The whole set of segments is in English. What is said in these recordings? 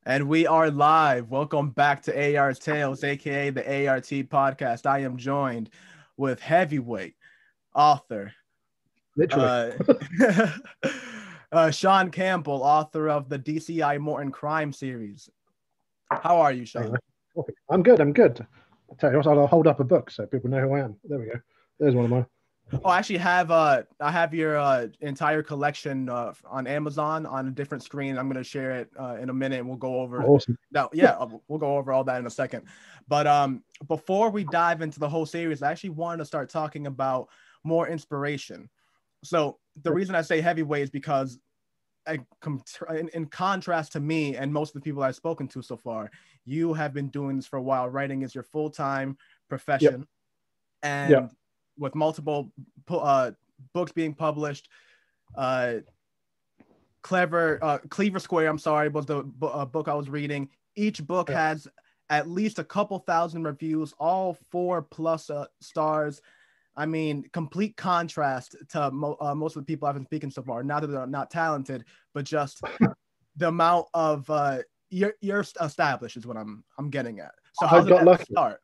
And we are live. Welcome back to AR Tales, aka the A.R.T podcast. I am joined with heavyweight author, Literally. uh, Sean Campbell, author of the DCI Morton Series. How are you, Sean? I'm good. I'll tell you what, I'll hold up a book so people know who I am. There we go. There's one of mine. Oh, I actually have I have your entire collection on Amazon on a different screen. I'm gonna share it in a minute, and we'll go over. Awesome. No, yeah, we'll go over all that in a second. But before we dive into the whole series, I actually wanted to start talking about more inspiration. So the reason I say heavyweight is because in contrast to me and most of the people I've spoken to so far, you have been doing this for a while. Writing is your full-time profession, and with multiple books being published. Cleaver Square, I'm sorry, was the book I was reading. Each book has at least a couple thousand reviews, all 4+ stars. I mean, complete contrast to most of the people I've been speaking so far. Not that they're not talented, but just the amount of you're established is what I'm getting at. So how did that start?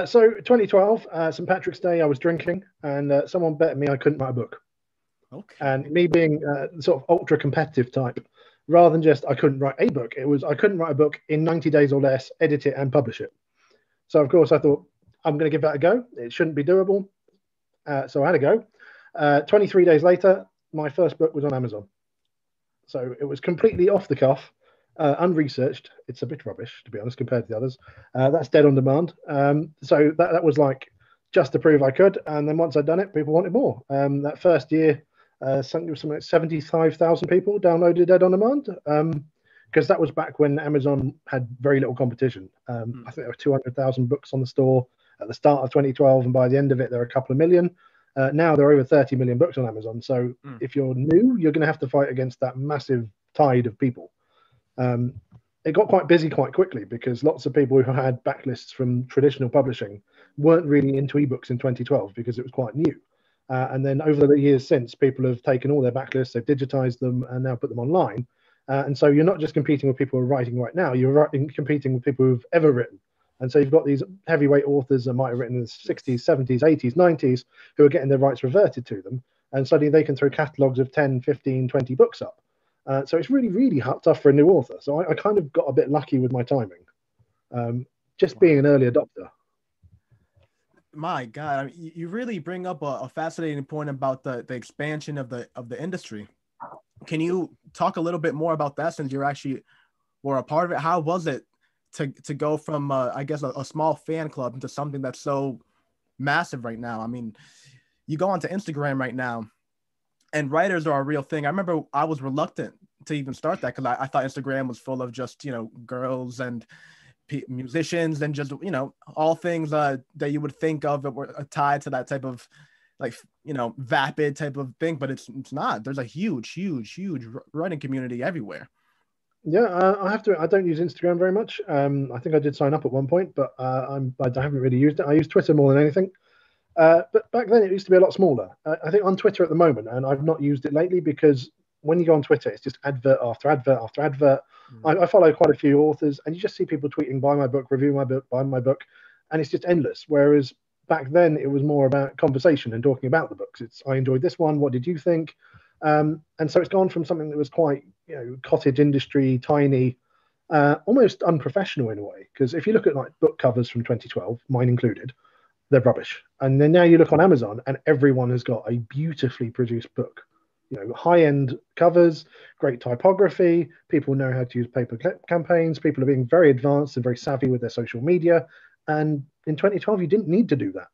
So 2012, St. Patrick's Day, I was drinking, and someone bet me I couldn't write a book. Okay. And me being sort of ultra competitive type, rather than just I couldn't write a book, it was I couldn't write a book in 90 days or less, edit it and publish it. So of course I thought I'm going to give that a go. It shouldn't be doable. So I had a go. 23 days later, my first book was on Amazon. So it was completely off the cuff. Unresearched. It's a bit rubbish, to be honest, compared to the others. That's dead on demand. So that was like just to prove I could. And then once I'd done it, people wanted more. That first year, something like 75,000 people downloaded dead on demand. Because that was back when Amazon had very little competition. I think there were 200,000 books on the store at the start of 2012. And by the end of it, there are a couple of million. Now there are over 30 million books on Amazon. So if you're new, you're going to have to fight against that massive tide of people. It got quite busy quite quickly because lots of people who had backlists from traditional publishing weren't really into ebooks in 2012 because it was quite new. And then over the years since, people have taken all their backlists, they've digitized them and now put them online. And so you're not just competing with people who are writing right now, you're competing with people who've ever written. And so you've got these heavyweight authors that might have written in the 60s, 70s, 80s, 90s who are getting their rights reverted to them. And suddenly they can throw catalogs of 10, 15, 20 books up. So it's really, really tough for a new author. So I kind of got a bit lucky with my timing, just being an early adopter. My God, I mean, you really bring up a fascinating point about the expansion of the industry. Can you talk a little bit more about that since you actually were a part of it? How was it to go from, I guess, a small fan club into something that's so massive right now? I mean, you go onto Instagram right now, and writers are a real thing. I remember I was reluctant to even start that because I thought Instagram was full of just, girls and musicians and just, all things that you would think of that were tied to that type of vapid type of thing. But it's not. There's a huge writing community everywhere. Yeah, I have to. I don't use Instagram very much. I think I did sign up at one point, but I haven't really used it. I use Twitter more than anything. But back then it used to be a lot smaller. I think on Twitter at the moment, and I've not used it lately because when you go on Twitter, it's just advert after advert after advert. I follow quite a few authors, and you just see people tweeting, buy my book, review my book, buy my book, and it's just endless. Whereas back then it was more about conversation and talking about the books. I enjoyed this one. What did you think? And so it's gone from something that was quite, cottage industry, tiny, almost unprofessional in a way. Because if you look at like book covers from 2012, mine included, they're rubbish. And then now you look on Amazon and everyone has got a beautifully produced book, high-end covers, great typography, people know how to use pay-per-click campaigns, people are being very advanced and very savvy with their social media. And in 2012, you didn't need to do that.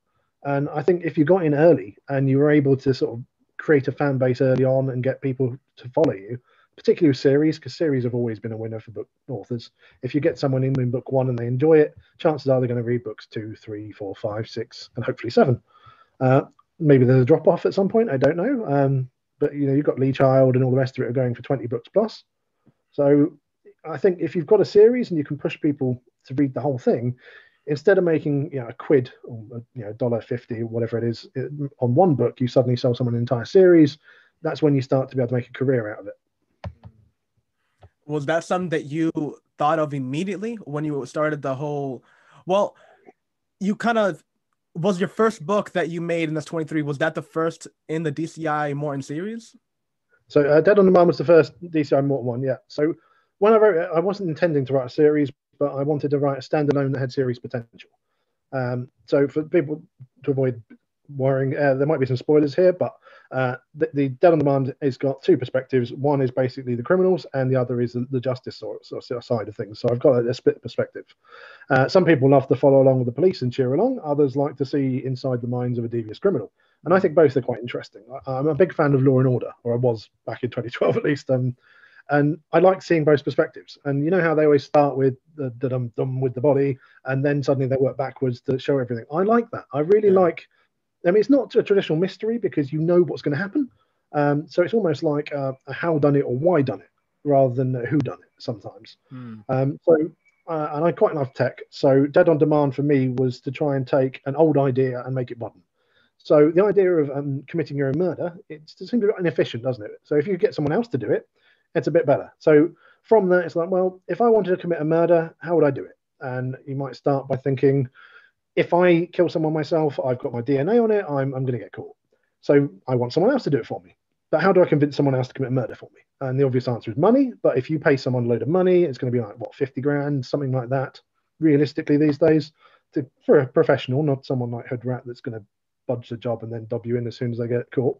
And I think if you got in early and you were able to sort of create a fan base early on and get people to follow you, particularly with series, because series have always been a winner for book authors. If you get someone in book one and they enjoy it, chances are they're going to read books 2, 3, 4, 5, 6, and hopefully 7. Maybe there's a drop off at some point. I don't know. But you've got Lee Child and all the rest of it are going for 20 books plus. So I think if you've got a series and you can push people to read the whole thing, instead of making a quid or $1.50 or whatever it is on one book, you suddenly sell someone an entire series. That's when you start to be able to make a career out of it. Was that something that you thought of immediately when you started the whole? Well, you kind of was your first book that you made in this 23. Was that the first in the DCI Morton series? So Dead on the Mind was the first DCI Morton one, yeah. So when I wrote it, I wasn't intending to write a series, but I wanted to write a standalone that had series potential. So for people to avoid worrying, there might be some spoilers here, but the Dead on Demand has got two perspectives. One is basically the criminals, and the other is the justice side of things. So I've got a split perspective. Some people love to follow along with the police and cheer along. Others like to see inside the minds of a devious criminal. And I think both are quite interesting. I'm a big fan of Law and Order, or I was back in 2012 at least. And I like seeing both perspectives. And you know how they always start with the dum with the body, and then suddenly they work backwards to show everything. I like that. I really like. I mean, it's not a traditional mystery because you know what's going to happen. So it's almost like a how done it or why done it, rather than who done it sometimes. And I quite love tech. So Dead on Demand for me was to try and take an old idea and make it modern. So the idea of committing your own murder, it seems a bit inefficient, doesn't it? So if you get someone else to do it, it's a bit better. So from that, it's like, well, if I wanted to commit a murder, how would I do it? And you might start by thinking, if I kill someone myself, I've got my DNA on it, I'm going to get caught. So I want someone else to do it for me. But how do I convince someone else to commit murder for me? And the obvious answer is money. But if you pay someone a load of money, it's going to be like, what, 50 grand, something like that, realistically these days, for a professional, not someone like Hood Rat that's going to budge the job and then dob you in as soon as they get caught.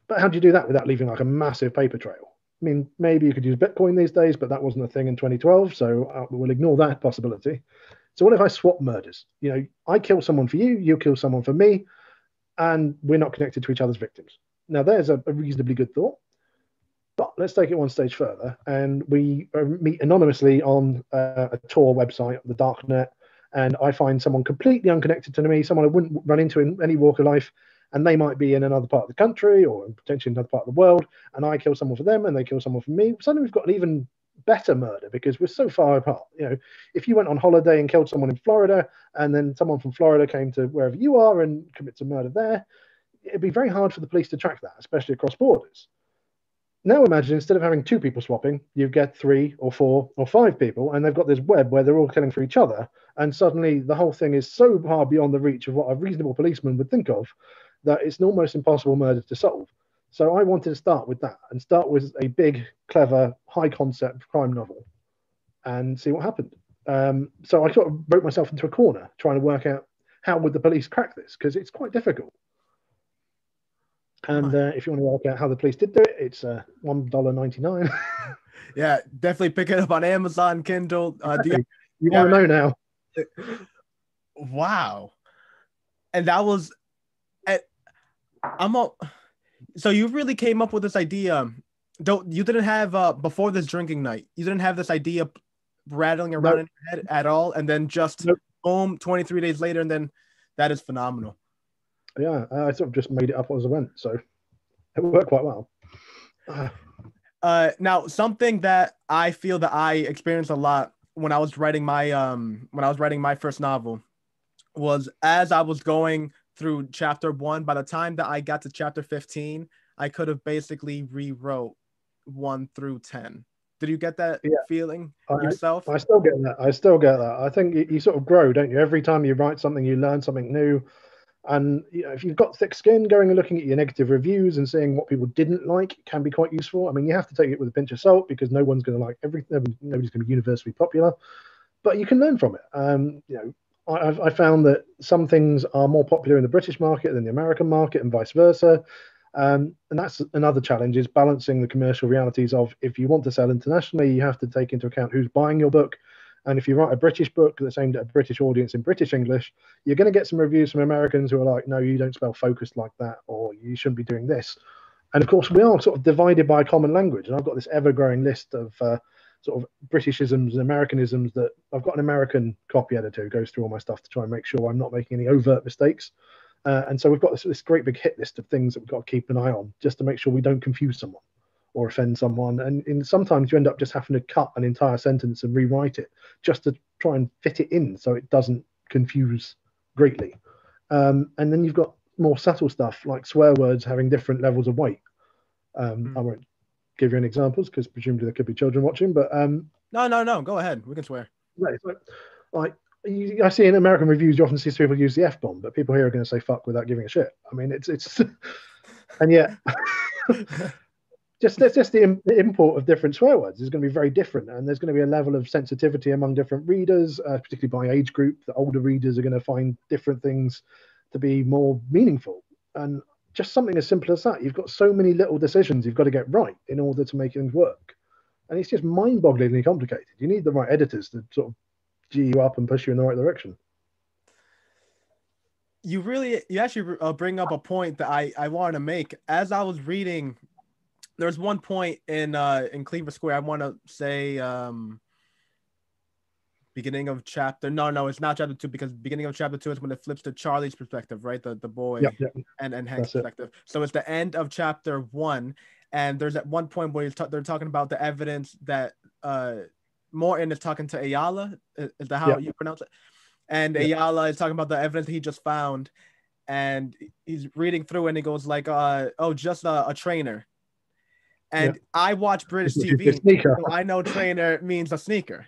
But how do you do that without leaving like a massive paper trail? I mean, maybe you could use Bitcoin these days, but that wasn't a thing in 2012, so we'll ignore that possibility. So what if I swap murders? You know, I kill someone for you, you kill someone for me, and we're not connected to each other's victims. Now, there's a reasonably good thought, but let's take it one stage further, and we meet anonymously on a Tor website, the darknet, and I find someone completely unconnected to me, someone I wouldn't run into in any walk of life, and they might be in another part of the country or potentially another part of the world, and I kill someone for them and they kill someone for me. Suddenly we've got an even better murder because we're so far apart. You know, if you went on holiday and killed someone in Florida and then someone from Florida came to wherever you are and commits a murder there, it'd be very hard for the police to track that, especially across borders. Now imagine instead of having two people swapping, you get 3 or 4 or 5 people, and they've got this web where they're all killing for each other. And suddenly the whole thing is so far beyond the reach of what a reasonable policeman would think of that it's an almost impossible murder to solve. So I wanted to start with that and start with a big, clever, high concept crime novel and see what happened. So I sort of wrote myself into a corner trying to work out how would the police crack this, because it's quite difficult. And if you want to work out how the police did do it, it's $1.99. Yeah, definitely pick it up on Amazon, Kindle. You want to know now? Wow. And that was, so you really came up with this idea. You didn't have before this drinking night, you didn't have this idea rattling around in your head at all, and then just boom, 23 days later, and then that is phenomenal. Yeah, I sort of just made it up as I went, so it worked quite well. Now, something that I feel that I experienced a lot when I was writing my first novel was, as I was going through chapter 1, by the time that I got to chapter 15, I could have basically rewrote 1 through 10. Did you get that feeling yourself? I still get that. I think you sort of grow, don't you? Every time you write something, you learn something new. And you know, if you've got thick skin, going and looking at your negative reviews and seeing what people didn't like can be quite useful. I mean, you have to take it with a pinch of salt because no one's going to like everything. Nobody's going to be universally popular, but you can learn from it. You know, I found that some things are more popular in the British market than the American market, and vice versa. And that's another challenge, is balancing the commercial realities of, if you want to sell internationally, you have to take into account who's buying your book. And if you write a British book that's aimed at a British audience in British English, you're going to get some reviews from Americans who are like, no, you don't spell focused like that, or you shouldn't be doing this. And of course, we are sort of divided by a common language. And I've got this ever-growing list of sort of Britishisms and Americanisms that I've got an American copy editor who goes through all my stuff to try and make sure I'm not making any overt mistakes. And so we've got this great big hit list of things that we've got to keep an eye on just to make sure we don't confuse someone or offend someone. And sometimes you end up just having to cut an entire sentence and rewrite it just to try and fit it in so it doesn't confuse greatly. And then you've got more subtle stuff like swear words having different levels of weight. I won't give you any examples because presumably there could be children watching. But No. Go ahead. We can swear. right, like I see in American reviews, you often see people use the F bomb, but people here are going to say fuck without giving a shit. I mean, it's and yet just the import of different swear words is going to be very different, and there's going to be a level of sensitivity among different readers, particularly by age group. The older readers are going to find different things to be more meaningful, and just something as simple as that. You've got so many little decisions you've got to get right in order to make things work, and it's just mind-bogglingly complicated. You need the right editors to sort of G you up and push you in the right direction. You actually bring up a point that I wanted to make. As I was reading, there's one point in Cleaver Square, I want to say beginning of chapter. No, it's not chapter 2, because beginning of chapter 2 is when it flips to Charlie's perspective, right? The boy and Hank's perspective. So it's the end of chapter 1, and there's at one point where they're talking about the evidence that Morton is talking to Ayala. Is that how you pronounce it? And Ayala is talking about the evidence he just found, and he's reading through and he goes like, just a trainer. And I watch British TV, so I know trainer means a sneaker.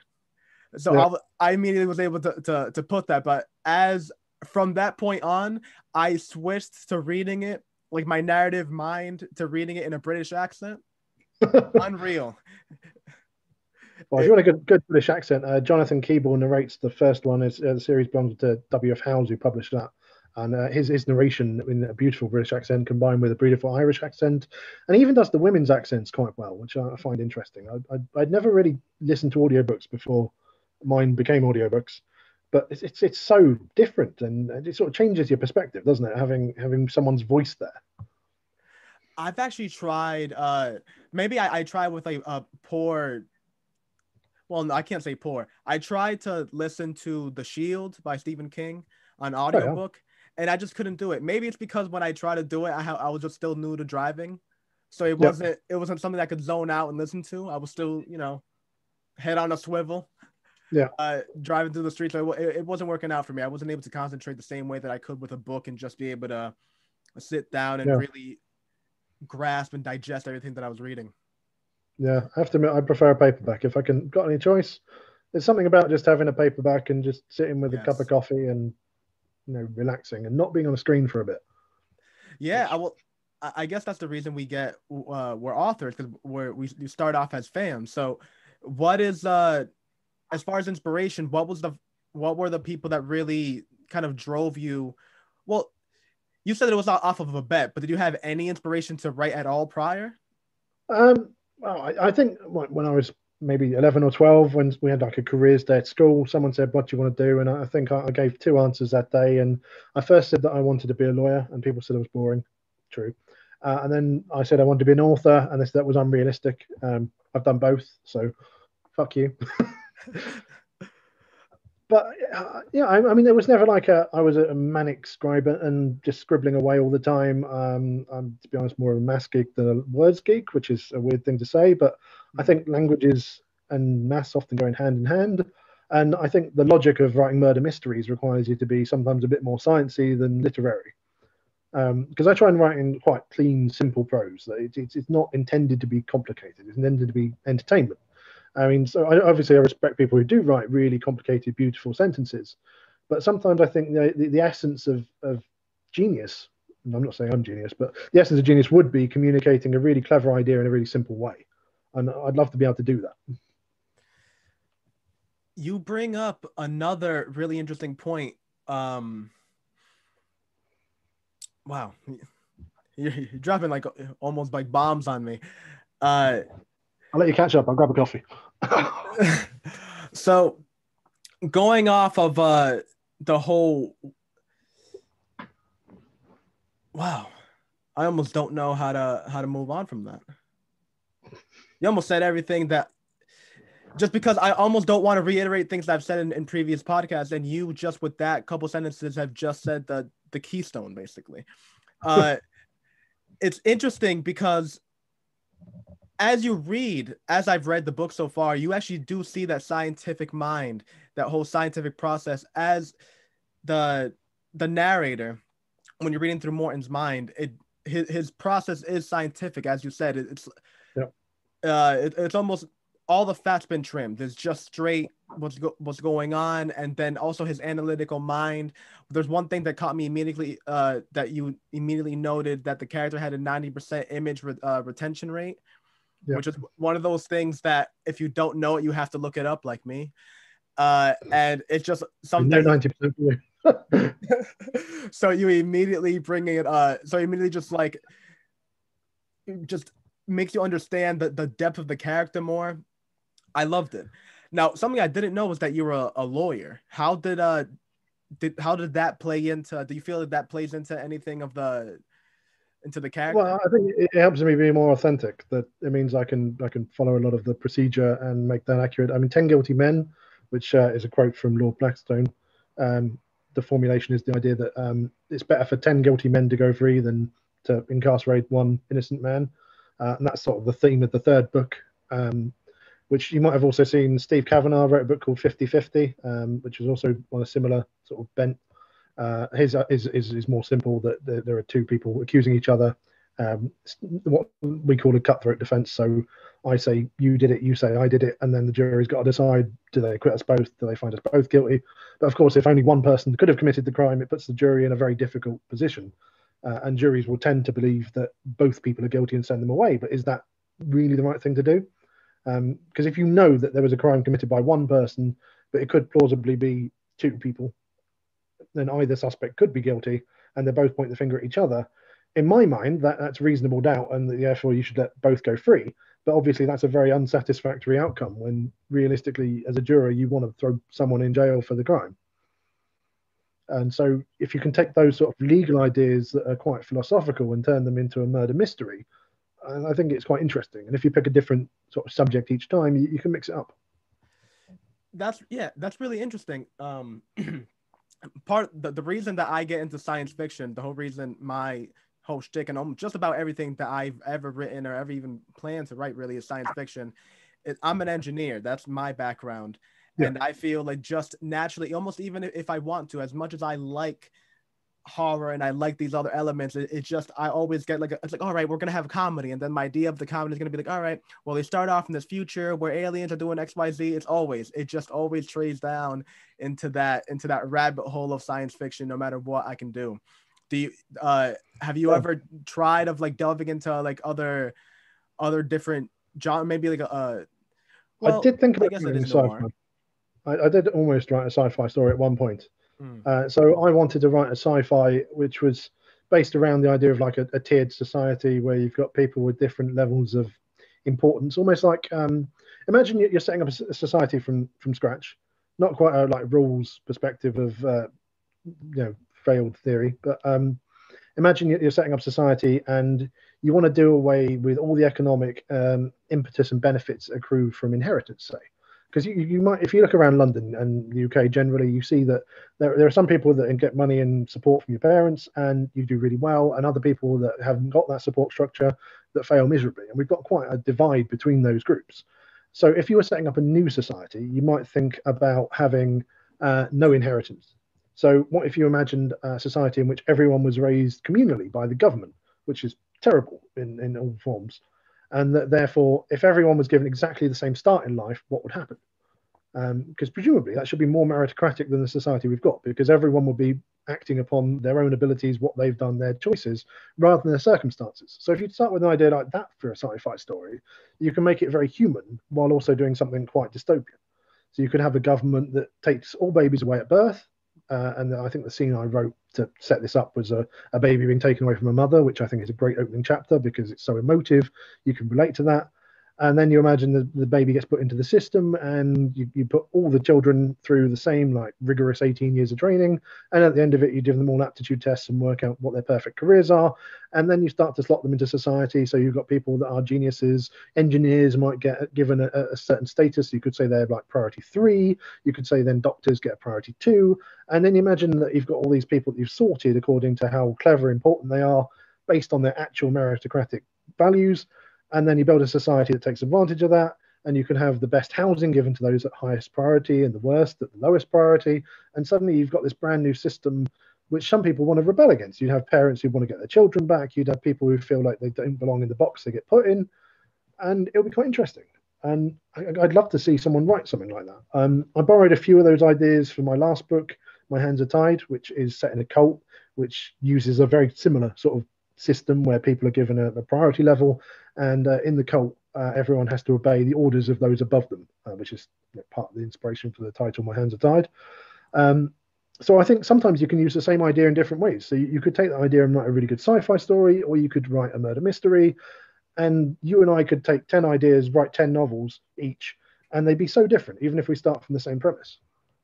So I immediately was able to put that. But as from that point on, I switched to reading it, like my narrative mind, to reading it in a British accent. Unreal. Well, if you want a good British accent, Jonathan Keeble narrates the first one. The series belongs to W.F. Howes, who published that. And his narration in a beautiful British accent combined with a beautiful Irish accent. And he even does the women's accents quite well, which I find interesting. I'd never really listened to audiobooks before mine became audiobooks, but it's so different, and it sort of changes your perspective, doesn't it? Having someone's voice there. I've actually tried, maybe I tried with a poor... Well, no, I can't say poor. I tried to listen to The Shield by Stephen King on audiobook, and I just couldn't do it. Maybe it's because when I tried to do it, I was just still new to driving. So it wasn't something I could zone out and listen to. I was still, head on a swivel. Driving through the streets. So it wasn't working out for me. I wasn't able to concentrate the same way that I could with a book and just be able to sit down and really grasp and digest everything that I was reading. Yeah, I have to admit, I prefer a paperback. If I can got any choice, there's something about just having a paperback and just sitting with a cup of coffee and relaxing and not being on a screen for a bit. Yeah, I guess that's the reason we're authors, because we start off as fans. So, what is as far as inspiration? What were the people that really kind of drove you? Well, you said it was off of a bet, but did you have any inspiration to write at all prior? Well, I think when I was maybe 11 or 12, when we had like a careers day at school, someone said, what do you want to do? And I think I gave 2 answers that day. And I first said that I wanted to be a lawyer, and people said it was boring. True. And then I said I wanted to be an author, and they said that was unrealistic. I've done both, so fuck you. But I mean, there was never like I was a manic scriber and just scribbling away all the time. I'm, to be honest, more of a maths geek than a words geek, which is a weird thing to say. But I think languages and maths often go in hand. And I think the logic of writing murder mysteries requires you to be sometimes a bit more sciencey than literary. Because I try and write in quite clean, simple prose. It's not intended to be complicated. It's intended to be entertainment. I mean, so obviously I respect people who do write really complicated, beautiful sentences, but sometimes I think the essence of genius, and I'm not saying I'm genius, but the essence of genius would be communicating a really clever idea in a really simple way. And I'd love to be able to do that. You bring up another really interesting point. Wow. You're dropping like almost like bombs on me. I'll let you catch up. I'll grab a coffee. So going off of the whole... Wow. I almost don't know how to move on from that. You almost said everything that... Just because I almost don't want to reiterate things that I've said in previous podcasts, and you just with that couple sentences have just said the keystone, basically. It's interesting because as I've read the book so far, you actually do see that scientific mind, that whole scientific process as the narrator. When you're reading through Morton's mind, his process is scientific, as you said. it's almost all the fat's been trimmed. It's just straight what's going on, and then also his analytical mind. There's one thing that caught me immediately, that you immediately noted, that the character had a 90% image retention rate, which is one of those things that if you don't know it, you have to look it up, like me. And it's just something. 90% for you. So you immediately bring it. So immediately just makes you understand the depth of the character more. I loved it. Now, something I didn't know was that you were a lawyer. How did that play into? Do you feel that plays into anything of into the character? Well, I think it helps me be more authentic. That it means I can follow a lot of the procedure and make that accurate. I mean, 10 guilty men, which is a quote from Lord Blackstone. The formulation is the idea that it's better for 10 guilty men to go free than to incarcerate one innocent man. And that's sort of the theme of the third book, which you might have also seen. Steve Kavanagh wrote a book called 50-50, which is also on a similar sort of bent. His is more simple, that there are two people accusing each other, what we call a cutthroat defense. So I say you did it, you say I did it, and then the jury's got to decide, do they acquit us both, do they find us both guilty? But of course, if only one person could have committed the crime, it puts the jury in a very difficult position, and juries will tend to believe that both people are guilty and send them away. But is that really the right thing to do? Because if you know that there was a crime committed by one person, but it could plausibly be two people, then either suspect could be guilty, and they both point the finger at each other. In my mind, that's reasonable doubt, and therefore you should let both go free. But obviously, that's a very unsatisfactory outcome when realistically, as a juror, you want to throw someone in jail for the crime. And so, if you can take those sort of legal ideas that are quite philosophical and turn them into a murder mystery, I think it's quite interesting. And if you pick a different sort of subject each time, you can mix it up. That's really interesting. The reason that I get into science fiction, the whole reason my whole shtick and just about everything that I've ever written or ever even planned to write really is science fiction. I'm an engineer. That's my background. Yeah. And I feel like just naturally, almost even if I want to, as much as I like horror and I like these other elements, it's just, I always get it's like, all right, we're going to have a comedy. And then my idea of the comedy is going to be like, all right, well, they start off in this future where aliens are doing XYZ. It just always trays down into that rabbit hole of science fiction, no matter what I can do. Have you ever tried of like delving into like other different genre, maybe like I did think about doing sci-fi. I did almost write a sci-fi story at one point. So I wanted to write a sci-fi which was based around the idea of like a tiered society where you've got people with different levels of importance, almost like imagine you're setting up a society from scratch, not quite a like rules perspective of failed theory, but imagine you're setting up society and you want to do away with all the economic impetus and benefits accrued from inheritance, say. Because you might, if you look around London and the UK generally, you see that there are some people that get money and support from your parents and you do really well, and other people that haven't got that support structure that fail miserably. And we've got quite a divide between those groups. So if you were setting up a new society, you might think about having no inheritance. So what if you imagined a society in which everyone was raised communally by the government, which is terrible in all forms? And that therefore, if everyone was given exactly the same start in life, what would happen? Because presumably that should be more meritocratic than the society we've got, because everyone will be acting upon their own abilities, what they've done, their choices, rather than their circumstances. So if you start with an idea like that for a sci-fi story, you can make it very human while also doing something quite dystopian. So you could have a government that takes all babies away at birth. And I think the scene I wrote to set this up was a baby being taken away from a mother, which I think is a great opening chapter because it's so emotive. You can relate to that. And then you imagine the baby gets put into the system and you put all the children through the same like rigorous 18 years of training. And at the end of it, you give them all aptitude tests and work out what their perfect careers are. And then you start to slot them into society. So you've got people that are geniuses. Engineers might get given a certain status. You could say they're like priority 3. You could say then doctors get a priority 2. And then you imagine that you've got all these people that you've sorted according to how clever, important they are based on their actual meritocratic values. And then you build a society that takes advantage of that. And you can have the best housing given to those at highest priority and the worst at the lowest priority. And suddenly you've got this brand new system, which some people want to rebel against. You'd have parents who want to get their children back. You'd have people who feel like they don't belong in the box they get put in. and it'll be quite interesting. And I'd love to see someone write something like that. I borrowed a few of those ideas for my last book, My Hands Are Tied, which is set in a cult, which uses a very similar sort of system where people are given a priority level, and in the cult, everyone has to obey the orders of those above them, which is part of the inspiration for the title, My Hands Are Tied. Um, so I think sometimes you can use the same idea in different ways. So you could take that idea and write a really good sci-fi story, or you could write a murder mystery, and you and I could take 10 ideas, write 10 novels each, and they'd be so different, even if we start from the same premise.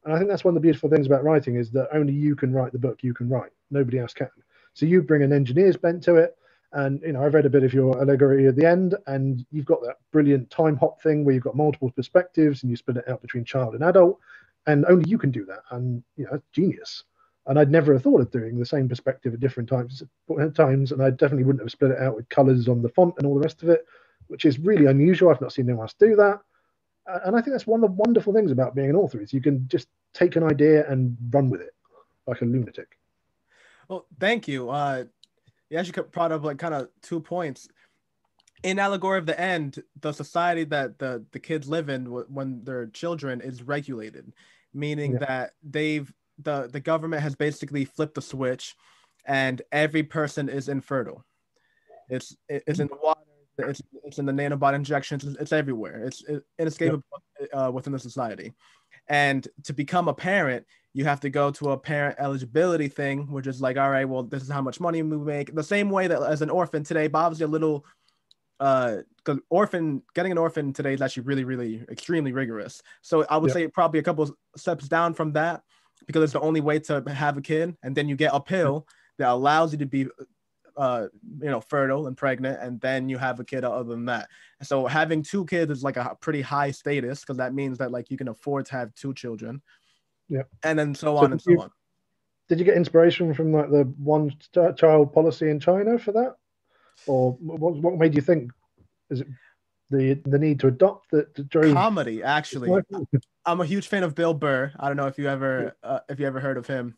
And I think that's one of the beautiful things about writing is that only you can write the book you can write. Nobody else can. So you bring an engineer's bent to it. And, I've read a bit of your Allegory at the end, and you've got that brilliant time hop thing where you've got multiple perspectives and you split it out between child and adult. And only you can do that. And, it's genius. And I'd never have thought of doing the same perspective at different times, and I definitely wouldn't have split it out with colors on the font and all the rest of it, which is really unusual. I've not seen anyone else do that. And I think that's one of the wonderful things about being an author is you can just take an idea and run with it like a lunatic. Well, thank you. You actually brought up like kind of 2 points. In Allegory of the End, the society that the kids live in when they're children is regulated, meaning that the government has basically flipped the switch, and every person is infertile. It's in the water. It's in the nanobot injections. It's everywhere. It's inescapable within the society. And to become a parent, you have to go to a parent eligibility thing, which is like, all right, well, this is how much money we make. The same way that as an orphan today, but obviously a little, because getting an orphan today is actually really, really extremely rigorous. So I would say probably a couple steps down from that, because it's the only way to have a kid. And then you get a pill that allows you to be fertile and pregnant, and then you have a kid other than that. So having 2 kids is like a pretty high status, because that means that like you can afford to have 2 children. And then so on and so on. Did you get inspiration from like the one child policy in China for that? Or what made you think? Is it the need to adopt that drove comedy? Actually, I'm a huge fan of Bill Burr. I don't know if you ever heard of him.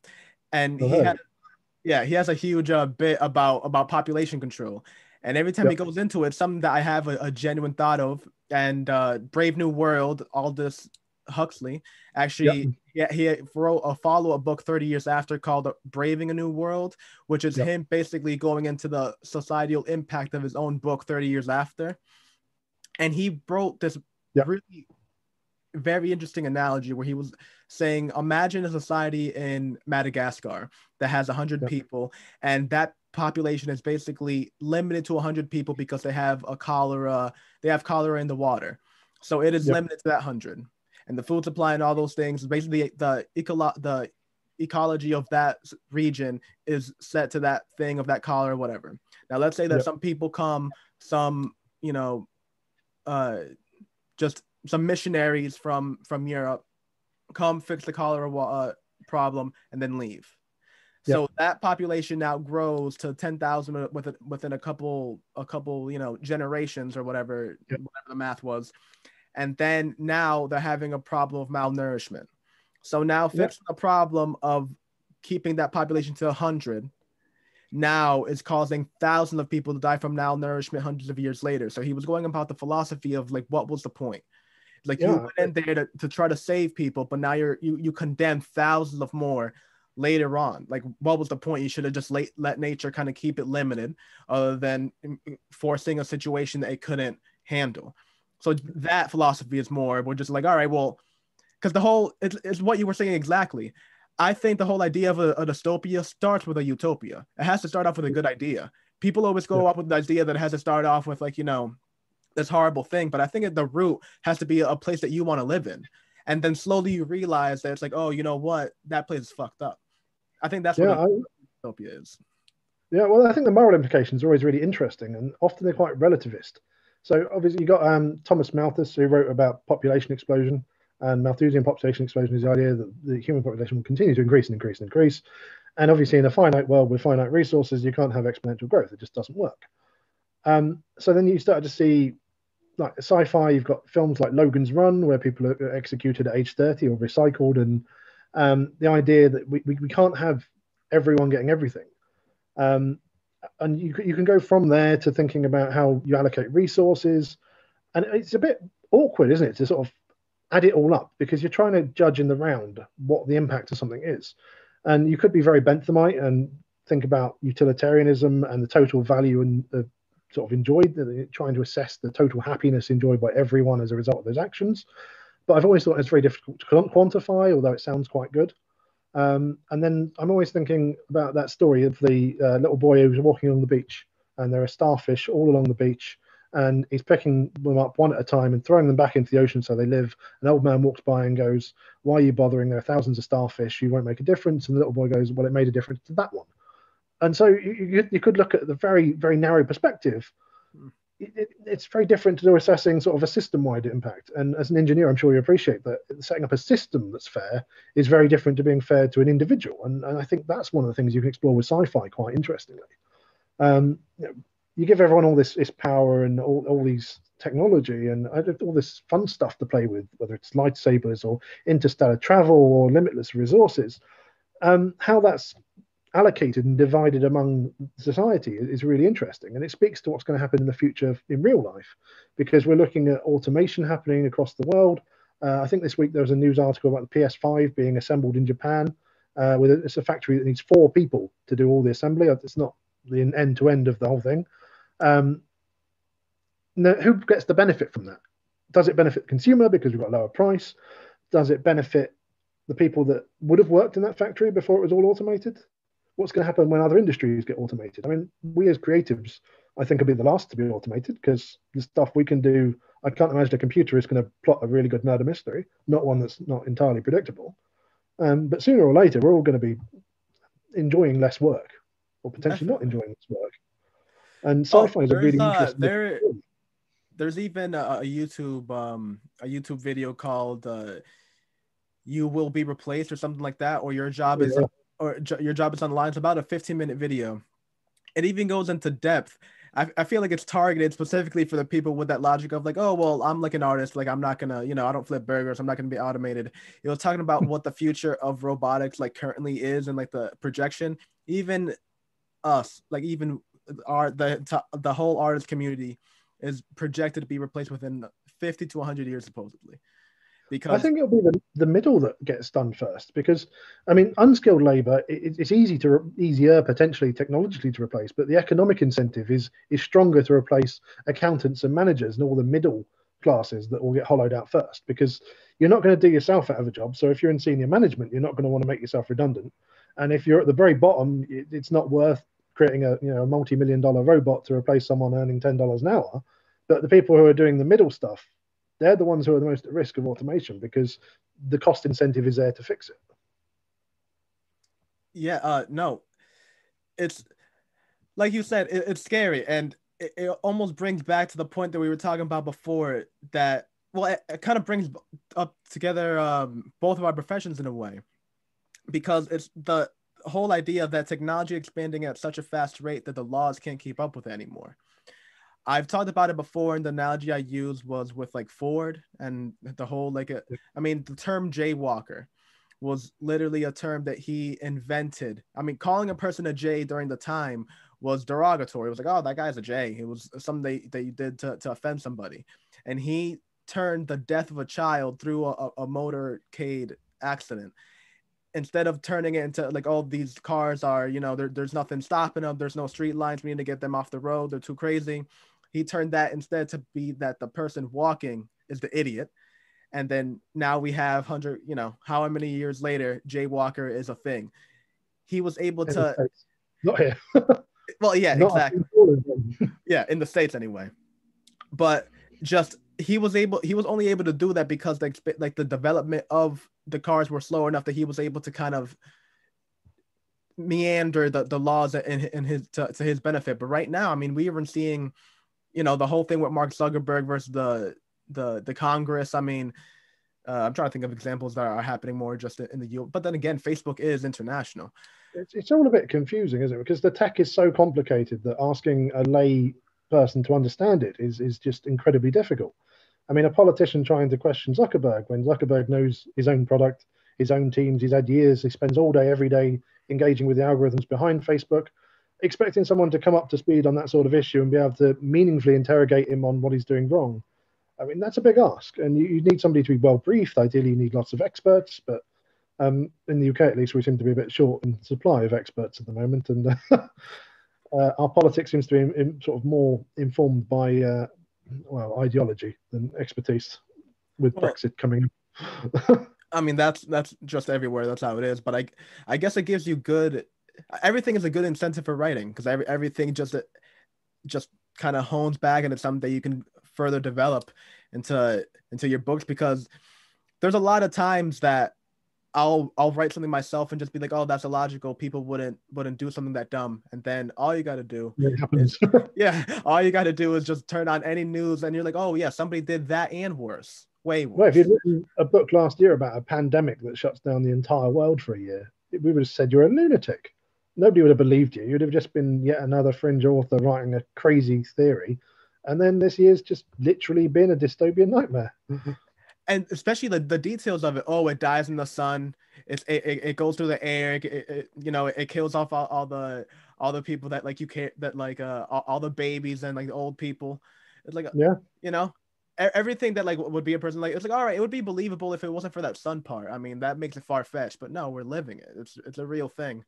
And he has a huge bit about population control. And every time he goes into it, something that I have a genuine thought of. And Brave New World, Aldous Huxley, actually, he wrote a follow-up book 30 years after called Braving a New World, which is him basically going into the societal impact of his own book 30 years after. And he wrote this really very interesting analogy where he was saying, imagine a society in Madagascar that has 100 people, and that population is basically limited to 100 people because they have cholera in the water. So it is limited to that 100. And the food supply and all those things, basically the ecology of that region is set to that thing of that cholera or whatever. Now, let's say that some people come, just some missionaries from Europe come fix the cholera problem and then leave. So that population now grows to 10,000 within a couple generations or whatever the math was. And then now they're having a problem of malnourishment. So now fixing the problem of keeping that population to 100 now is causing thousands of people to die from malnourishment hundreds of years later. So he was going about the philosophy of like, what was the point? Like you went in there to try to save people, but now you condemn thousands of more later on. Like, what was the point? You should have just let nature kind of keep it limited, other than forcing a situation that it couldn't handle. So that philosophy is more, we're just like, all right, well, because the whole, it's what you were saying exactly. I think the whole idea of a dystopia starts with a utopia. It has to start off with a good idea. People always go up with the idea that it has to start off with like, this horrible thing. But I think at the root has to be a place that you want to live in. And then slowly you realize that it's like, oh, you know what? That place is fucked up. I think that's what utopia is. Yeah, well, I think the moral implications are always really interesting, and often they're quite relativist. So obviously you got Thomas Malthus, who wrote about population explosion, and Malthusian population explosion is the idea that the human population will continue to increase and increase and increase. And obviously in a finite world with finite resources, you can't have exponential growth. It just doesn't work. So then you start to see, like sci-fi, you've got films like Logan's Run, where people are executed at age 30 or recycled, and the idea that we can't have everyone getting everything. And you can go from there to thinking about how you allocate resources. And it's a bit awkward, isn't it, to sort of add it all up, because you're trying to judge in the round what the impact of something is. And you could be very Benthamite and think about utilitarianism and the total value and the sort of enjoyed, trying to assess the total happiness enjoyed by everyone as a result of those actions. But I've always thought it's very difficult to quantify, although it sounds quite good. And then I'm always thinking about that story of the little boy who was walking on the beach, and there are starfish all along the beach, and he's picking them up one at a time and throwing them back into the ocean so they live. An old man walks by and goes, "Why are you bothering? There are thousands of starfish. You won't make a difference." And the little boy goes, "Well, it made a difference to that one." And so you could look at the very, very narrow perspective. It's very different to assessing sort of a system-wide impact. And as an engineer, I'm sure you appreciate that setting up a system that's fair is very different to being fair to an individual. And I think that's one of the things you can explore with sci-fi quite interestingly. You give everyone all this power and all these technology and all this fun stuff to play with, whether it's lightsabers or interstellar travel or limitless resources. How that's allocated and divided among society is really interesting, and it speaks to what's going to happen in the future in real life, because we're looking at automation happening across the world. I think this week there was a news article about the PS5 being assembled in Japan. It's a factory that needs 4 people to do all the assembly. It's not the end to end of the whole thing. Now, who gets the benefit from that? Does it benefit the consumer because we've got a lower price? Does it benefit the people that would have worked in that factory before it was all automated? What's going to happen when other industries get automated? I mean, we as creatives, I think, will be the last to be automated, because the stuff we can do, I can't imagine a computer is going to plot a really good murder mystery, not one that's not entirely predictable. But sooner or later, we're all going to be enjoying less work, or potentially not enjoying less work. And sci-fi is a really interesting. There's even a YouTube video called "You Will Be Replaced" or something like that, or your job is online. It's about a 15-minute video. It even goes into depth. I feel like it's targeted specifically for the people with that logic of like, oh, well, I'm like an artist. Like, I'm not going to, I don't flip burgers. I'm not going to be automated. It was talking about what the future of robotics like currently is, and like the projection. Even us, like even the whole artist community is projected to be replaced within 50 to 100 years, supposedly. Because I think it'll be the middle that gets done first, because I mean, unskilled labor, it's easier potentially technologically to replace, but the economic incentive is stronger to replace accountants and managers and all the middle classes that will get hollowed out first, because you're not going to do yourself out of a job. So if you're in senior management, you're not going to want to make yourself redundant, and if you're at the very bottom, it's not worth creating a multi-million-dollar robot to replace someone earning $10 an hour. But the people who are doing the middle stuff, they're the ones who are the most at risk of automation, because the cost incentive is there to fix it. Yeah, no, it's like you said, it's scary, and it almost brings back to the point that we were talking about before, that, well, it kind of brings up together both of our professions in a way, because it's the whole idea that technology expanding at such a fast rate that the laws can't keep up with it anymore. I've talked about it before, and the analogy I used was with like Ford and the whole the term jaywalker was literally a term that he invented. I mean, calling a person a Jay during the time was derogatory. It was like, oh, that guy's a Jay. It was something that you did to offend somebody. And he turned the death of a child through a motorcade accident, instead of turning it into like, oh, these cars are, there's nothing stopping them. There's no street lines. We need to get them off the road. They're too crazy. He turned that instead to be that the person walking is the idiot. And then now we have how many years later, jaywalker is a thing. He was able to. Not here. Well, yeah, exactly. Yeah, in the States anyway. But just he was only able to do that because the development of the cars were slow enough that he was able to kind of meander the laws in his to his benefit. But right now, I mean, we even seeing, the whole thing with Mark Zuckerberg versus the Congress. I mean, I'm trying to think of examples that are happening more just in the U.S. But then again, Facebook is international. It's all a bit confusing, isn't it? Because the tech is so complicated that asking a lay person to understand it is just incredibly difficult. I mean, a politician trying to question Zuckerberg when Zuckerberg knows his own product, his own teams, he's had years, he spends all day, every day engaging with the algorithms behind Facebook, expecting someone to come up to speed on that sort of issue and be able to meaningfully interrogate him on what he's doing wrong. I mean, that's a big ask, and you need somebody to be well briefed. Ideally, you need lots of experts, but in the UK at least, we seem to be a bit short in supply of experts at the moment, and our politics seems to be sort of more informed by well, ideology than expertise with Well, Brexit coming. I mean that's just everywhere. That's how it is. But I guess it gives you good. Everything is a good incentive for writing because everything just kind of hones back and it's something that you can further develop into your books because there's a lot of times that I'll write something myself and just be like, oh, that's illogical. People wouldn't do something that dumb. And then all you got to do It is, happens. yeah, all you got to do is just turn on any news and you're like, oh yeah, somebody did that and worse, way Well, if you'd worse. written a book last year about a pandemic that shuts down the entire world for a year, we would have said you're a lunatic. Nobody would have believed you. You'd have just been yet another fringe author writing a crazy theory. And then this year's just literally been a dystopian nightmare. And especially the details of it. Oh, it dies in the sun. It goes through the air. It kills off all the people that like you care that like all the babies and like the old people. It's like Yeah. you know everything that like would be a person like it's like all right, it would be believable if it wasn't for that sun part. I mean that makes it far fetched, but no, we're living it. It's a real thing.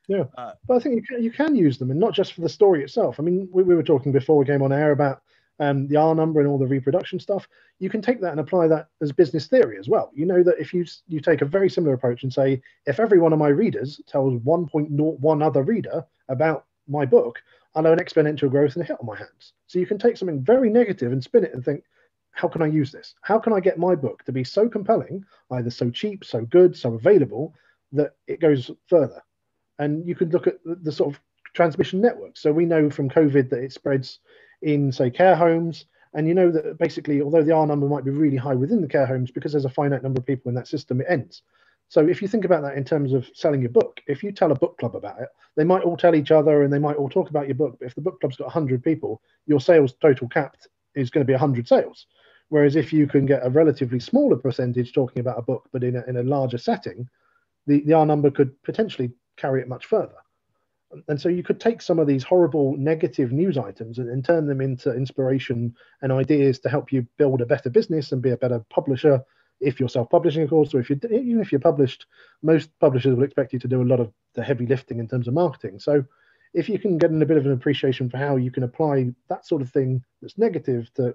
Yeah, Uh, but I think you can use them, and not just for the story itself. I mean, we were talking before we came on air about the R number and all the reproduction stuff. You can take that and apply that as business theory as well. You know that if you take a very similar approach and say, if every one of my readers tells 1.01 other reader about my book, I'll have an exponential growth and a hit on my hands. So you can take something very negative and spin it and think, how can I use this? How can I get my book to be so compelling, either so cheap, so good, so available, that it goes further? And you could look at the sort of transmission network. So we know from COVID that it spreads in, say, care homes. And you know that basically, although the R number might be really high within the care homes, because there's a finite number of people in that system, it ends. So if you think about that in terms of selling your book, if you tell a book club about it, they might all tell each other and they might all talk about your book. But if the book club's got 100 people, your sales total capped is going to be 100 sales. Whereas if you can get a relatively smaller percentage talking about a book, but in a larger setting, the R number could potentially carry it much further. And so you could take some of these horrible negative news items and turn them into inspiration and ideas to help you build a better business and be a better publisher. If you're self-publishing, of course, or even if you're published, most publishers will expect you to do a lot of the heavy lifting in terms of marketing. So if you can get in a bit of an appreciation for how you can apply that sort of thing that's negative to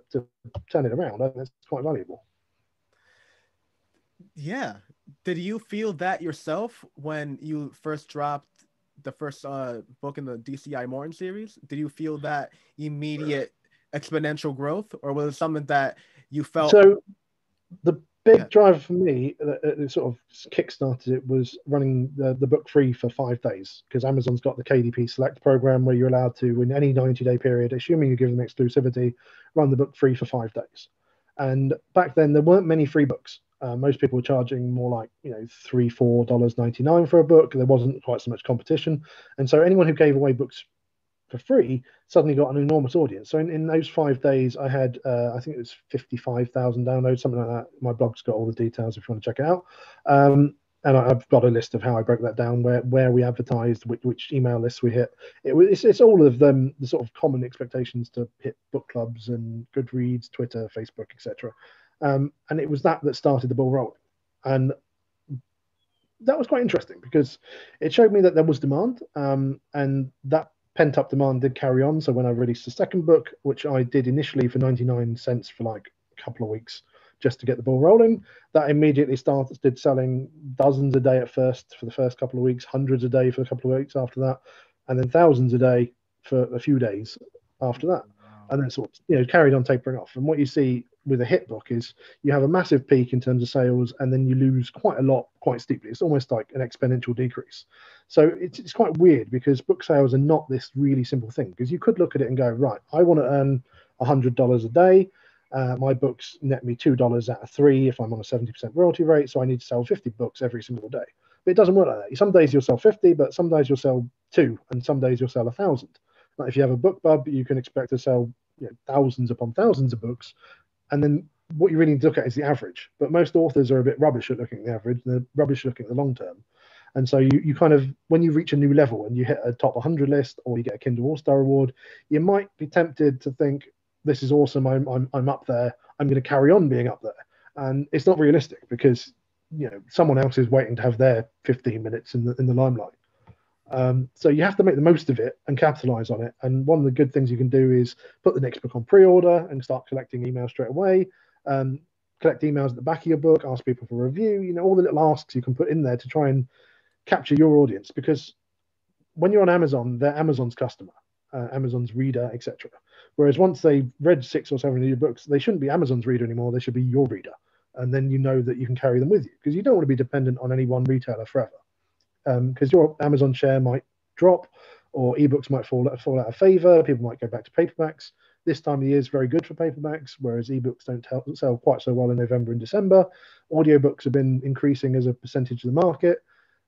turn it around, I think that's quite valuable. yeah. Did you feel that yourself when you first dropped the first book in the DCI Morton series? Did you feel that immediate exponential growth, or was it something that you felt? So the Yeah. big driver for me that sort of kickstarted it was running the book free for 5 days, because Amazon's got the KDP Select program where you're allowed to, in any 90-day period, assuming you give them exclusivity, run the book free for 5 days. And back then there weren't many free books. Most people were charging more like $3-4.99 for a book. There wasn't quite so much competition, and so anyone who gave away books for free suddenly got an enormous audience. So in those 5 days, I had I think it was 55,000 downloads, something like that. My blog's got all the details if you want to check it out. And I've got a list of how I broke that down, where we advertised, which email lists we hit. It's all of them, the sort of common expectations to hit book clubs and Goodreads, Twitter, Facebook, etc. And it was that started the ball rolling. And that was quite interesting because it showed me that there was demand, and that pent up demand did carry on. So when I released the second book, which I did initially for 99 cents for like a couple of weeks just to get the ball rolling, that immediately started selling dozens a day at first for the first couple of weeks, hundreds a day for a couple of weeks after that, and then thousands a day for a few days after that. Wow. And then sort of carried on tapering off. And what you see with a hit book is you have a massive peak in terms of sales, and then you lose quite a lot quite steeply. It's almost like an exponential decrease. So it's quite weird because book sales are not this really simple thing, because you could look at it and go, right, I want to earn $100 a day. My books net me $2 out of 3 if I'm on a 70% royalty rate, so I need to sell 50 books every single day. But it doesn't work like that. Some days you'll sell 50, but some days you'll sell 2, and some days you'll sell 1,000. Like if you have a book bub, you can expect to sell thousands upon thousands of books, and then what you really need to look at is the average. But most authors are a bit rubbish at looking at the average. They're rubbish at looking at the long term. And so you kind of, when you reach a new level and you hit a top 100 list or you get a Kindle All-Star award, you might be tempted to think, this is awesome. I'm up there. I'm going to carry on being up there. And it's not realistic because someone else is waiting to have their 15 minutes in the limelight. So you have to make the most of it and capitalize on it. And one of the good things you can do is put the next book on pre-order and start collecting emails straight away. Collect emails at the back of your book, ask people for a review, all the little asks you can put in there to try and capture your audience. Because when you're on Amazon, they're Amazon's customer, Amazon's reader, etc. Whereas once they've read 6 or 7 of your books, they shouldn't be Amazon's reader anymore. They should be your reader. And then you know that you can carry them with you because you don't want to be dependent on any one retailer forever. Because your Amazon share might drop or ebooks might fall out of favor. People might go back to paperbacks. This time of year is very good for paperbacks, whereas ebooks don't sell quite so well in November and December. Audiobooks have been increasing as a percentage of the market.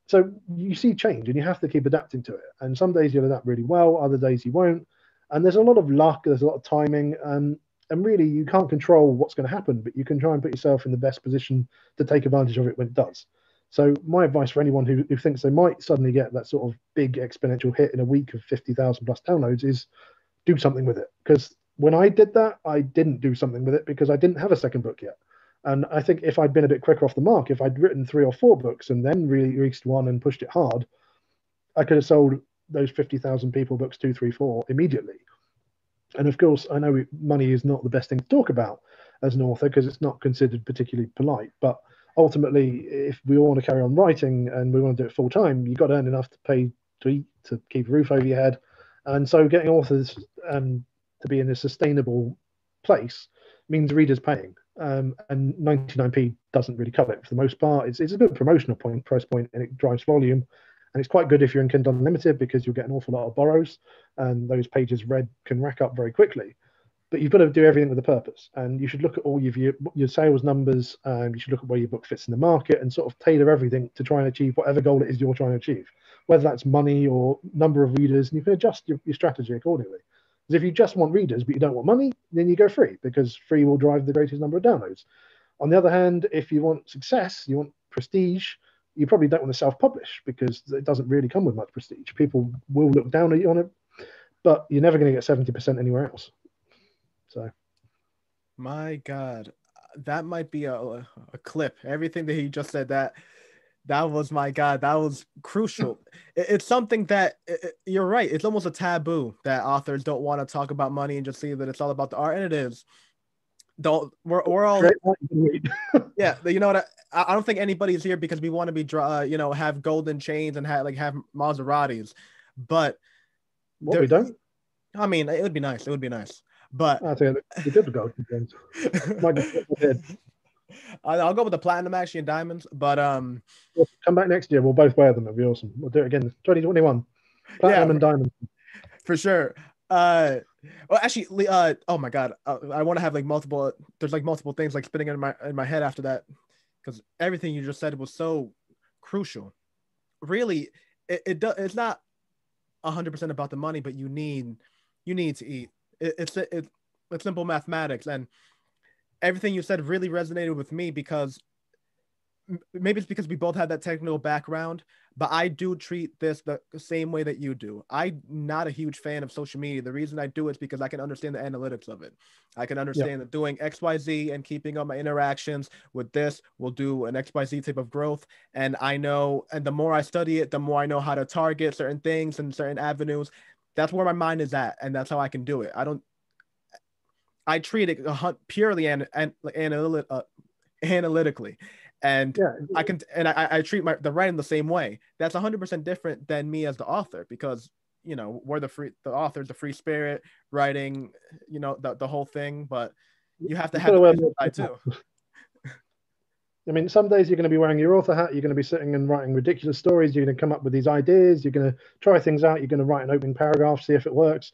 So you see change and you have to keep adapting to it. And some days you'll adapt really well, other days you won't. And there's a lot of luck, there's a lot of timing. And really, you can't control what's going to happen, but you can try and put yourself in the best position to take advantage of it when it does. So my advice for anyone who thinks they might suddenly get that sort of big exponential hit in a week of 50,000 plus downloads is do something with it. Because when I did that, I didn't do something with it because I didn't have a second book yet. And I think if I'd been a bit quicker off the mark, if I'd written 3 or 4 books and then really released one and pushed it hard, I could have sold those 50,000 people books 2, 3, 4 immediately. And of course, I know money is not the best thing to talk about as an author because it's not considered particularly polite. But ultimately, if we all want to carry on writing and we want to do it full time, you've got to earn enough to pay to eat, to keep a roof over your head. And so getting authors to be in a sustainable place means readers paying. And 99p doesn't really cover it for the most part. It's a good promotional price point, and it drives volume. And it's quite good if you're in Kindle Unlimited because you'll get an awful lot of borrows, and those pages read can rack up very quickly. But you've got to do everything with a purpose, and you should look at all your sales numbers. You should look at where your book fits in the market and sort of tailor everything to try and achieve whatever goal it is you're trying to achieve, whether that's money or number of readers. And you can adjust your strategy accordingly. Because if you just want readers but you don't want money, then you go free because free will drive the greatest number of downloads. On the other hand, if you want success, you want prestige, you probably don't want to self-publish because it doesn't really come with much prestige. People will look down at you on it, but you're never going to get 70% anywhere else. So, my God, that might be a clip. Everything that he just said, that was, my God, that was crucial. It's something that you're right. It's almost a taboo that authors don't want to talk about money and just see that it's all about the art, and it is. We're all yeah. You know what? I don't think anybody's here because we want to be have golden chains and have Maseratis, but we don't. I mean, it would be nice. It would be nice, but I think we did the golden chains. I'll go with the platinum actually and diamonds, but we'll come back next year. We'll both wear them. It'll be awesome. We'll do it again. 2021, platinum and diamonds for sure. Well, actually, oh my God, I want to have multiple. There's multiple things spinning in my head after that, because everything you just said was so crucial. Really, it's not 100% about the money, but you need to eat. It's simple mathematics, and everything you said really resonated with me because maybe it's because we both have that technical background, but I do treat this the same way that you do. I'm not a huge fan of social media. The reason I do it is because I can understand the analytics of it. I can understand that doing XYZ and keeping up my interactions with this will do an XYZ type of growth. And I know, and the more I study it, the more I know how to target certain things and certain avenues. That's where my mind is at, and that's how I can do it. I treat it purely analytically. And I treat the writing the same way. That's 100% different than me as the author, because we're the author's the free spirit writing, the whole thing. But you have to have the side too. I mean, some days you're going to be wearing your author hat. You're going to be sitting and writing ridiculous stories. You're going to come up with these ideas. You're going to try things out. You're going to write an opening paragraph, see if it works.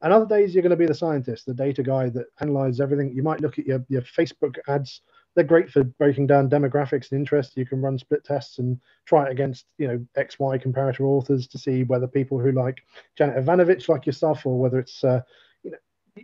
And other days you're going to be the scientist, the data guy that analyzes everything. You might look at your Facebook ads. They're great for breaking down demographics and interests. You can run split tests and try it against, XY comparator authors to see whether people who like Janet Ivanovic like your stuff, or whether it's,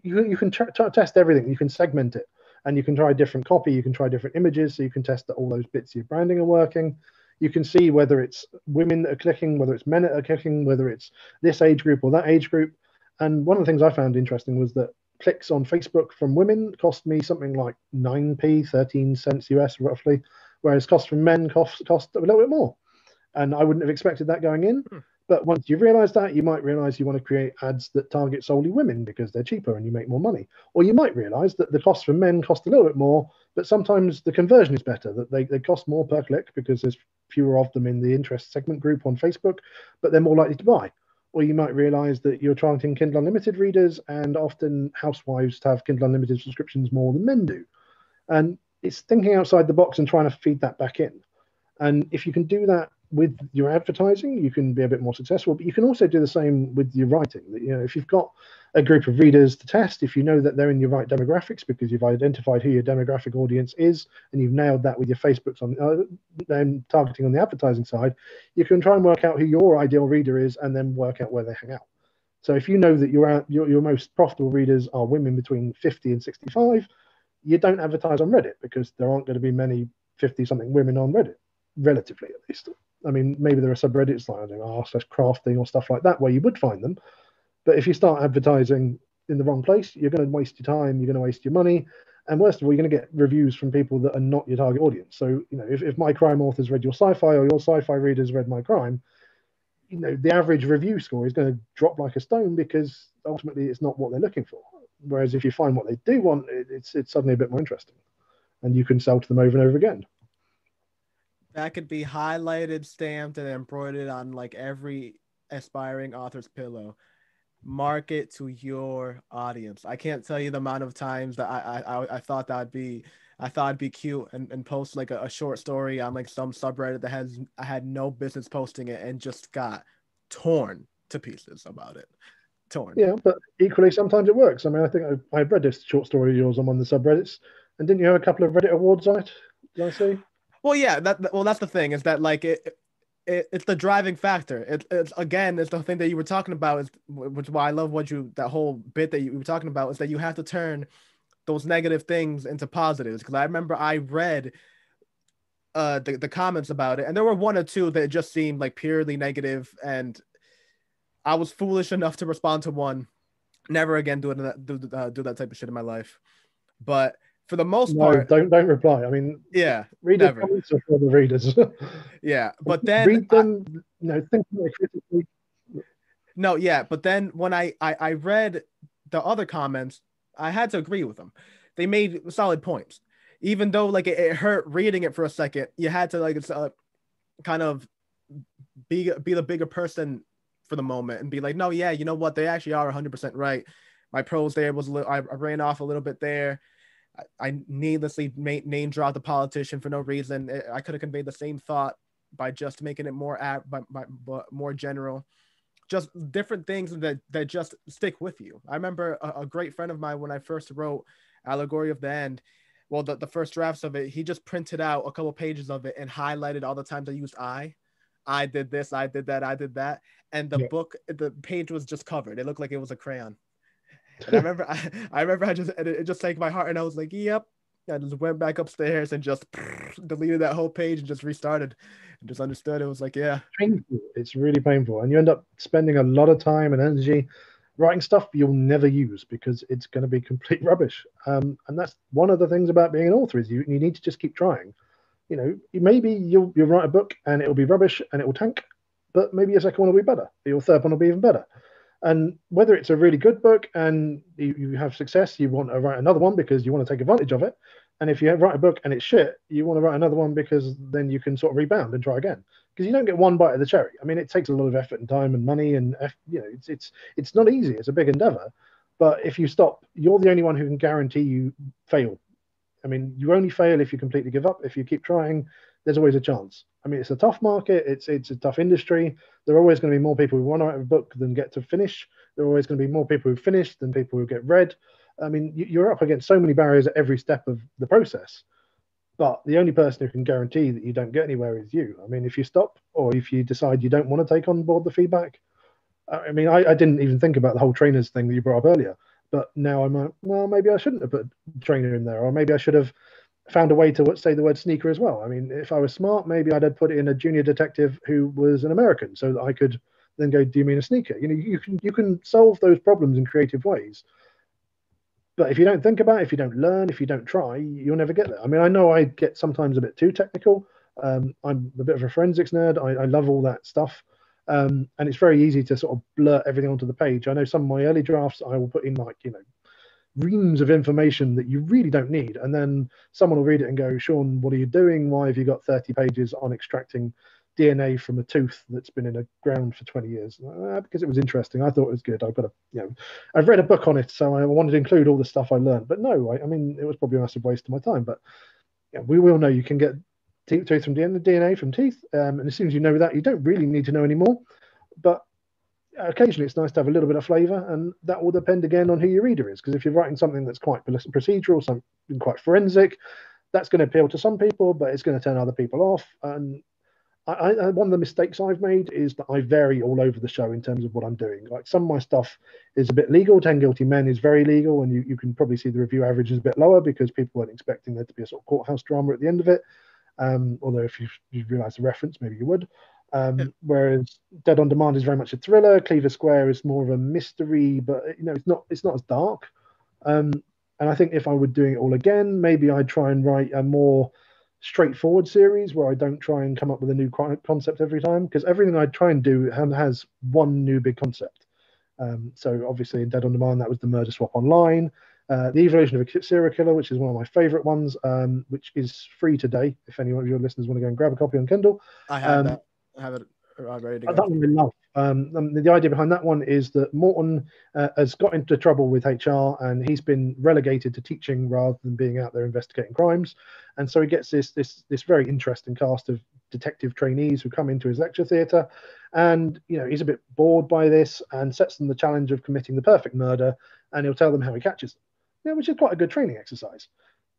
you can test everything. You can segment it, and you can try different copy. You can try different images, so you can test that all those bits of your branding are working. You can see whether it's women that are clicking, whether it's men that are clicking, whether it's this age group or that age group. And one of the things I found interesting was that clicks on Facebook from women cost me something like 9p, 13 cents US roughly, whereas cost from men cost a little bit more. And I wouldn't have expected that going in. But once you realize that, you might realize you want to create ads that target solely women because they're cheaper and you make more money. Or you might realize that the cost for men cost a little bit more, but sometimes the conversion is better, that they cost more per click because there's fewer of them in the interest segment group on Facebook, but they're more likely to buy. Or you might realize that you're targeting Kindle Unlimited readers, and often housewives have Kindle Unlimited subscriptions more than men do. And it's thinking outside the box and trying to feed that back in. And if you can do that with your advertising, you can be a bit more successful. But you can also do the same with your writing. If you've got a group of readers to test, if you know that they're in your right demographics because you've identified who your demographic audience is, and you've nailed that with your Facebooks on then targeting on the advertising side, you can try and work out who your ideal reader is, and then work out where they hang out. So if you know that your most profitable readers are women between 50 and 65, you don't advertise on Reddit because there aren't going to be many 50-something women on Reddit, relatively at least. I mean, maybe there are subreddits like r/crafting or stuff like that where you would find them. But if you start advertising in the wrong place, you're going to waste your time, you're going to waste your money. And worst of all, you're going to get reviews from people that are not your target audience. So, if my crime authors read your sci-fi or your sci-fi readers read my crime, the average review score is going to drop like a stone because ultimately it's not what they're looking for. Whereas if you find what they do want, it's suddenly a bit more interesting. And you can sell to them over and over again. That could be highlighted, stamped, and embroidered on like every aspiring author's pillow. Market to your audience. I can't tell you the amount of times that I thought that'd be cute and post like a short story on like some subreddit that I had no business posting it and just got torn to pieces about it. Torn. Yeah, but equally sometimes it works. I mean, I think I read this short story of yours on one of the subreddits, and didn't you have a couple of Reddit awards on it? Did I see? Well, yeah. That's the thing, is that like it's the driving factor. It's the thing that you were talking about, which is why I love that whole bit that you were talking about, is that you have to turn those negative things into positives. Because I remember I read the comments about it, and there were one or two that just seemed like purely negative, and I was foolish enough to respond to one. Never again do that type of shit in my life. But for the most part, don't reply. I mean, yeah, readers comments are for the readers. Yeah, but then read them. Think about it critically. No, yeah, but then when I read the other comments, I had to agree with them. They made solid points, even though like it hurt reading it for a second. You had to like kind of be the bigger person for the moment and be like, no, yeah, you know what? They actually are 100% right. My prose there was I ran off a little bit there. I needlessly name dropped the politician for no reason. I could have conveyed the same thought by just making it more general. Just different things that just stick with you. I remember a great friend of mine, when I first wrote Allegory of the End, well, the first drafts of it, he just printed out a couple pages of it and highlighted all the times I used I did this, I did that, I did that. And the page was just covered. It looked like it was a crayon. And I remember it just sank my heart, and I was like, yep. I just went back upstairs and just deleted that whole page and just restarted and just understood. It was like, yeah. Painful. It's really painful. And you end up spending a lot of time and energy writing stuff you'll never use because it's going to be complete rubbish. And that's one of the things about being an author, is you need to just keep trying. Maybe you'll write a book and it'll be rubbish and it will tank, but maybe your second one will be better. Your third one will be even better. And whether it's a really good book and you have success, you want to write another one because you want to take advantage of it. And if you write a book and it's shit, you want to write another one because then you can sort of rebound and try again. Because you don't get one bite of the cherry. I mean, it takes a lot of effort and time and money, and it's not easy. It's a big endeavor. But if you stop, you're the only one who can guarantee you fail. I mean, you only fail if you completely give up. If you keep trying, there's always a chance. I mean, it's a tough market. It's a tough industry. There are always going to be more people who want to write a book than get to finish. There are always going to be more people who finish than people who get read. I mean, you're up against so many barriers at every step of the process. But the only person who can guarantee that you don't get anywhere is you. I mean, if you stop, or if you decide you don't want to take on board the feedback, I mean, I didn't even think about the whole trainers thing that you brought up earlier. But now I'm like, well, maybe I shouldn't have put trainer in there, or maybe I should have found a way to say the word sneaker as well. I mean, if I was smart, maybe I'd have put in a junior detective who was an American, so that I could then go, do you mean a sneaker? You can solve those problems in creative ways. But if you don't think about it, if you don't learn, if you don't try, you'll never get there. I mean, I know I get sometimes a bit too technical. I'm a bit of a forensics nerd. I love all that stuff. And it's very easy to sort of blurt everything onto the page. I know some of my early drafts, I will put in like, reams of information that you really don't need. And then someone will read it and go, Sean, what are you doing? Why have you got 30 pages on extracting DNA from a tooth that's been in the ground for 20 years? Because it was interesting. I thought it was good. I've got I've read a book on it, so I wanted to include all the stuff I learned. But no, I mean, it was probably a massive waste of my time. But we will know you can get tooth from DNA from teeth. And as soon as you know that, you don't really need to know anymore. But occasionally it's nice to have a little bit of flavor, and that will depend again on who your reader is. Because if you're writing something that's quite procedural, something quite forensic, that's going to appeal to some people, but it's going to turn other people off. And one of the mistakes I've made is that I vary all over the show in terms of what I'm doing. Like some of my stuff is a bit legal. 10 Guilty Men is very legal, and you can probably see the review average is a bit lower because people weren't expecting there to be a sort of courthouse drama at the end of it. Although if you realise the reference, maybe you would. Whereas Dead on Demand is very much a thriller. Cleaver Square is more of a mystery, but it's not as dark. And I think if I were doing it all again, maybe I'd try and write a more straightforward series where I don't try and come up with a new concept every time, because everything I try and do has one new big concept. So obviously in Dead on Demand, that was the murder swap online. The Evolution of a Serial Killer, which is one of my favorite ones, which is free today. If any of your listeners want to go and grab a copy on Kindle. I have that. I have it ready to go. That one I love. The idea behind that one is that Morton has got into trouble with HR, and he's been relegated to teaching rather than being out there investigating crimes. And so he gets this very interesting cast of detective trainees who come into his lecture theatre, and he's a bit bored by this and sets them the challenge of committing the perfect murder, and he'll tell them how he catches them, which is quite a good training exercise.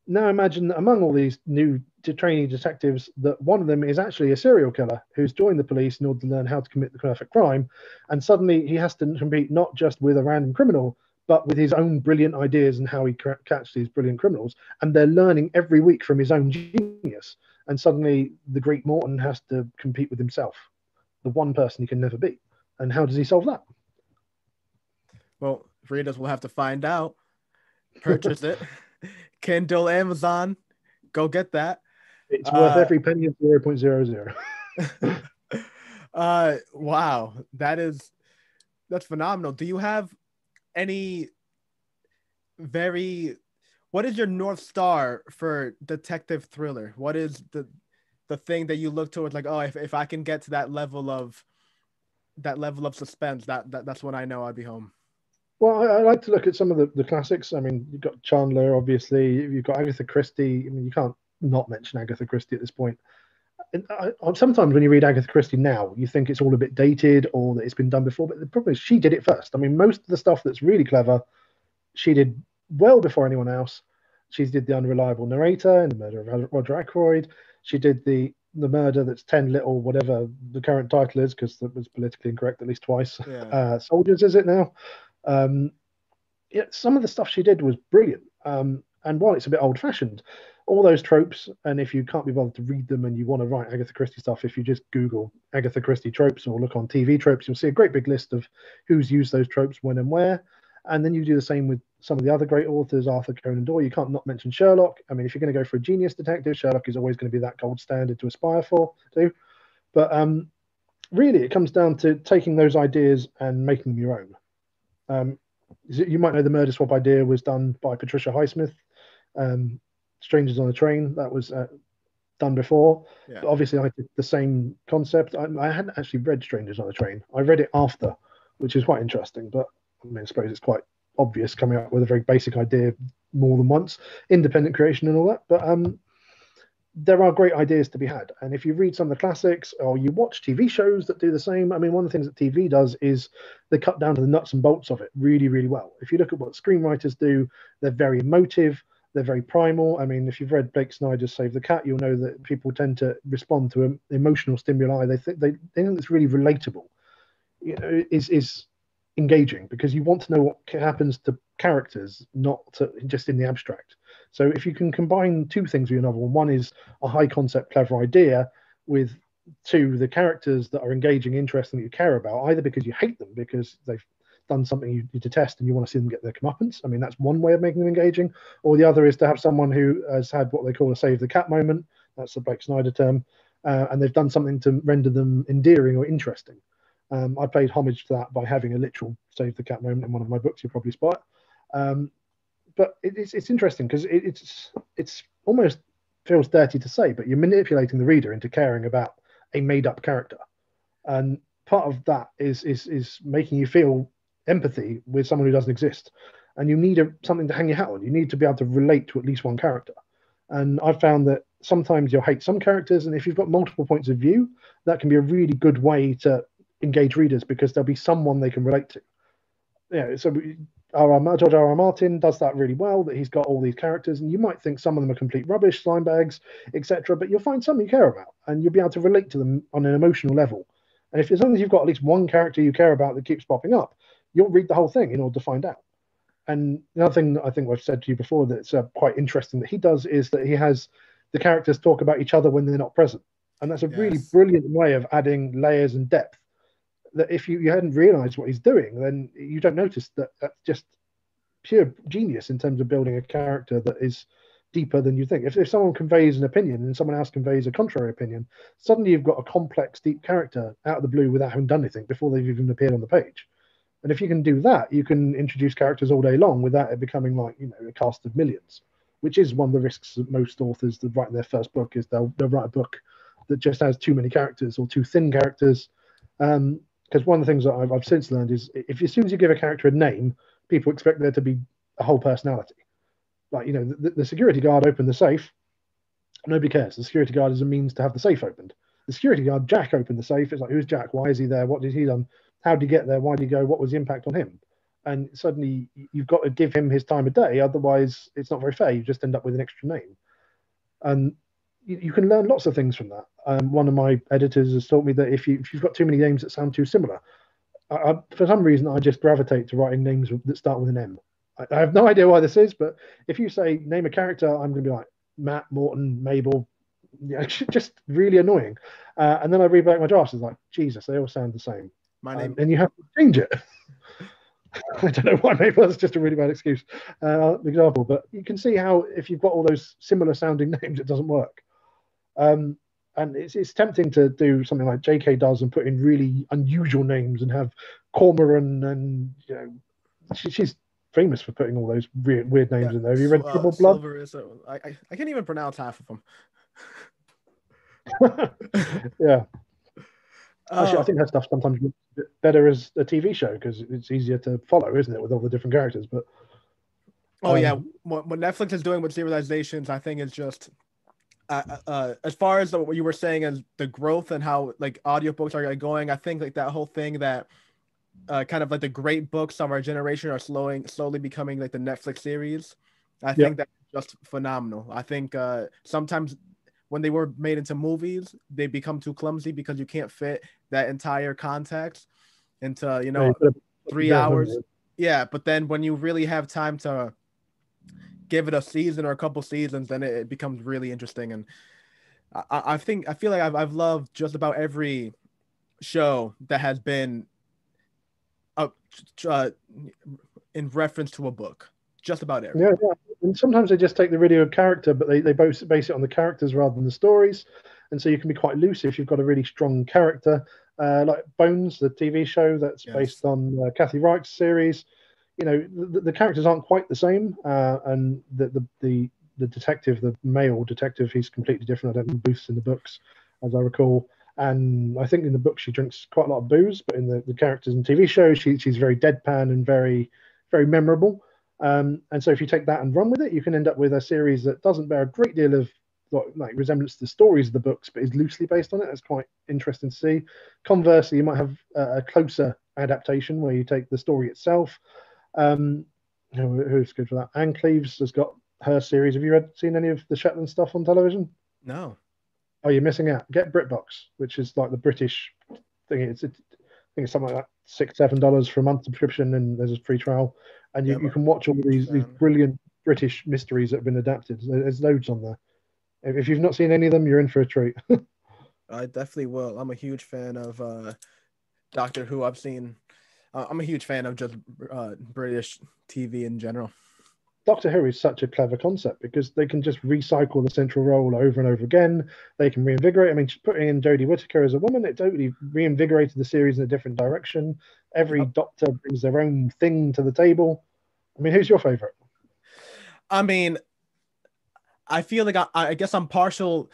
Now imagine that among all these new trainee detectives, that one of them is actually a serial killer who's joined the police in order to learn how to commit the perfect crime. And suddenly he has to compete not just with a random criminal, but with his own brilliant ideas and how he catch these brilliant criminals. And they're learning every week from his own genius. And suddenly the great Morton has to compete with himself, the one person he can never beat. And how does he solve that? Well, readers will have to find out. Purchase it. Kindle, Amazon, go get that. It's worth every penny of 0.00. Wow, that's phenomenal. Do you have any what is your North Star for detective thriller? What is the thing that you look towards, like, oh, if I can get to that level of suspense, that's when I know I'll be home? Well, I like to look at some of the classics. I mean, you've got Chandler, obviously. You've got Agatha Christie. I mean, you can't not mention Agatha Christie at this point. And sometimes when you read Agatha Christie now, you think it's all a bit dated or that it's been done before. But the problem is she did it first. I mean, most of the stuff that's really clever, she did well before anyone else. She did The Unreliable Narrator and The Murder of Roger Ackroyd. She did the murder that's 10 little, whatever the current title is, because that was politically incorrect at least twice. Yeah. Soldiers, is it now? Some of the stuff she did was brilliant. And while it's a bit old-fashioned, all those tropes, and if you can't be bothered to read them and you want to write Agatha Christie stuff, if you just Google Agatha Christie tropes or look on TV tropes, you'll see a great big list of who's used those tropes when and where. And then you do the same with some of the other great authors, Arthur Conan Doyle. You can't not mention Sherlock. I mean, if you're going to go for a genius detective, Sherlock is always going to be that gold standard to aspire for, too. But really, it comes down to taking those ideas and making them your own. You might know the murder swap idea was done by Patricia Highsmith. Strangers on a Train, that was done before. Yeah. But obviously, I did the same concept. I hadn't actually read Strangers on a Train. I read it after, which is quite interesting. But I mean, I suppose it's quite obvious coming up with a very basic idea more than once, independent creation and all that. But there are great ideas to be had. And if you read some of the classics or you watch TV shows that do the same, I mean, one of the things that TV does is they cut down to the nuts and bolts of it really, really well. If you look at what screenwriters do, they're very emotive, they're very primal. I mean, if you've read Blake Snyder's Save the Cat, you'll know that people tend to respond to emotional stimuli. They think it's really relatable, is engaging, because you want to know what happens to characters, not just in the abstract. So if you can combine two things with your novel, one is a high concept, clever idea, with two, the characters that are engaging, interesting, that you care about, either because you hate them because they've done something you detest and you want to see them get their comeuppance. I mean, that's one way of making them engaging. Or the other is to have someone who has had what they call a save the cat moment. That's the Blake Snyder term. And they've done something to render them endearing or interesting. I paid homage to that by having a literal save the cat moment in one of my books. You'll probably spot. But it's interesting because it's almost feels dirty to say, but you're manipulating the reader into caring about a made up character, and part of that is making you feel empathy with someone who doesn't exist, and you need something to hang your hat on. You need to be able to relate to at least one character, and I've found that sometimes you'll hate some characters, and if you've got multiple points of view, that can be a really good way to engage readers because there'll be someone they can relate to. Yeah, so George R.R. Martin does that really well, that he's got all these characters, and you might think some of them are complete rubbish, slime bags, etc., but you'll find some you care about, and you'll be able to relate to them on an emotional level. And as long as you've got at least one character you care about that keeps popping up, you'll read the whole thing in order to find out. And the other thing that I think I've said to you before that's quite interesting that he does is that he has the characters talk about each other when they're not present. And that's a really brilliant way of adding layers and depth that if you hadn't realized what he's doing, then you don't notice that that's just pure genius in terms of building a character that is deeper than you think. If someone conveys an opinion and someone else conveys a contrary opinion, suddenly you've got a complex, deep character out of the blue without having done anything before they've even appeared on the page. And if you can do that, you can introduce characters all day long without it becoming like, a cast of millions, which is one of the risks that most authors that write their first book is they'll write a book that just has too many characters or too thin characters. Because one of the things that I've since learned is if as soon as you give a character a name, people expect there to be a whole personality. Like, the security guard opened the safe. Nobody cares. The security guard is a means to have the safe opened. The security guard, Jack, opened the safe. It's like, who's Jack? Why is he there? What did he done? How did he get there? Why did he go? What was the impact on him? And suddenly you've got to give him his time of day. Otherwise, it's not very fair. You just end up with an extra name. And you can learn lots of things from that. One of my editors has taught me that if you've got too many names that sound too similar, for some reason, I just gravitate to writing names that start with an M. I have no idea why this is, but if you say name a character, I'm going to be like Matt, Morton, Mabel, just really annoying. And then I read back my drafts, it's like, Jesus, they all sound the same. My name, and you have to change it. I don't know why. Maybe that's just a really bad excuse example, but you can see how if you've got all those similar sounding names, it doesn't work. And it's tempting to do something like J.K. does and put in really unusual names and have Cormoran and she's famous for putting all those weird names in there. Have you read Trouble Blood? Silver is I can't even pronounce half of them. Yeah. Actually, I think her stuff sometimes looks better as a TV show because it's easier to follow, isn't it, with all the different characters? But what Netflix is doing with serializations, I think is just as far as what you were saying as the growth and how like audiobooks are going, I think like that whole thing that kind of like the great books of our generation are slowly becoming like the Netflix series. I think that's just phenomenal. I think sometimes when they were made into movies, they become too clumsy because you can't fit that entire context into 3 hours. Yeah, but then when you really have time to give it a season or a couple seasons, then it becomes really interesting. And I feel like I've loved just about every show that has been in reference to a book. Just about every. Yeah. And sometimes they just take the video character, but they both base it on the characters rather than the stories. And so you can be quite loose if you've got a really strong character, like Bones, the TV show that's based on Kathy Reich's series. The characters aren't quite the same, and the detective, the male detective, he's completely different. I don't think Booth's in the books, as I recall. And I think in the book she drinks quite a lot of booze, but in the characters in the TV show, she's very deadpan and very, very memorable. And so if you take that and run with it, you can end up with a series that doesn't bear a great deal of like resemblance to the stories of the books, but is loosely based on it. That's quite interesting to see. Conversely, you might have a closer adaptation where you take the story itself. Who's good for that? Anne Cleves has got her series. Have you seen any of the Shetland stuff on television? No. Oh, you're missing out. Get BritBox, which is like the British thing. I think it's something like that, $6-7 for a month subscription, and there's a free trial, and you can watch all these brilliant British mysteries that have been adapted. There's loads on there. If you've not seen any of them, you're in for a treat. I definitely will. I'm a huge fan of Doctor Who. I've seen I'm a huge fan of just British TV in general. Doctor Who is such a clever concept because they can just recycle the central role over and over again. They can reinvigorate. I mean, just putting in Jodie Whittaker as a woman, it totally reinvigorated the series in a different direction. Every Yep. Doctor brings their own thing to the table. I mean, who's your favorite? I mean, I feel like I guess I'm partial.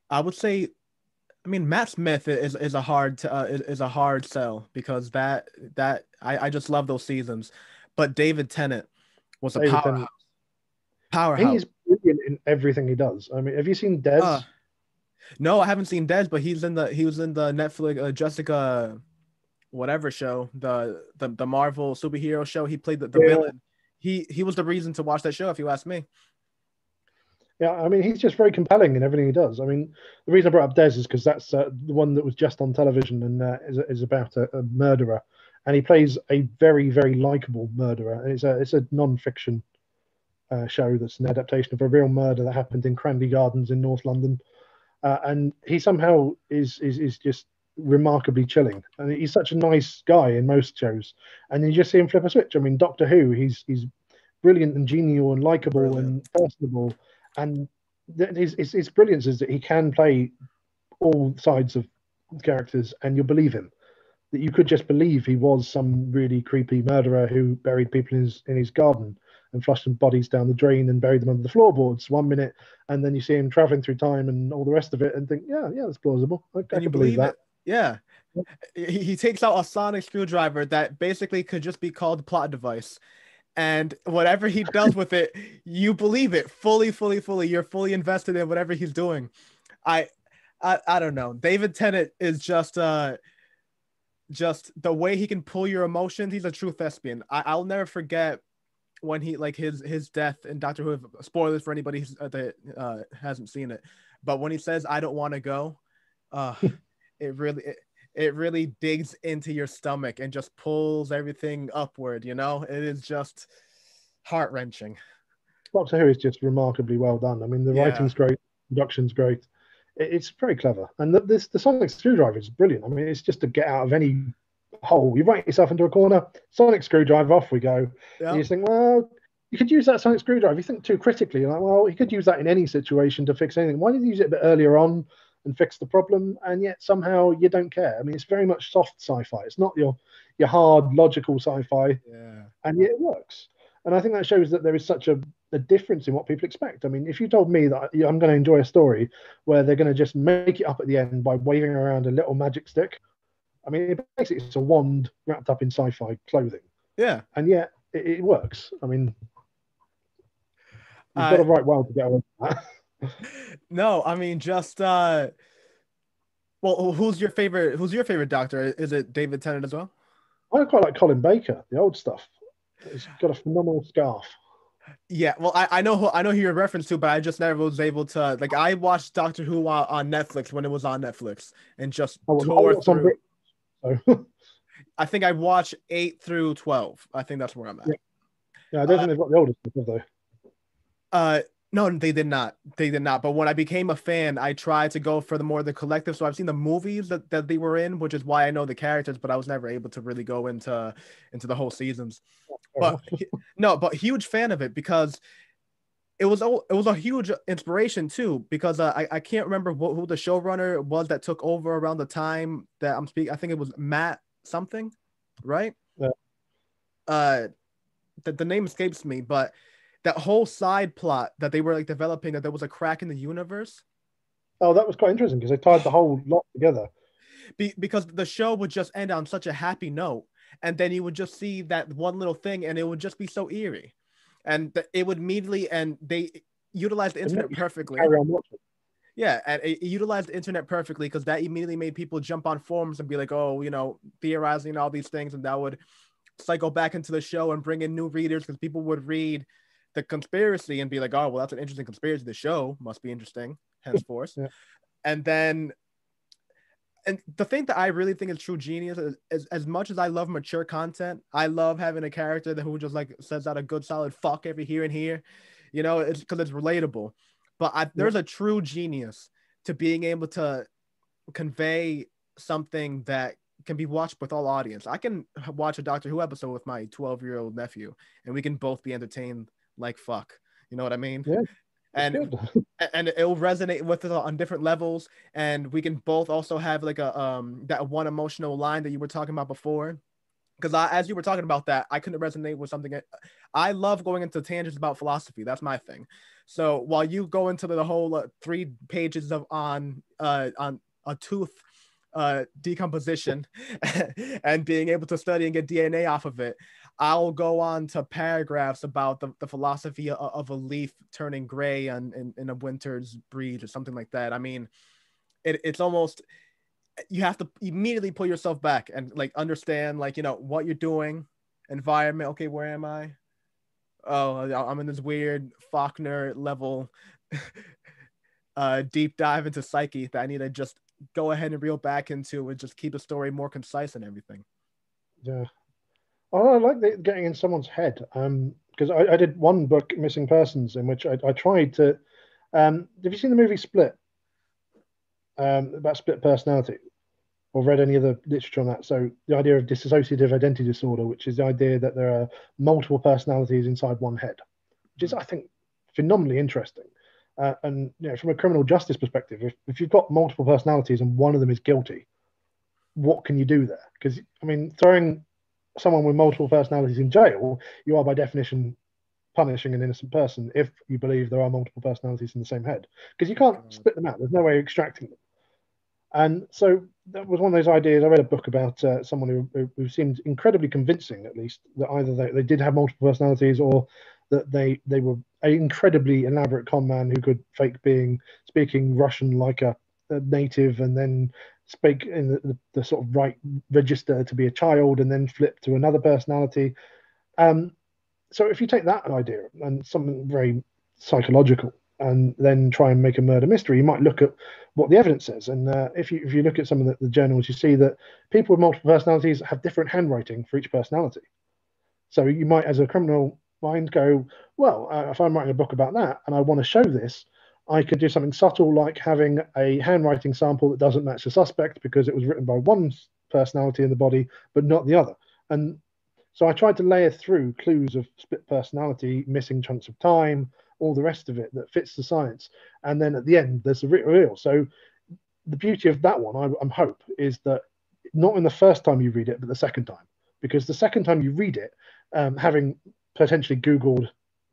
I would say, I mean, Matt Smith is a is a hard sell because I just love those seasons, but David Tennant was a David Tennant. He powerhouse. is brilliant in everything he does. I mean, have you seen Uh, Des? no, I haven't seen Des, but he was in the Netflix Jessica whatever show, the Marvel superhero show. He played the Yeah, villain. He was the reason to watch that show, if you ask me. yeah. I mean, he's just very compelling in everything he does. I mean, the reason I brought up Des is because that's the one that was just on television and is about a murderer, and he plays a very, very likable murderer. And it's a non-fiction show that's an adaptation of a real murder that happened in Cranley Gardens in North London. And he somehow is just remarkably chilling. And he's such a nice guy in most shows. And you just see him flip a switch. I mean, Doctor Who, he's brilliant and genial and likable Brilliant. and personable. And his brilliance is that he can play all sides of characters, and you'll believe him. That you could just believe he was some really creepy murderer who buried people in his garden and flushed some bodies down the drain and buried them under the floorboards 1 minute, and then you see him traveling through time and all the rest of it, and think, yeah, that's plausible. I And you can believe believe that. it? Yeah. He takes out a sonic screwdriver that basically could just be called a plot device. And whatever he does with it, you believe it fully, fully, fully. You're fully invested in whatever he's doing. I I don't know. David Tennant is just the way he can pull your emotions. He's a true thespian. I'll never forget when he like his death in Doctor Who. Spoilers for anybody that hasn't seen it, but when he says "I don't want to go," uh, it really it really digs into your stomach and just pulls everything upward. You know, it is just heart wrenching. Doctor Who is just remarkably well done. I mean, the Yeah. writing's great, production's great. It's very clever, and the sonic screwdriver is brilliant. I mean, it's just to get out of any hole. You write yourself into a corner, sonic screwdriver, off we go. And Yeah. you think, well, you could use that sonic screwdriver. You think too critically. You're like, well, you could use that in any situation to fix anything. Why did you use it a bit earlier on and fix the problem? And yet somehow you don't care. I mean, it's very much soft sci-fi. It's not your hard logical sci-fi, Yeah. and yet it works. And I think that shows that there is such a difference in what people expect. I mean, if you told me that I'm going to enjoy a story where they're going to just make it up at the end by waving around a little magic stick, I mean, basically it's a wand wrapped up in sci-fi clothing, Yeah. and yet it works. I mean, you've got Uh, to write well to get away with that. no, I mean just well, who's your favorite Doctor? Is it David Tennant as well? I quite like Colin Baker, the old stuff. He's got a phenomenal scarf. Yeah, well, I know who you're reference to, but I just never was able to like. I watched Doctor Who on Netflix when it was on Netflix and just Oh, tore well, some through. Brit. So, I think I watched 8 through 12. I think that's where I'm at. yeah. Yeah, I don't think they've got the older stuff, have they? Uh, no, they did not. They did not. But when I became a fan, I tried to go for the collective. So I've seen the movies that they were in, which is why I know the characters, but I was never able to really go into the whole seasons. Fair But enough. no, but huge fan of it because it was a huge inspiration too because I can't remember who the showrunner was that took over around the time that I'm speaking. I think it was Matt something, right? Yeah. The name escapes me, but that whole side plot that they were like developing, that there was a crack in the universe. Oh, that was quite interesting because they tied the whole lot together. Because the show would just end on such a happy note, and then you would just see that one little thing, and it would just be so eerie, and it would immediately, and they utilized the internet perfectly. Carry on watching. Yeah, and it utilized the internet perfectly because that immediately made people jump on forums and be like, oh, theorizing all these things, and that would cycle back into the show and bring in new readers because people would read the conspiracy and be like, oh, well, that's an interesting conspiracy. The show must be interesting, henceforth. Yeah. And then, and the thing that I really think is true genius is as much as I love mature content, I love having a character who just like says out a good solid fuck every here and here. It's because it's relatable. But there's a true genius to being able to convey something that can be watched with all audience. I can watch a Doctor Who episode with my 12-year-old nephew, and we can both be entertained like fuck. You know what I mean? Yeah, it's And good. and it'll resonate with us on different levels, and we can both also have like a that one emotional line that you were talking about before. Because as you were talking about that, I couldn't resonate with something. I love going into tangents about philosophy. That's my thing. So while you go into the whole 3 pages of on a tooth decomposition and being able to study and get DNA off of it, I'll go on to paragraphs about the philosophy of a leaf turning gray in a winter's breeze or something like that. I mean, it's almost, you have to immediately pull yourself back and like understand, like, you know, what you're doing, environment. Okay, where am I? Oh, I'm in this weird Faulkner level deep dive into psyche that I need to just go ahead and reel back into and just keep the story more concise and everything. Yeah. Oh, I like getting in someone's head. Because I did one book, Missing Persons, in which I tried to. Have you seen the movie Split? About split personality, or read any of the literature on that? So the idea of dissociative identity disorder, which is the idea that there are multiple personalities inside one head, which is, I think, phenomenally interesting. And you know, from a criminal justice perspective, if you've got multiple personalities and one of them is guilty, what can you do there? Because I mean, throwing someone with multiple personalities in jail, you are by definition punishing an innocent person if you believe there are multiple personalities in the same head, because you can't split them out. There's no way of extracting them. And so that was one of those ideas. I read a book about someone who seemed incredibly convincing, at least, that either they did have multiple personalities, or that they were an incredibly elaborate con man who could fake speaking Russian like a native, and then speak in the sort of right register to be a child, and then flip to another personality. So if you take that idea and something very psychological, and then try and make a murder mystery, you might look at what the evidence says. And if you look at some of the journals, you see that people with multiple personalities have different handwriting for each personality. So you might, as a criminal mind, go, well, if I'm writing a book about that and I want to show this, I could do something subtle like having a handwriting sample that doesn't match the suspect because it was written by one personality in the body, but not the other. And so I tried to layer through clues of split personality, missing chunks of time, all the rest of it that fits the science. And then at the end, there's a reveal. So the beauty of that one, I hope, is that not in the first time you read it, but the second time. Because the second time you read it, having potentially Googled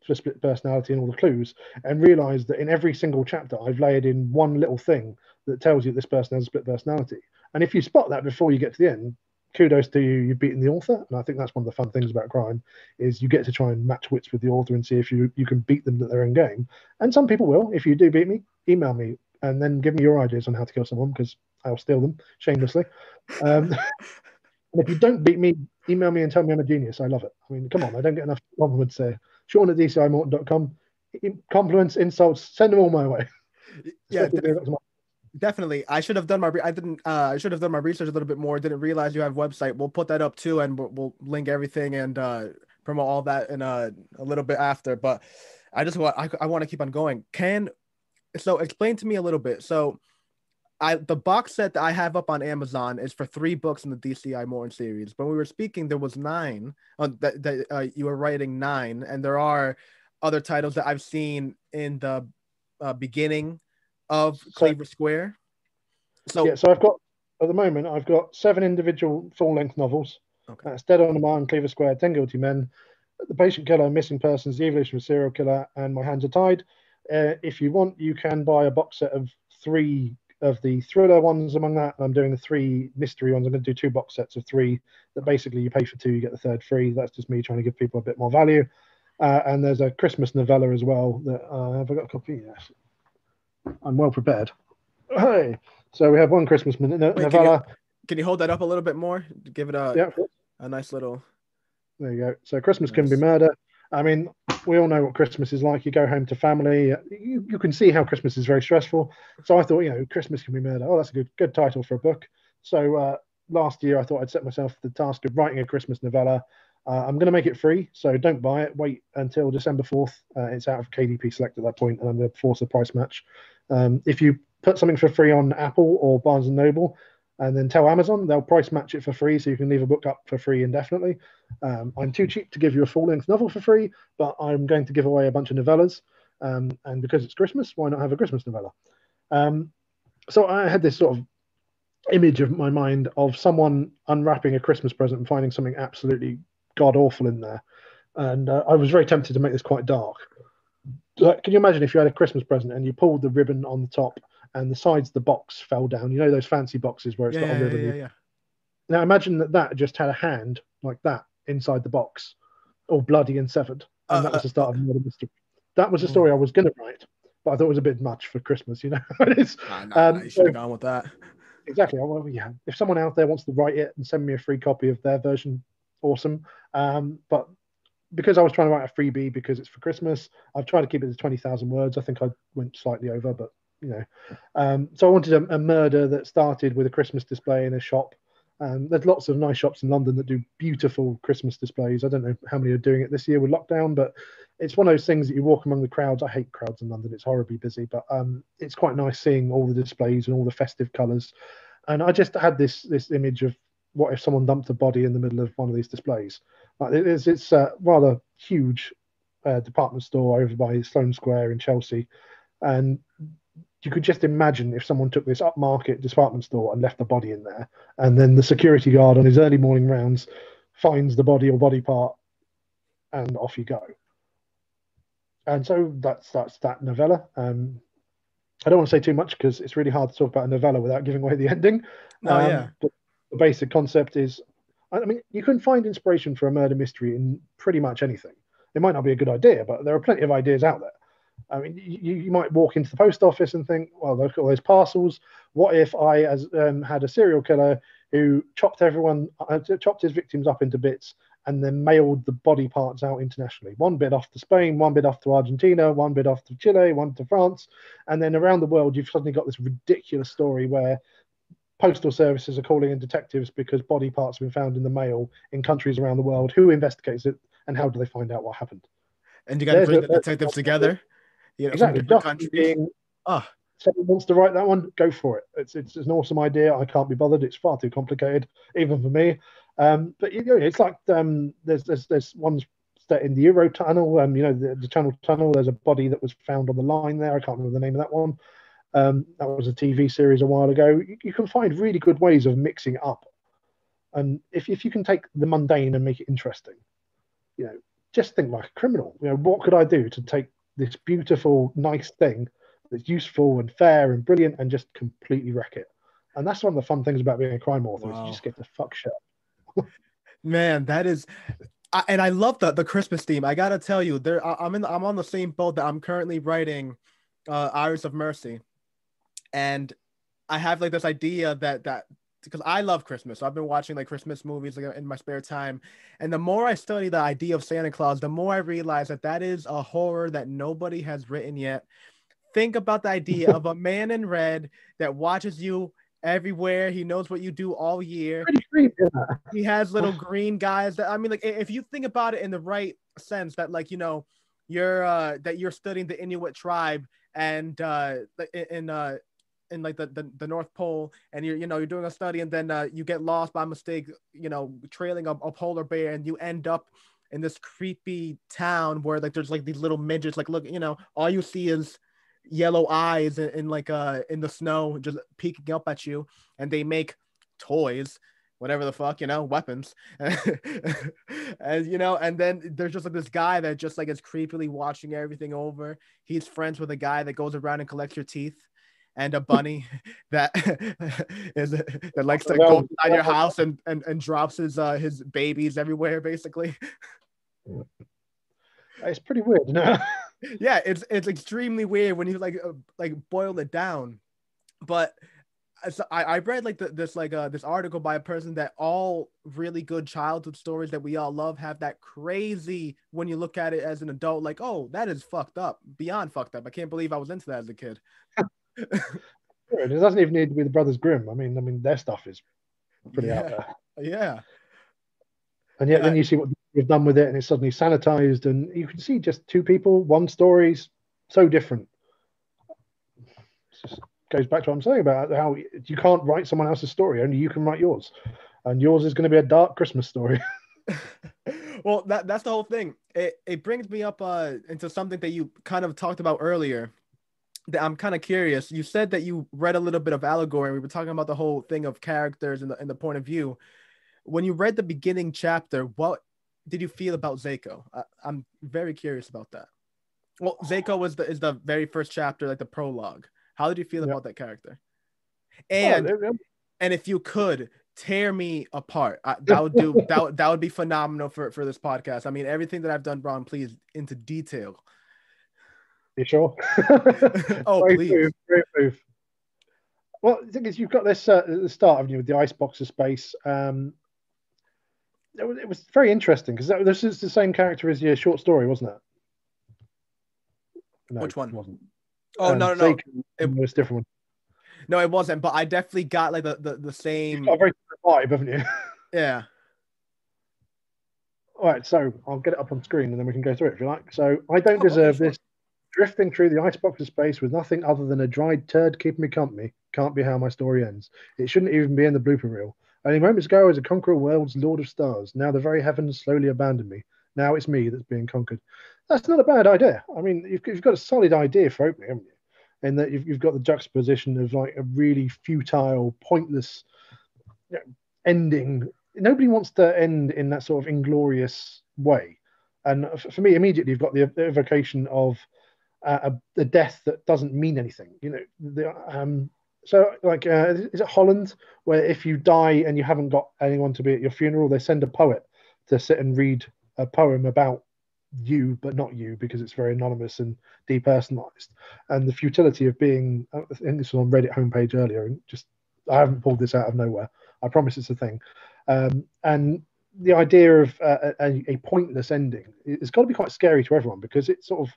for split personality and all the clues, and realized that in every single chapter, I've layered in one little thing that tells you this person has a split personality. And if you spot that before you get to the end, kudos to you, you've beaten the author. And I think that's one of the fun things about crime, is you get to try and match wits with the author and see if you can beat them at their own game. And some people will. If you do beat me, email me and then give me your ideas on how to kill someone, because I'll steal them shamelessly. And if you don't beat me, email me and tell me I'm a genius. I love it. I mean, come on, I don't get enough compliments there. Sean at DCIMorton.com. Compliments, insults, send them all my way. Yeah, definitely. I should have done my I should have done my research a little bit more. Didn't realize you have a website. We'll put that up too, and we'll link everything and promote all that in a little bit after. But I want to keep on going. So explain to me a little bit. So the box set that I have up on Amazon is for 3 books in the DCI Morton series. When we were speaking, there was 9. You were writing 9, and there are other titles that I've seen in the beginning of Cleaver Square. So I've got, at the moment, I've got 7 individual full-length novels. Okay. That's Dead on the Martin, Cleaver Square, 10 Guilty Men, The Patient Killer, Missing Persons, The Evolution of a Serial Killer, and My Hands Are Tied. If you want, you can buy a box set of 3 of the thriller ones among that. I'm doing the 3 mystery ones. I'm going to do 2 box sets of 3 that basically you pay for 2, you get the third free. That's just me trying to give people a bit more value. And there's a Christmas novella as well that have I got a copy? Yes. I'm well prepared. Hey, so we have one Christmas novella. Can you hold that up a little bit more? Give it a nice little. There you go. So Christmas Can Be Murder. I mean, we all know what Christmas is like. You go home to family. You can see how Christmas is very stressful. So I thought, Christmas Can Be Murder. Oh, that's a good title for a book. So last year I thought I'd set myself the task of writing a Christmas novella. I'm going to make it free, so don't buy it. Wait until December 4th. It's out of KDP Select at that point, and I'm going to force a price match. If you put something for free on Apple or Barnes & Noble, and then tell Amazon they'll price match it for free, so you can leave a book up for free indefinitely. I'm too cheap to give you a full-length novel for free, but I'm going to give away a bunch of novellas. And because it's Christmas, why not have a Christmas novella? So I had this sort of image of my mind of someone unwrapping a Christmas present and finding something absolutely god awful in there. And I was very tempted to make this quite dark. Can you imagine if you had a Christmas present and you pulled the ribbon on the top and the sides of the box fell down? You know those fancy boxes where it's got a ribbon. Yeah. Now imagine that just had a hand like that inside the box, all bloody and severed, and that was the start of Murder Mystery. That was the story I was going to write, but I thought it was a bit much for Christmas, you know. You should have gone with that. Exactly. Well, yeah. If someone out there wants to write it and send me a free copy of their version, awesome. But because I was trying to write a freebie because it's for Christmas, I've tried to keep it to 20,000 words. I think I went slightly over, but you know. So I wanted a murder that started with a Christmas display in a shop. There's lots of nice shops in London that do beautiful Christmas displays. I don't know how many are doing it this year with lockdown, but it's one of those things that you walk among the crowds. I hate crowds in London. It's horribly busy, but it's quite nice seeing all the displays and all the festive colours. And I just had this image of what if someone dumped a body in the middle of one of these displays. Like it's a rather huge department store over by Sloane Square in Chelsea, and you could just imagine if someone took this upmarket department store and left the body in there, and then the security guard on his early morning rounds finds the body or body part, and off you go. And so that's that novella. I don't want to say too much because it's really hard to talk about a novella without giving away the ending. But the basic concept is, I mean, you can find inspiration for a murder mystery in pretty much anything. It might not be a good idea, but there are plenty of ideas out there. I mean, you might walk into the post office and think, well, they've got all those parcels. What if I had a serial killer who chopped his victims up into bits and then mailed the body parts out internationally? One bit off to Spain, one bit off to Argentina, one bit off to Chile, one to France. And then around the world, you've suddenly got this ridiculous story where postal services are calling in detectives because body parts have been found in the mail in countries around the world. Who investigates it and how do they find out what happened? And you got to bring the detectives together. Exactly. From different countries. Someone wants to write that one, go for it. It's an awesome idea. I can't be bothered. It's far too complicated, even for me. But you know, it's like there's ones set in the Eurotunnel. You know, the Channel Tunnel. There's a body that was found on the line there. I can't remember the name of that one. That was a TV series a while ago. You can find really good ways of mixing it up, and if you can take the mundane and make it interesting, you know, just think like a criminal. You know, what could I do to take this beautiful, nice thing that's useful and fair and brilliant and just completely wreck it? And that's one of the fun things about being a crime author. Is you just get to fuck shit. Man, that is, and I love the Christmas theme. I gotta tell you, I'm on the same boat that I'm currently writing, Iris of Mercy, and I have like this idea that because I love Christmas, so I've been watching like Christmas movies like, in my spare time, and the more I study the idea of Santa Claus, the more I realize that is a horror that nobody has written yet. Think about the idea of a man in red that watches you everywhere. He knows what you do all year. Pretty creepy, isn't it? He has little green guys that, I mean, like if you think about it in the right sense, that like, you know, you're studying the Inuit tribe and in like the North Pole, and you're doing a study, and then you get lost by mistake, you know, trailing a polar bear, and you end up in this creepy town where like there's like these little midgets, like, look, you know, all you see is yellow eyes in like in the snow just peeking up at you, and they make toys, whatever the fuck, you know, weapons. And you know, and then there's just like this guy that just like is creepily watching everything over. He's friends with a guy that goes around and collects your teeth, and a bunny that likes to go inside your house and drops his babies everywhere, basically. It's pretty weird, isn't it? Yeah, it's extremely weird when you like boil it down. But I read like this article by a person that all really good childhood stories that we all love have that crazy, when you look at it as an adult, like, oh, that is fucked up, beyond fucked up. I can't believe I was into that as a kid. It doesn't even need to be the Brothers Grimm. I mean, their stuff is pretty out there. Yeah. And yet, then you see what you've done with it, and it's suddenly sanitized, and you can see just two people, one story's so different. It's just goes back to what I'm saying about how you can't write someone else's story, only you can write yours, and yours is going to be a dark Christmas story. Well, that's the whole thing. It brings me up into something that you kind of talked about earlier. That I'm kind of curious. You said that you read a little bit of Allegory, and we were talking about the whole thing of characters and the point of view. When you read the beginning chapter, what did you feel about Zako? I'm very curious about that. Well, Zako is the very first chapter, like the prologue. How did you feel about that character? And if you could tear me apart, that would do that would be phenomenal for this podcast. I mean, everything that I've done wrong, please, into detail. You sure? Oh, Great please. move, great move. Well, the thing is, you've got this at the start, haven't you, with the icebox of space. It was very interesting because this is the same character as your short story, wasn't it? No, which one? It wasn't. Oh, no. It was a different one. No, it wasn't. But I definitely got like the same. You've got a very vibe, haven't you? Yeah. All right, so I'll get it up on screen and then we can go through it if you like. So I don't deserve this. Drifting through the icebox of space with nothing other than a dried turd keeping me company can't be how my story ends. It shouldn't even be in the blooper reel. Only moments ago, I was a conqueror world's lord of stars. Now the very heavens slowly abandon me. Now it's me that's being conquered. That's not a bad idea. I mean, you've got a solid idea for opening, haven't you? In that you've got the juxtaposition of like a really futile, pointless ending. Nobody wants to end in that sort of inglorious way. And for me, immediately, you've got the evocation of a death that doesn't mean anything. So like, is it Holland, where if you die and you haven't got anyone to be at your funeral, they send a poet to sit and read a poem about you, but not you, because it's very anonymous and depersonalized. And the futility of being, I think this was on Reddit homepage earlier, and just, I haven't pulled this out of nowhere. I promise it's a thing. And the idea of a pointless ending, it's got to be quite scary to everyone, because it's sort of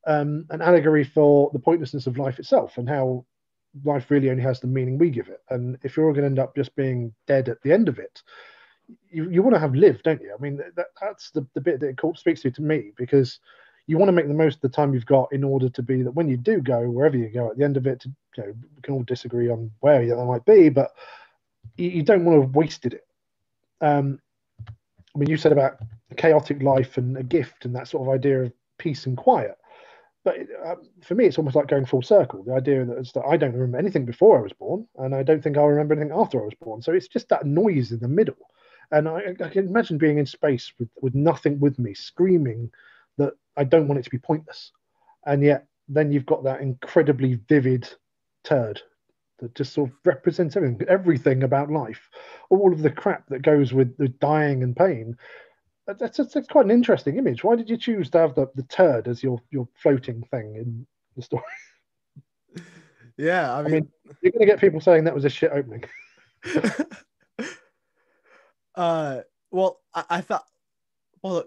an allegory for the pointlessness of life itself and how life really only has the meaning we give it. And if you're all going to end up just being dead at the end of it, you want to have lived, don't you? I mean, that's the bit that it speaks to me, because you want to make the most of the time you've got in order to be that when you do go, wherever you go at the end of it, we can all disagree on where that might be, but you don't want to have wasted it. I mean, you said about a chaotic life and a gift and that sort of idea of peace and quiet. But for me, it's almost like going full circle. The idea that I don't remember anything before I was born, and I don't think I'll remember anything after I was born. So it's just that noise in the middle. And I can imagine being in space with nothing with me, screaming that I don't want it to be pointless. And yet then you've got that incredibly vivid turd that just sort of represents everything about life, all of the crap that goes with the dying and pain. That's quite an interesting image. Why did you choose to have the turd as your floating thing in the story? Yeah, I mean you're going to get people saying that was a shit opening. Well, I thought, well,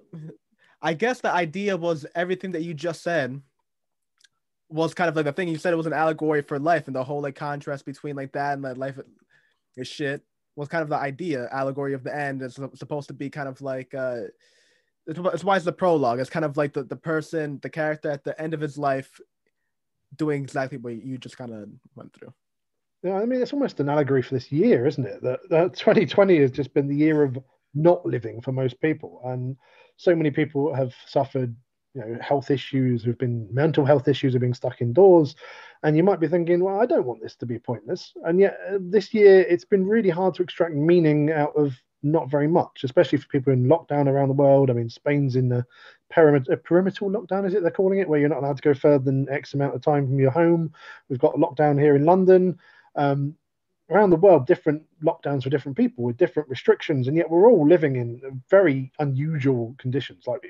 I guess the idea was everything that you just said was kind of like the thing you said. It was an allegory for life, and the whole like contrast between like that and like life is shit was kind of the idea. Allegory of the end is supposed to be kind of like it's why it's the prologue. It's kind of like the person, the character at the end of his life doing exactly what you just kind of went through. Yeah, I mean, it's almost an allegory for this year, isn't it? That 2020 has just been the year of not living for most people, and so many people have suffered, health issues, mental health issues, of being stuck indoors. And you might be thinking, well, I don't want this to be pointless. And yet, this year, it's been really hard to extract meaning out of not very much, especially for people in lockdown around the world. I mean, Spain's in a perimeter lockdown, is it they're calling it, where you're not allowed to go further than X amount of time from your home. We've got a lockdown here in London. Around the world, different lockdowns for different people with different restrictions, and yet we're all living in very unusual conditions. Like,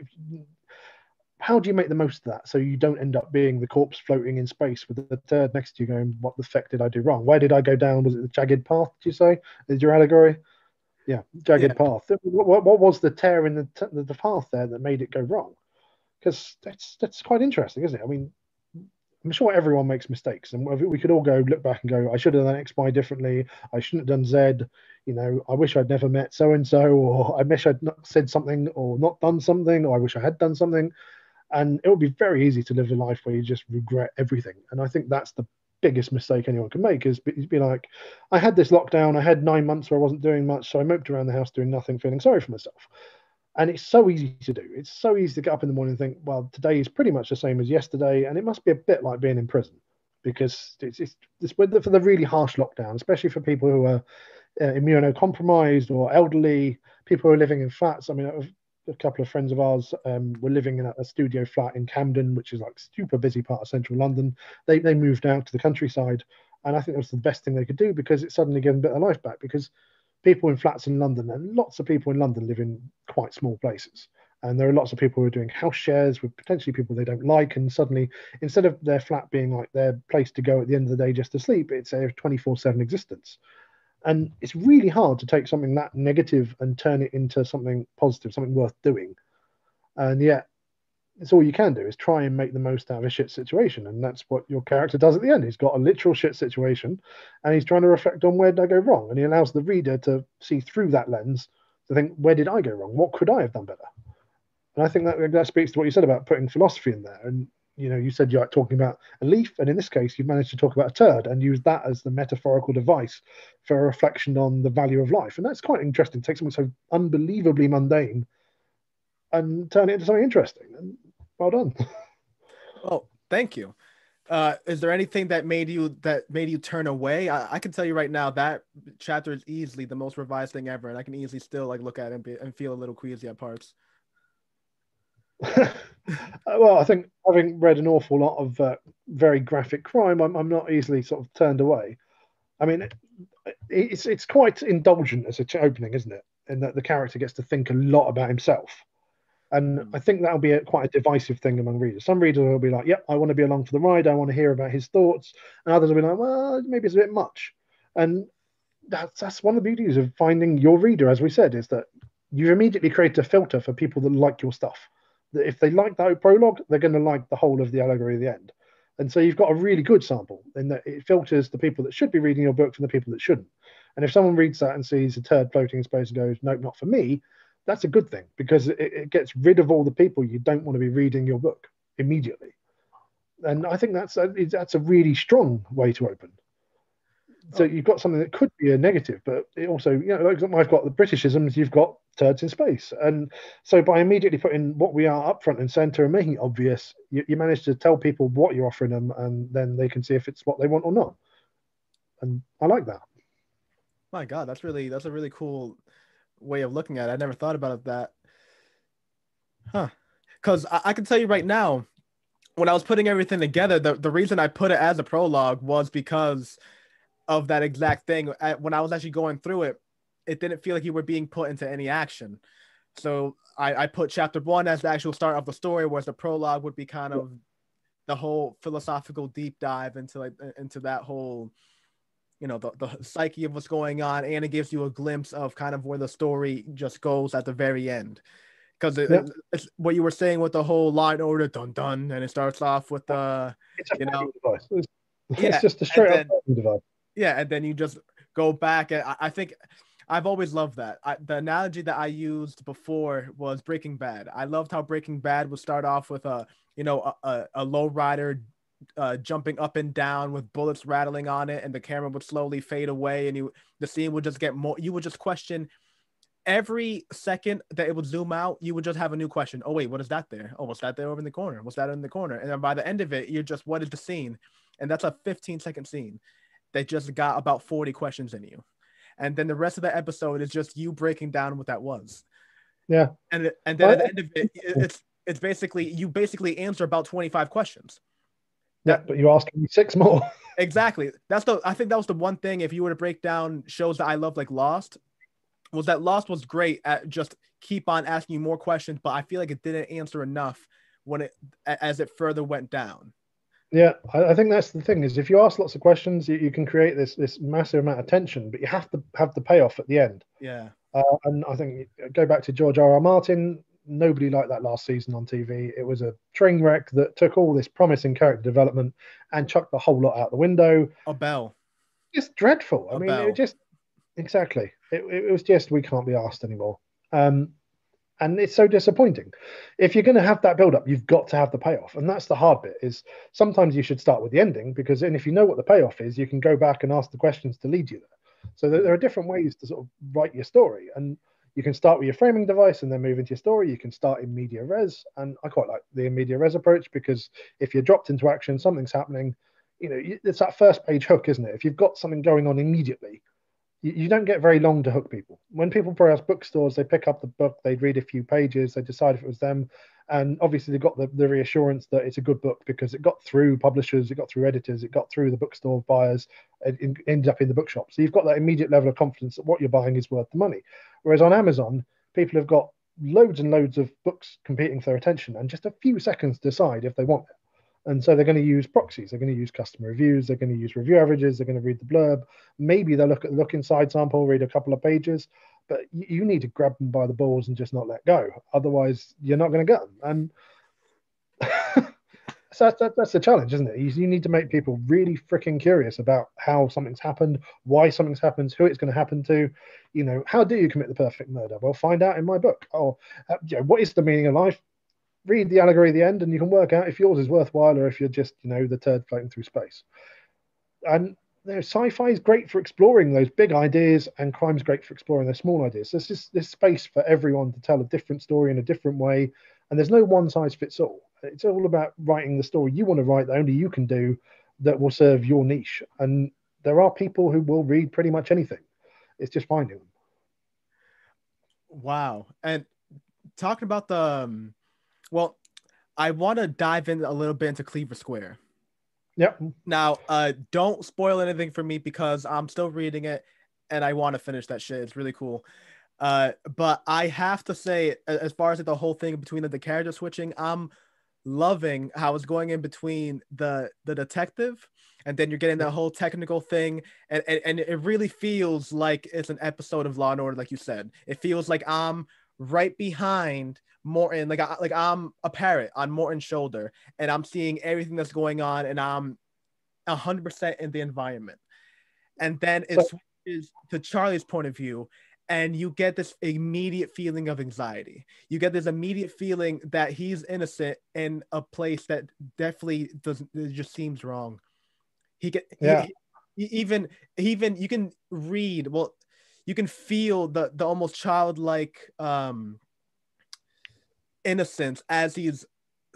how do you make the most of that so you don't end up being the corpse floating in space with the turd next to you going, what the feck did I do wrong? Where did I go down? Was it the jagged path, did you say? Is your allegory? Yeah, jagged path. What was the tear in the path there that made it go wrong? Because that's quite interesting, isn't it? I mean, I'm sure everyone makes mistakes, and we could all look back and go, I should have done X, Y differently. I shouldn't have done Z. I wish I'd never met so and so, or I wish I'd not said something, or not done something, or I wish I had done something. And it would be very easy to live a life where you just regret everything. And I think that's the biggest mistake anyone can make, is be like, I had this lockdown, I had 9 months where I wasn't doing much, so I moped around the house doing nothing, feeling sorry for myself. And it's so easy to do. It's so easy to get up in the morning and think, well, today is pretty much the same as yesterday, and it must be a bit like being in prison, because it's for the really harsh lockdown, especially for people who are immunocompromised or elderly, people who are living in flats. I mean, a couple of friends of ours were living in a studio flat in Camden, which is like super busy part of central London. They moved out to the countryside, and I think it was the best thing they could do, because it suddenly gave them a bit of life back. Because people in flats in London, and lots of people in London live in quite small places, and there are lots of people who are doing house shares with potentially people they don't like, and suddenly, instead of their flat being like their place to go at the end of the day just to sleep, it's a 24/7 existence. And it's really hard to take something that negative and turn it into something positive, something worth doing. And yet, it's all you can do is try and make the most out of a shit situation. And that's what your character does at the end. He's got a literal shit situation, and he's trying to reflect on, where did I go wrong? And he allows the reader to see through that lens to think, where did I go wrong? What could I have done better? And I think that speaks to what you said about putting philosophy in there. And you said you're talking about a leaf, and in this case, you managed to talk about a turd and use that as the metaphorical device for a reflection on the value of life. And that's quite interesting. Take something so unbelievably mundane and turn it into something interesting. And well done. Oh, thank you. Is there anything that made you turn away? I can tell you right now that chapter is easily the most revised thing ever, and I can easily still like look at it and feel a little queasy at parts. Well, I think, having read an awful lot of very graphic crime, I'm not easily sort of turned away. I mean, it's quite indulgent as an opening, isn't it? In that the character gets to think a lot about himself. And I think that'll be quite a divisive thing among readers. Some readers will be like, yep, I want to be along for the ride. I want to hear about his thoughts. And others will be like, well, maybe it's a bit much. And that's one of the beauties of finding your reader, as we said, is that you've immediately created a filter for people that like your stuff. That if they like that prologue, they're going to like the whole of the allegory at the end. And so you've got a really good sample in that it filters the people that should be reading your book from the people that shouldn't. And if someone reads that and sees a turd floating in space and goes, nope, not for me, that's a good thing, because it gets rid of all the people you don't want to be reading your book immediately. And I think that's a really strong way to open. So you've got something that could be a negative, but it also, like I've got the Britishisms, you've got turds in space. And so by immediately putting what we are up front and center and making it obvious, you manage to tell people what you're offering them, and then they can see if it's what they want or not. And I like that. My God, that's a really cool way of looking at it. I never thought about it that. Because I can tell you right now, when I was putting everything together, the reason I put it as a prologue was because of that exact thing. When I was actually going through it, it didn't feel like you were being put into any action. So I put chapter 1 as the actual start of the story, whereas the prologue would be kind of the whole philosophical deep dive into that whole, the psyche of what's going on, and it gives you a glimpse of kind of where the story just goes at the very end. Because it's what you were saying with the whole Law and Order dun dun, and it starts off with the, it's a device. It's just a straight up device. Yeah, and then you just go back, and I think I've always loved that. The analogy that I used before was Breaking Bad. I loved how Breaking Bad would start off with a low rider jumping up and down with bullets rattling on it, and the camera would slowly fade away, and the scene would just get more. You would just question every second that it would zoom out. You would just have a new question. Oh wait, what is that there? Oh, what's that there over in the corner? What's that in the corner? And then by the end of it, you're just, what is the scene? And that's a 15-second scene that just got about 40 questions in you. And then the rest of the episode is just you breaking down what that was. Yeah. And then at the end of it, it's basically, you basically answer about 25 questions. But you're asking me 6 more. Exactly. I think that was the one thing, if you were to break down shows that I love, like Lost, was that Lost was great at just keep on asking you more questions, but I feel like it didn't answer enough as it further went down. Yeah, I think that's the thing, is if you ask lots of questions, you can create this massive amount of tension, but you have to have the payoff at the end. Yeah. And I think, go back to George R.R. Martin, nobody liked that last season on TV. It was a train wreck that took all this promising character development and chucked the whole lot out the window. A bell. It's dreadful. It just, exactly. It was just, we can't be asked anymore. And And it's so disappointing. If you're going to have that build up, you've got to have the payoff. And that's the hard bit, is sometimes you should start with the ending, because then if you know what the payoff is, you can go back and ask the questions to lead you there. So there are different ways to sort of write your story. And you can start with your framing device and then move into your story. You can start in media res. And I quite like the media res approach, because if you're dropped into action, something's happening, it's that first page hook, isn't it? If you've got something going on immediately, you don't get very long to hook people. When people browse bookstores, they pick up the book, they'd read a few pages, they decide if it was them. And obviously they've got the reassurance that it's a good book because it got through publishers, it got through editors, it got through the bookstore buyers, it ended up in the bookshop. So you've got that immediate level of confidence that what you're buying is worth the money. Whereas on Amazon, people have got loads and loads of books competing for their attention and just a few seconds to decide if they want it. And so they're going to use proxies. They're going to use customer reviews. They're going to use review averages. They're going to read the blurb. Maybe they'll look at the look inside sample, read a couple of pages. But you need to grab them by the balls and just not let go. Otherwise, you're not going to get them. And so that's the challenge, isn't it? You need to make people really freaking curious about how something's happened, why something's happened, who it's going to happen to. How do you commit the perfect murder? Well, find out in my book. Or, what is the meaning of life? Read the allegory at the end and you can work out if yours is worthwhile or if you're just the turd floating through space. And sci-fi is great for exploring those big ideas, and crime's great for exploring those small ideas. So there's just this space for everyone to tell a different story in a different way, and there's no one size fits all. It's all about writing the story you want to write that only you can do, that will serve your niche. And there are people who will read pretty much anything. It's just finding them. Wow. And talking about the well, I want to dive in a little bit into Cleaver Square. Yep. Now, don't spoil anything for me because I'm still reading it and I want to finish that shit. It's really cool. But I have to say, as far as the whole thing between the character switching, I'm loving how it's going in between the detective, and then you're getting that whole technical thing, and it really feels like it's an episode of Law and Order, like you said. It feels like I'm right behind Morton, like I'm a parrot on Morton's shoulder, and I'm seeing everything that's going on, and I'm 100% in the environment. And then it switches to Charlie's point of view, and you get this immediate feeling of anxiety. You get this immediate feeling that he's innocent in a place that definitely doesn't. It just seems wrong. Even you can read. Well, you can feel the almost childlike innocence as he's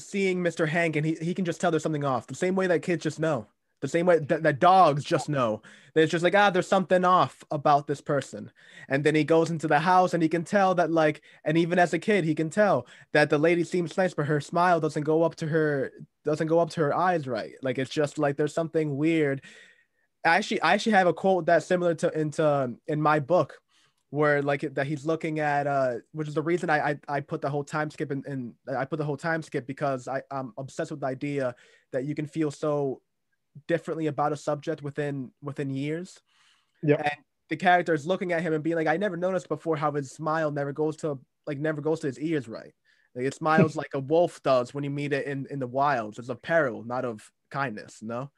seeing Mr. Hank, and he can just tell there's something off. The same way that kids just know. The same way that dogs just know. It's just like, there's something off about this person. And then he goes into the house and he can tell that, like, and even as a kid, he can tell that the lady seems nice, but her smile doesn't go up to her eyes right. Like, it's just like there's something weird. I actually have a quote that's similar to in my book, where like that he's looking at which is the reason I put the whole time skip in I put the whole time skip, because I'm obsessed with the idea that you can feel so differently about a subject within years. Yeah. And the character is looking at him and being like, I never noticed before how his smile never goes to his ears right. Like, it smiles like a wolf does when you meet it in the wilds. It's of peril, not of kindness, no?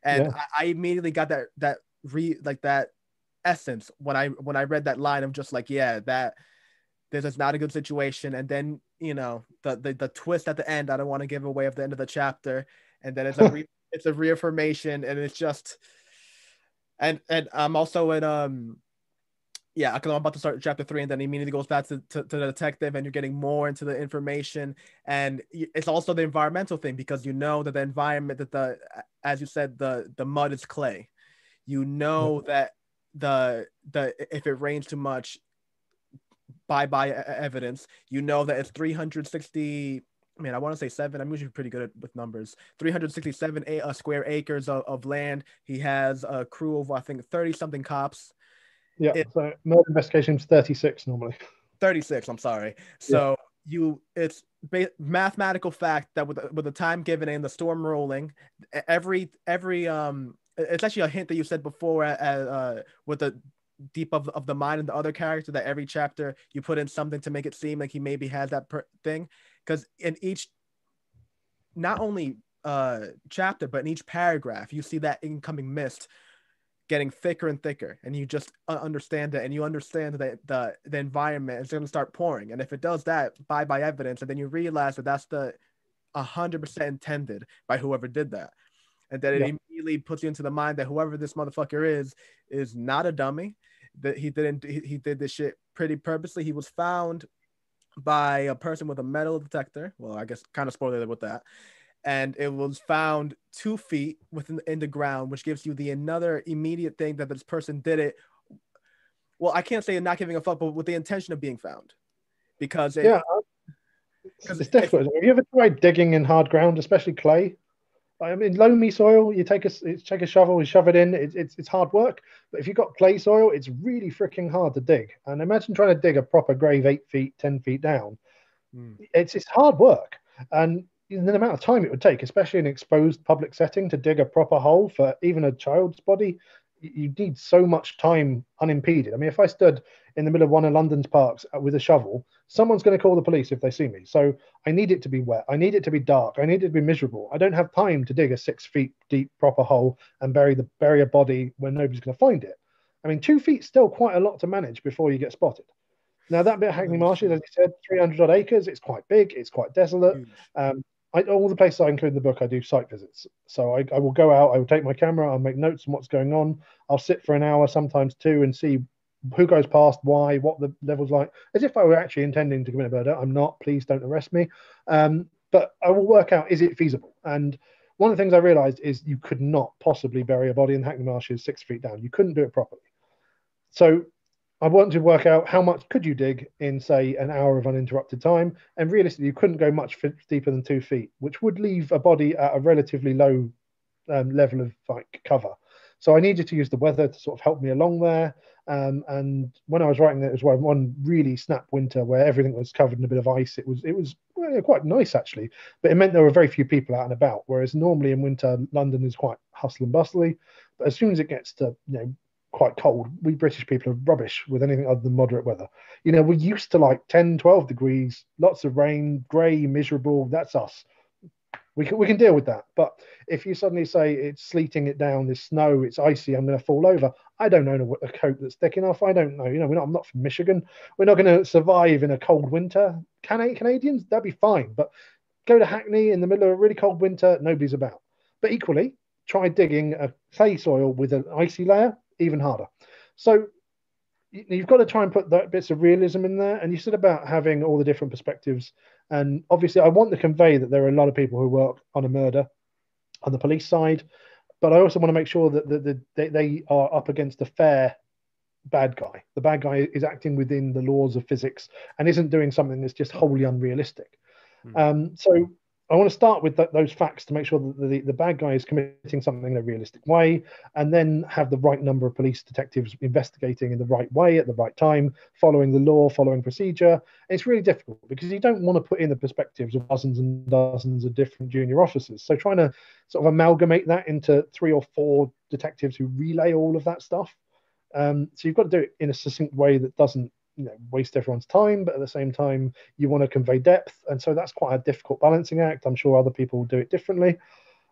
And I immediately got that essence when I read that line of just like, that this is not a good situation. And then the twist at the end, I don't want to give away at the end of the chapter, and then it's a reaffirmation, and it's just and I'm also in because I'm about to start chapter 3, and then immediately goes back to the detective, and you're getting more into the information. And it's also the environmental thing, because that the environment, that as you said, the mud is clay. That the if it rains too much, bye evidence. That it's 360. Man, I want to say 7. I'm usually pretty good with numbers. 367 square acres of land. He has a crew of, I think, 30 something cops. Yeah. So murder investigations 36 normally. 36. I'm sorry. So it's mathematical fact that with the time given and the storm rolling, every it's actually a hint that you said before with the deep of the mind and the other character, that every chapter you put in something to make it seem like he maybe has that thing, because in each not only chapter but in each paragraph you see that incoming mist getting thicker and thicker, and you just understand it, and you understand that the environment is going to start pouring, and if it does that, by evidence, and then you realize that that's the 100% intended by whoever did that, and that it immediately puts you into the mind that whoever this motherfucker is not a dummy, that he did this shit pretty purposely. He was found by a person with a metal detector. Well, I guess kind of spoiler with that. And it was found 2 feet in the ground, which gives you the another immediate thing that this person did it. Well, I can't say not giving a fuck, but with the intention of being found, because it's difficult. Have you ever tried digging in hard ground, especially clay? I mean, loamy soil, you take a shovel, you shove it in. It's hard work, but if you've got clay soil, it's really freaking hard to dig. And imagine trying to dig a proper grave 8 feet, 10 feet down. It's hard work, and the amount of time it would take, especially in an exposed public setting, to dig a proper hole for even a child's body, you need so much time unimpeded. I mean, if I stood in the middle of one of London's parks with a shovel, someone's going to call the police if they see me. So I need it to be wet. I need it to be dark. I need it to be miserable. I don't have time to dig a 6 feet deep proper hole and bury a body where nobody's going to find it. I mean, 2 feet still quite a lot to manage before you get spotted. Now, that bit of Hackney Marshes, as you said, 300 odd acres, it's quite big, it's quite desolate. All the places I include in the book, I do site visits. So I will go out, I will take my camera, I'll make notes on what's going on. I'll sit for an hour, sometimes 2, and see who goes past, why, what the level's like, as if I were actually intending to commit a murder. I'm not, please don't arrest me. But I will work out, is it feasible? And one of the things I realized is you could not possibly bury a body in Hackney Marshes 6 feet down. You couldn't do it properly. So I wanted to work out how much could you dig in, say, an hour of uninterrupted time, and realistically, you couldn't go much deeper than 2 feet, which would leave a body at a relatively low level of cover. So I needed to use the weather to sort of help me along there. And when I was writing it, it was one really snap winter where everything was covered in a bit of ice. It was quite nice actually, but it meant there were very few people out and about. Whereas normally in winter, London is quite hustle and bustly. But as soon as it gets to quite cold, we British people are rubbish with anything other than moderate weather. We're used to like 10, 12 degrees, lots of rain, grey, miserable. That's us. We can deal with that. But if you suddenly say it's sleeting it down, there's snow, it's icy, I'm going to fall over, I don't know a coat that's thick enough. I don't know. I'm not from Michigan. We're not going to survive in a cold winter. Canadians, that'd be fine. But go to Hackney in the middle of a really cold winter, nobody's about. But equally, try digging a clay soil with an icy layer, even harder. So you've got to try and put that bits of realism in there. And you said about having all the different perspectives. And obviously, I want to convey that there are a lot of people who work on a murder on the police side, but I also want to make sure that they are up against a fair bad guy. The bad guy is acting within the laws of physics and isn't doing something that's just wholly unrealistic. So I want to start with those facts to make sure that the bad guy is committing something in a realistic way, and then have the right number of police detectives investigating in the right way at the right time, following the law, following procedure. And it's really difficult because you don't want to put in the perspectives of dozens and dozens of different junior officers. So trying to sort of amalgamate that into 3 or 4 detectives who relay all of that stuff. So you've got to do it in a succinct way that doesn't waste everyone's time, but at the same time you want to convey depth, and so that's quite a difficult balancing act. I'm sure other people will do it differently,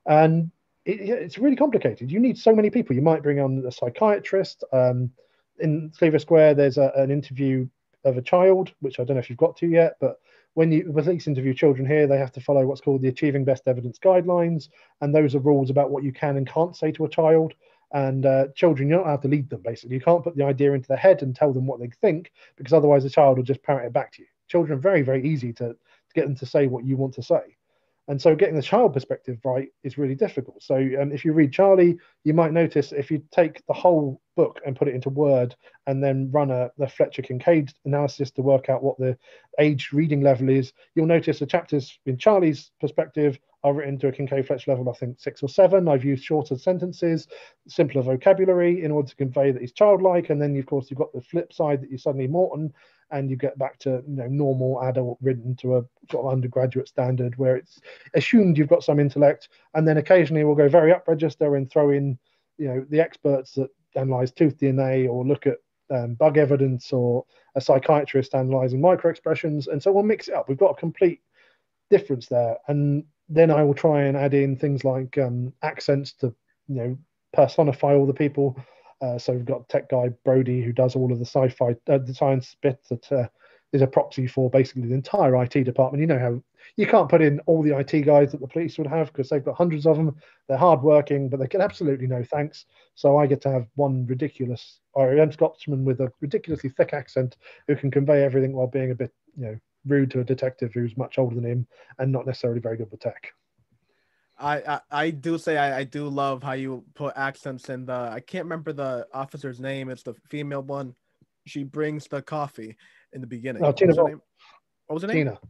and it's really complicated. You need so many people. You might bring on a psychiatrist. In Cleaver Square there's an interview of a child, which I don't know if you've got to yet, but when you police interview children here, they have to follow what's called the Achieving Best Evidence guidelines, and those are rules about what you can and can't say to a child. And children, you don't have to lead them, basically. You can't put the idea into their head and tell them what they think, because otherwise the child will just parrot it back to you. Children are very, very easy to get them to say what you want to say. And so getting the child perspective right is really difficult. So if you read Charlie, you might notice if you take the whole book and put it into Word and then run the Fletcher Kincaid analysis to work out what the age reading level is, you'll notice the chapters in Charlie's perspective are written to a Kincaid Fletcher level, I think 6 or 7. I've used shorter sentences, simpler vocabulary in order to convey that he's childlike. And then, of course, you've got the flip side that you're suddenly Morton, and you get back to normal adult written to a sort of undergraduate standard where it's assumed you've got some intellect. And then occasionally we'll go very up register and throw in the experts that analyze tooth DNA or look at bug evidence, or a psychiatrist analyzing microexpressions. And so we'll mix it up. We've got a complete difference there. And then I will try and add in things like accents to personify all the people. So we've got tech guy Brody who does all of the sci-fi, the science bit that is a proxy for basically the entire IT department. You know how you can't put in all the IT guys that the police would have because they've got hundreds of them. They're hardworking, but they get absolutely no thanks. So I get to have one ridiculous Irish Scotsman with a ridiculously thick accent who can convey everything while being a bit, rude to a detective who's much older than him and not necessarily very good with tech. I do say I do love how you put accents in the, I can't remember the officer's name. It's the female one. She brings the coffee in the beginning. Oh, What Tina was her Vaughan. name? What was her name? Tina.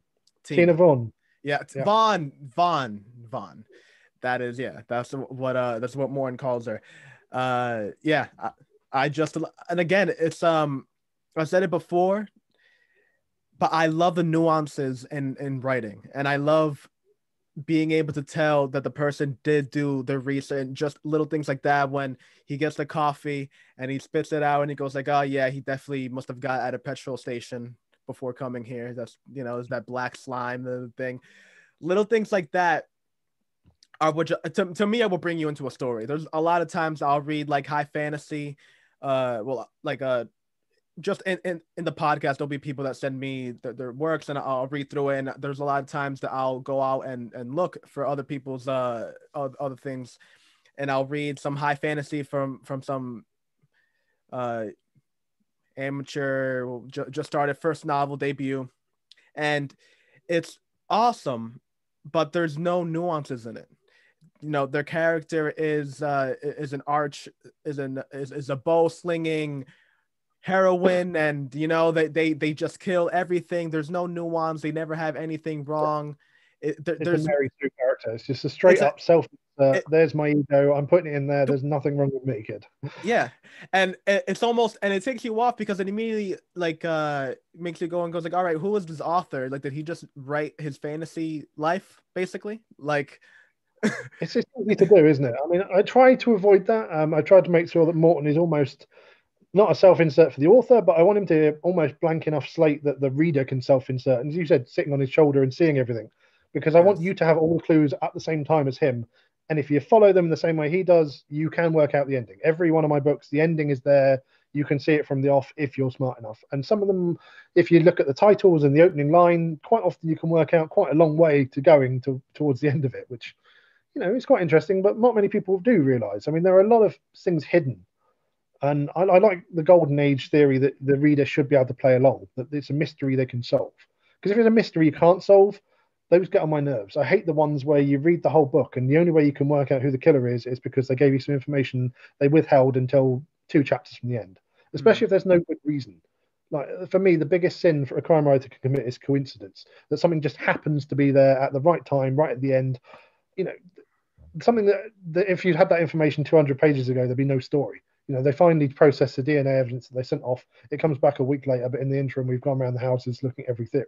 Tina Tina. Vaughan. Yeah, Yeah. Vaughn. That is, yeah, that's what Morton calls her. Yeah, I just, and again, it's I said it before, but I love the nuances in writing, and I love being able to tell that the person did do the research, and just little things like that. When he gets the coffee and he spits it out and he goes like, oh yeah, he definitely must have got at a petrol station before coming here. That's, is that black slime, the thing. Little things like that are what to me, I will bring you into a story. There's a lot of times I'll read like high fantasy, just in the podcast, there'll be people that send me their works and I'll read through it. And there's a lot of times that I'll go out and look for other people's other things, and I'll read some high fantasy from some amateur just started first novel debut, and it's awesome, but there's no nuances in it. Their character is an arch is a bow slinging heroine, and they just kill everything. There's no nuance. They never have anything wrong. It's a Mary Sue character. It's just a straight up self. There's my ego. I'm putting it in there. There's nothing wrong with me, kid. Yeah, and it's almost, and it takes you off because it immediately makes you go and goes like, all right, who is this author? Like, did he just write his fantasy life basically? Like, it's just easy to do, isn't it? I mean, I try to avoid that. I tried to make sure that Morton is almost not a self-insert for the author, but I want him to almost blank enough slate that the reader can self-insert. And as you said, sitting on his shoulder and seeing everything, because I want you to have all the clues at the same time as him. And if you follow them the same way he does, you can work out the ending. Every one of my books, the ending is there. You can see it from the off if you're smart enough. And some of them, if you look at the titles and the opening line, quite often you can work out quite a long way to going towards the end of it, which, it's quite interesting, but not many people do realize. I mean, there are a lot of things hidden. And I like the golden age theory that the reader should be able to play along, that it's a mystery they can solve. Because if it's a mystery you can't solve, those get on my nerves. I hate the ones where you read the whole book and the only way you can work out who the killer is because they gave you some information they withheld until 2 chapters from the end, especially if there's no good reason. Like, for me, the biggest sin for a crime writer to commit is coincidence, that something just happens to be there at the right time, right at the end. Something that if you'd had that information 200 pages ago, there'd be no story. They finally process the DNA evidence that they sent off. It comes back a week later, but in the interim, we've gone around the houses looking at every theory.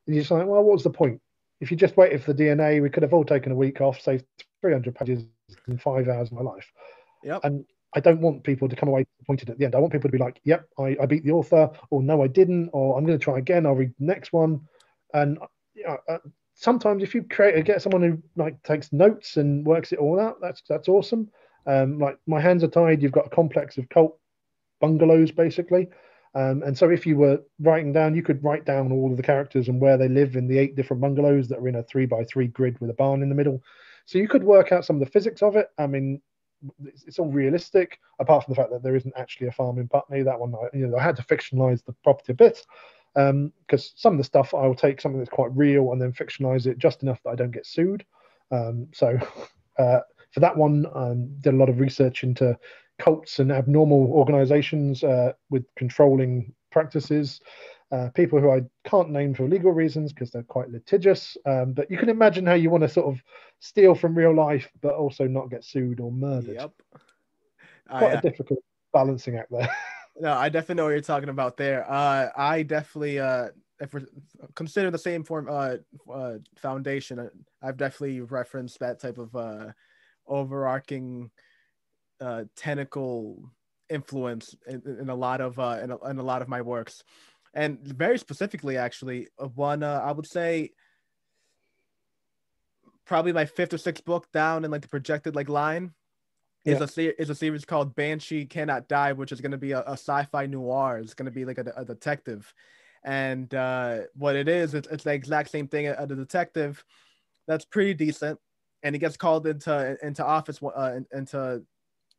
And you're just like, well, what was the point? If you just waited for the DNA, we could have all taken a week off, saved 300 pages in 5 hours of my life. Yep. And I don't want people to come away disappointed at the end. I want people to be like, yep, I beat the author, or no, I didn't, or I'm going to try again. I'll read the next one. And sometimes if you get someone who takes notes and works it all out, that's awesome. Like, my hands are tied. You've got a complex of cult bungalows, basically. And so if you were writing down, you could write down all of the characters and where they live in the 8 different bungalows that are in a 3x3 grid with a barn in the middle. So you could work out some of the physics of it. I mean, it's all realistic, apart from the fact that there isn't actually a farm in Putney. That one, I had to fictionalize the property a bit, because some of the stuff I will take something that's quite real and then fictionalize it just enough that I don't get sued. For that one, did a lot of research into cults and abnormal organizations with controlling practices, people who I can't name for legal reasons because they're quite litigious. But you can imagine how you want to sort of steal from real life, but also not get sued or murdered. Yep. Quite a difficult balancing act there. No, I definitely know what you're talking about there. I definitely, if we're consider the same form foundation, I've definitely referenced that type of overarching tentacle influence in a lot of in a lot of my works, and very specifically, actually, one I would say probably my 5th or 6th book down in like the projected line is Yeah. a series called Banshee Cannot Die, which is going to be a sci-fi noir. It's going to be like a detective, and what it is, it's the exact same thing. A detective that's pretty decent, and he gets called into office into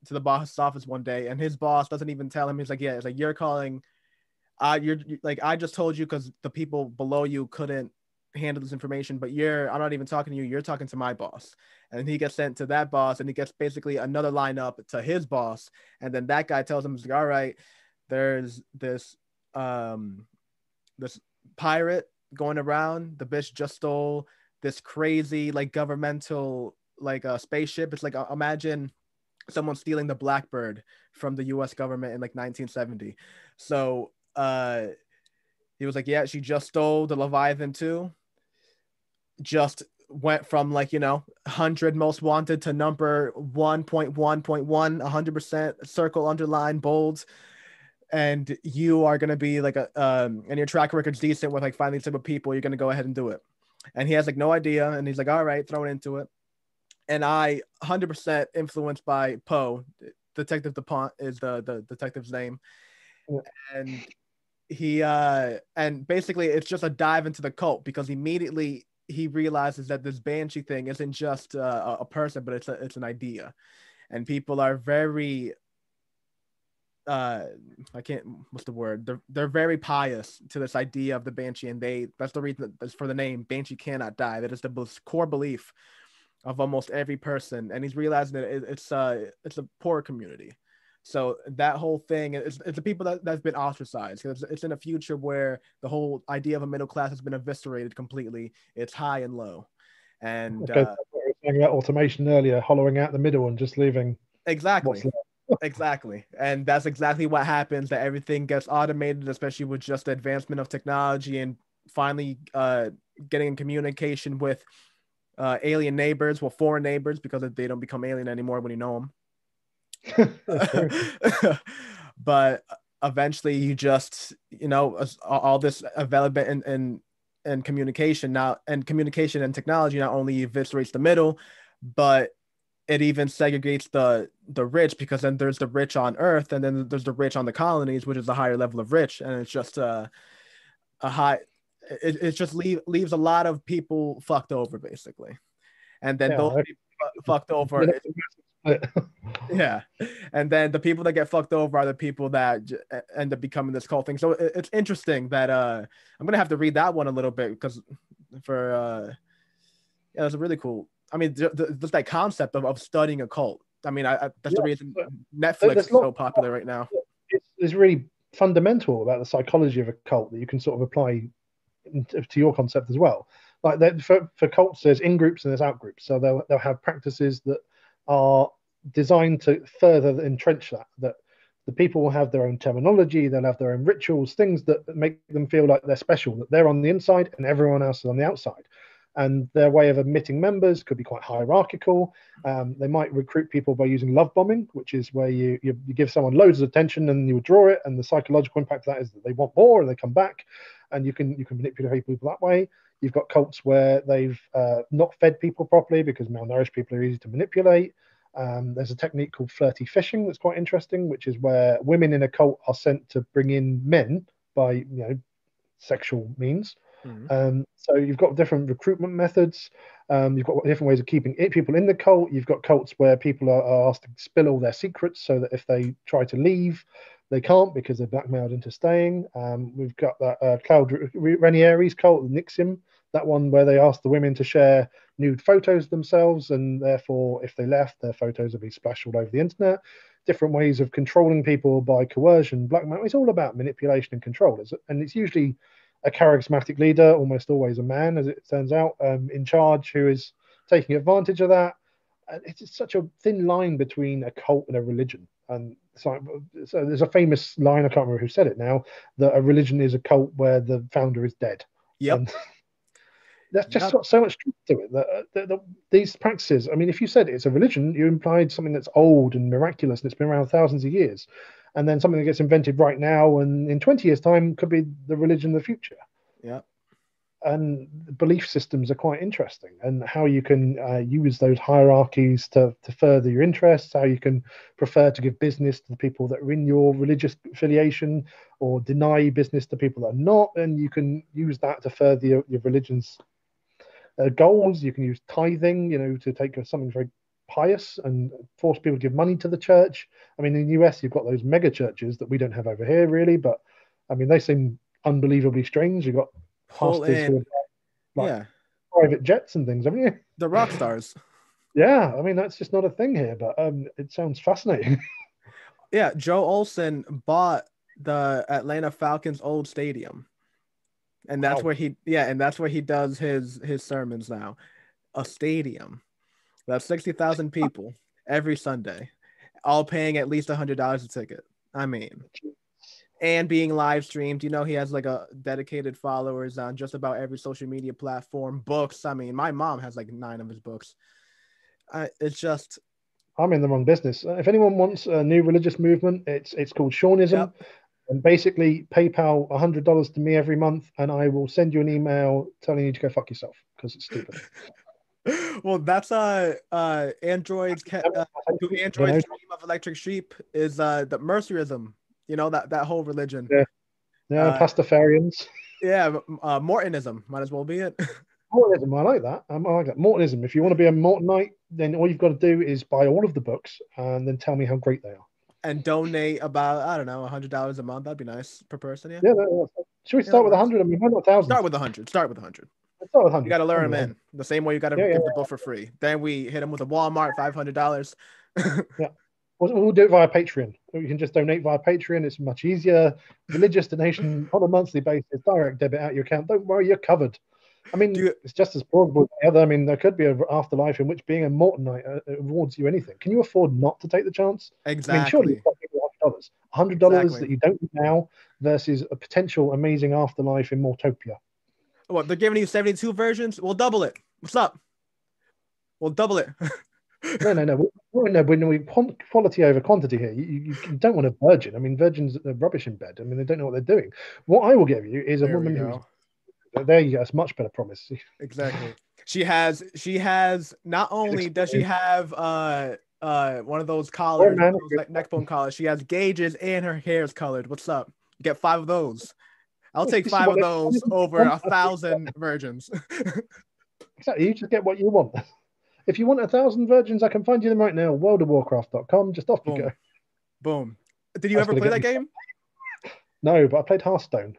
to the boss's office one day, and his boss doesn't even tell him. He's like, yeah, it's like, you're calling. You're like, I just told you because the people below you couldn't handle this information, but I'm not even talking to you. You're talking to my boss. And he gets sent to that boss, and he gets basically another line up to his boss. And then that guy tells him, like, all right, there's this pirate going around. The bitch just stole this crazy like governmental like a spaceship. It's like, imagine someone stealing the Blackbird from the US government in like 1970. So he was like, yeah, she just stole the Leviathan too. Just went from, like, 100 most wanted to number 1.1.1, 100%, circle, underline, bold. And you are going to be like and your track record's decent with like finding type of people, you're going to go ahead and do it. And he has like no idea. And he's like, all right, throw it into it. And I 100% influenced by Poe. Detective DuPont is the detective's name. Yeah. And he and basically it's just a dive into the cult, because immediately he realizes that this Banshee thing isn't just a person, but it's an idea. And people are very I can't, what's the word, they're very pious to this idea of the Banshee, and that's the reason that's for the name Banshee Cannot Die. That is the core belief of almost every person, and he's realizing that it's a poor community. So that whole thing is, it's the people that's been ostracized, because it's in a future where the whole idea of a middle class has been eviscerated completely. It's high and low. And Okay, saying about automation earlier, hollowing out the middle and just leaving exactly. what's left. Exactly. And that's exactly what happens, that everything gets automated, especially with just the advancement of technology, and finally getting in communication with alien neighbors, well, foreign neighbors, because they don't become alien anymore when you know them. But eventually you just, all this development and communication now, and communication and technology not only eviscerates the middle, but it even segregates the rich, because then there's the rich on Earth, and then there's the rich on the colonies, which is a higher level of rich, and it's just a high. It just leaves a lot of people fucked over, basically, and then those people fucked over. Yeah, and then the people that get fucked over are the people that end up becoming this cult thing. So it's interesting that I'm gonna have to read that one a little bit, because yeah, it's a really cool. I mean, just that concept of studying a cult. I mean, that's the reason Netflix is so popular right now. It's really fundamental about the psychology of a cult that you can sort of apply to your concept as well. Like for cults, there's in groups and there's out groups. So they'll have practices that are designed to further entrench that the people will have their own terminology, they'll have their own rituals, things that make them feel like they're special, that they're on the inside and everyone else is on the outside. And their way of admitting members could be quite hierarchical. They might recruit people by using love bombing, which is where you give someone loads of attention and you withdraw it, and the psychological impact of that is that they want more and they come back, and you can manipulate people that way. You've got cults where they've not fed people properly, because malnourished people are easy to manipulate. There's a technique called flirty fishing that's quite interesting, which is where women in a cult are sent to bring in men by sexual means. So you've got different recruitment methods. You've got different ways of keeping people in the cult. You've got cults where people are asked to spill all their secrets, so that if they try to leave, they can't, because they're blackmailed into staying. We've got that Claude Ranieri's cult, NXIVM, that one where they ask the women to share nude photos themselves, and therefore, if they left, their photos would be splashed all over the internet. Different ways of controlling people by coercion, blackmail. It's all about manipulation and control, and it's usually a charismatic leader, almost always a man, as it turns out, in charge, who is taking advantage of that. And it's such a thin line between a cult and a religion. And so there's a famous line, I can't remember who said it now, that a religion is a cult where the founder is dead. Yep. And that's just got so much truth to it. That these practices, I mean, if you said it's a religion, you implied something that's old and miraculous and it's been around thousands of years. And then something that gets invented right now and in 20 years' time could be the religion of the future. Yeah. and belief systems are quite interesting, and how you can use those hierarchies to further your interests, how you can prefer to give business to the people that are in your religious affiliation or deny business to people that are not, and you can use that to further your religion's goals. You can use tithing, to take something very pious and force people to give money to the church. I mean, in the US, you've got those mega churches that we don't have over here, really, but I mean, they seem unbelievably strange. You've got Pull pastors who in, have like yeah, private jets and things, haven't you? the rock stars. Yeah, I mean, that's just not a thing here, but it sounds fascinating. Yeah, Joe Olsen bought the Atlanta Falcons old stadium, and that's Wow. where he does his sermons now. A stadium that's 60,000 people every Sunday, all paying at least $100 a ticket. I mean, and being live streamed. He has like a dedicated followers on just about every social media platform. Books. I mean, my mom has like 9 of his books. It's just. I'm in the wrong business. If anyone wants a new religious movement, it's called Seanism. Yep. And basically, PayPal $100 to me every month, and I will send you an email telling you to go fuck yourself because it's stupid. Well, that's androids do androids dream of electric sheep is the Mercerism, that whole religion. Yeah, Pastafarians. Yeah, Mortonism might as well be it. Mortonism, I like that. I like that. Mortonism. If you want to be a Mortonite, then all you've got to do is buy all of the books and then tell me how great they are. And donate about, I don't know, $100 a month. That'd be nice per person. Yeah. Yeah. Should we start with 100? I mean, why not 1,000? Start with 100. Start with 100. Let's start with 100. You got to lure them in the same way you got to give the book for free. Then we hit them with a Walmart $500. Yeah. We'll do it via Patreon. You can just donate via Patreon. It's much easier. Religious donation on a monthly basis, direct debit out your account. Don't worry, you're covered. I mean, it's just as plausible as the other. I mean, there could be an afterlife in which being a Mortonite awards you anything. Can you afford not to take the chance? Exactly. I mean, surely you've got $100. $100 that you don't need now versus a potential amazing afterlife in Mortopia. What, they're giving you 72 versions? We'll double it. What's up? We'll double it. No. When we want quality over quantity here, you don't want a virgin. I mean, virgins are rubbish in bed. I mean, they don't know what they're doing. What I will give you is a woman who's. There you go. It's much better promise. Exactly. She has. Not only does she have one of those collars, like neck bone collars. She has gauges and her hair is colored. What's up? Get 5 of those. I'll take 5 of those over 1,000 virgins. Exactly. You just get what you want. If you want 1,000 virgins, I can find you them right now. worldofwarcraft.com. Just off you go. Boom. Did you ever play that game? No, but I played Hearthstone.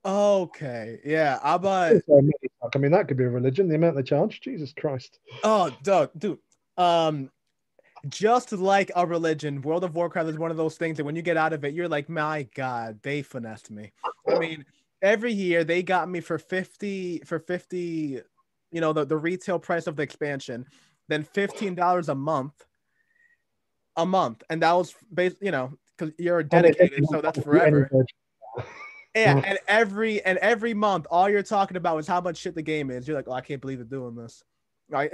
Okay. Yeah. I mean, that could be a religion. The amount they charge. Jesus Christ. Oh, dude. Just like a religion, World of Warcraft is one of those things that when you get out of it, you're like, my God, they finessed me. I mean, every year they got me for 50, the retail price of the expansion, then $15 a month. And that was based, because you're dedicated, so that's forever. Yeah, and every month, all you're talking about is how much shit the game is. You're like, oh, I can't believe they're doing this. Right?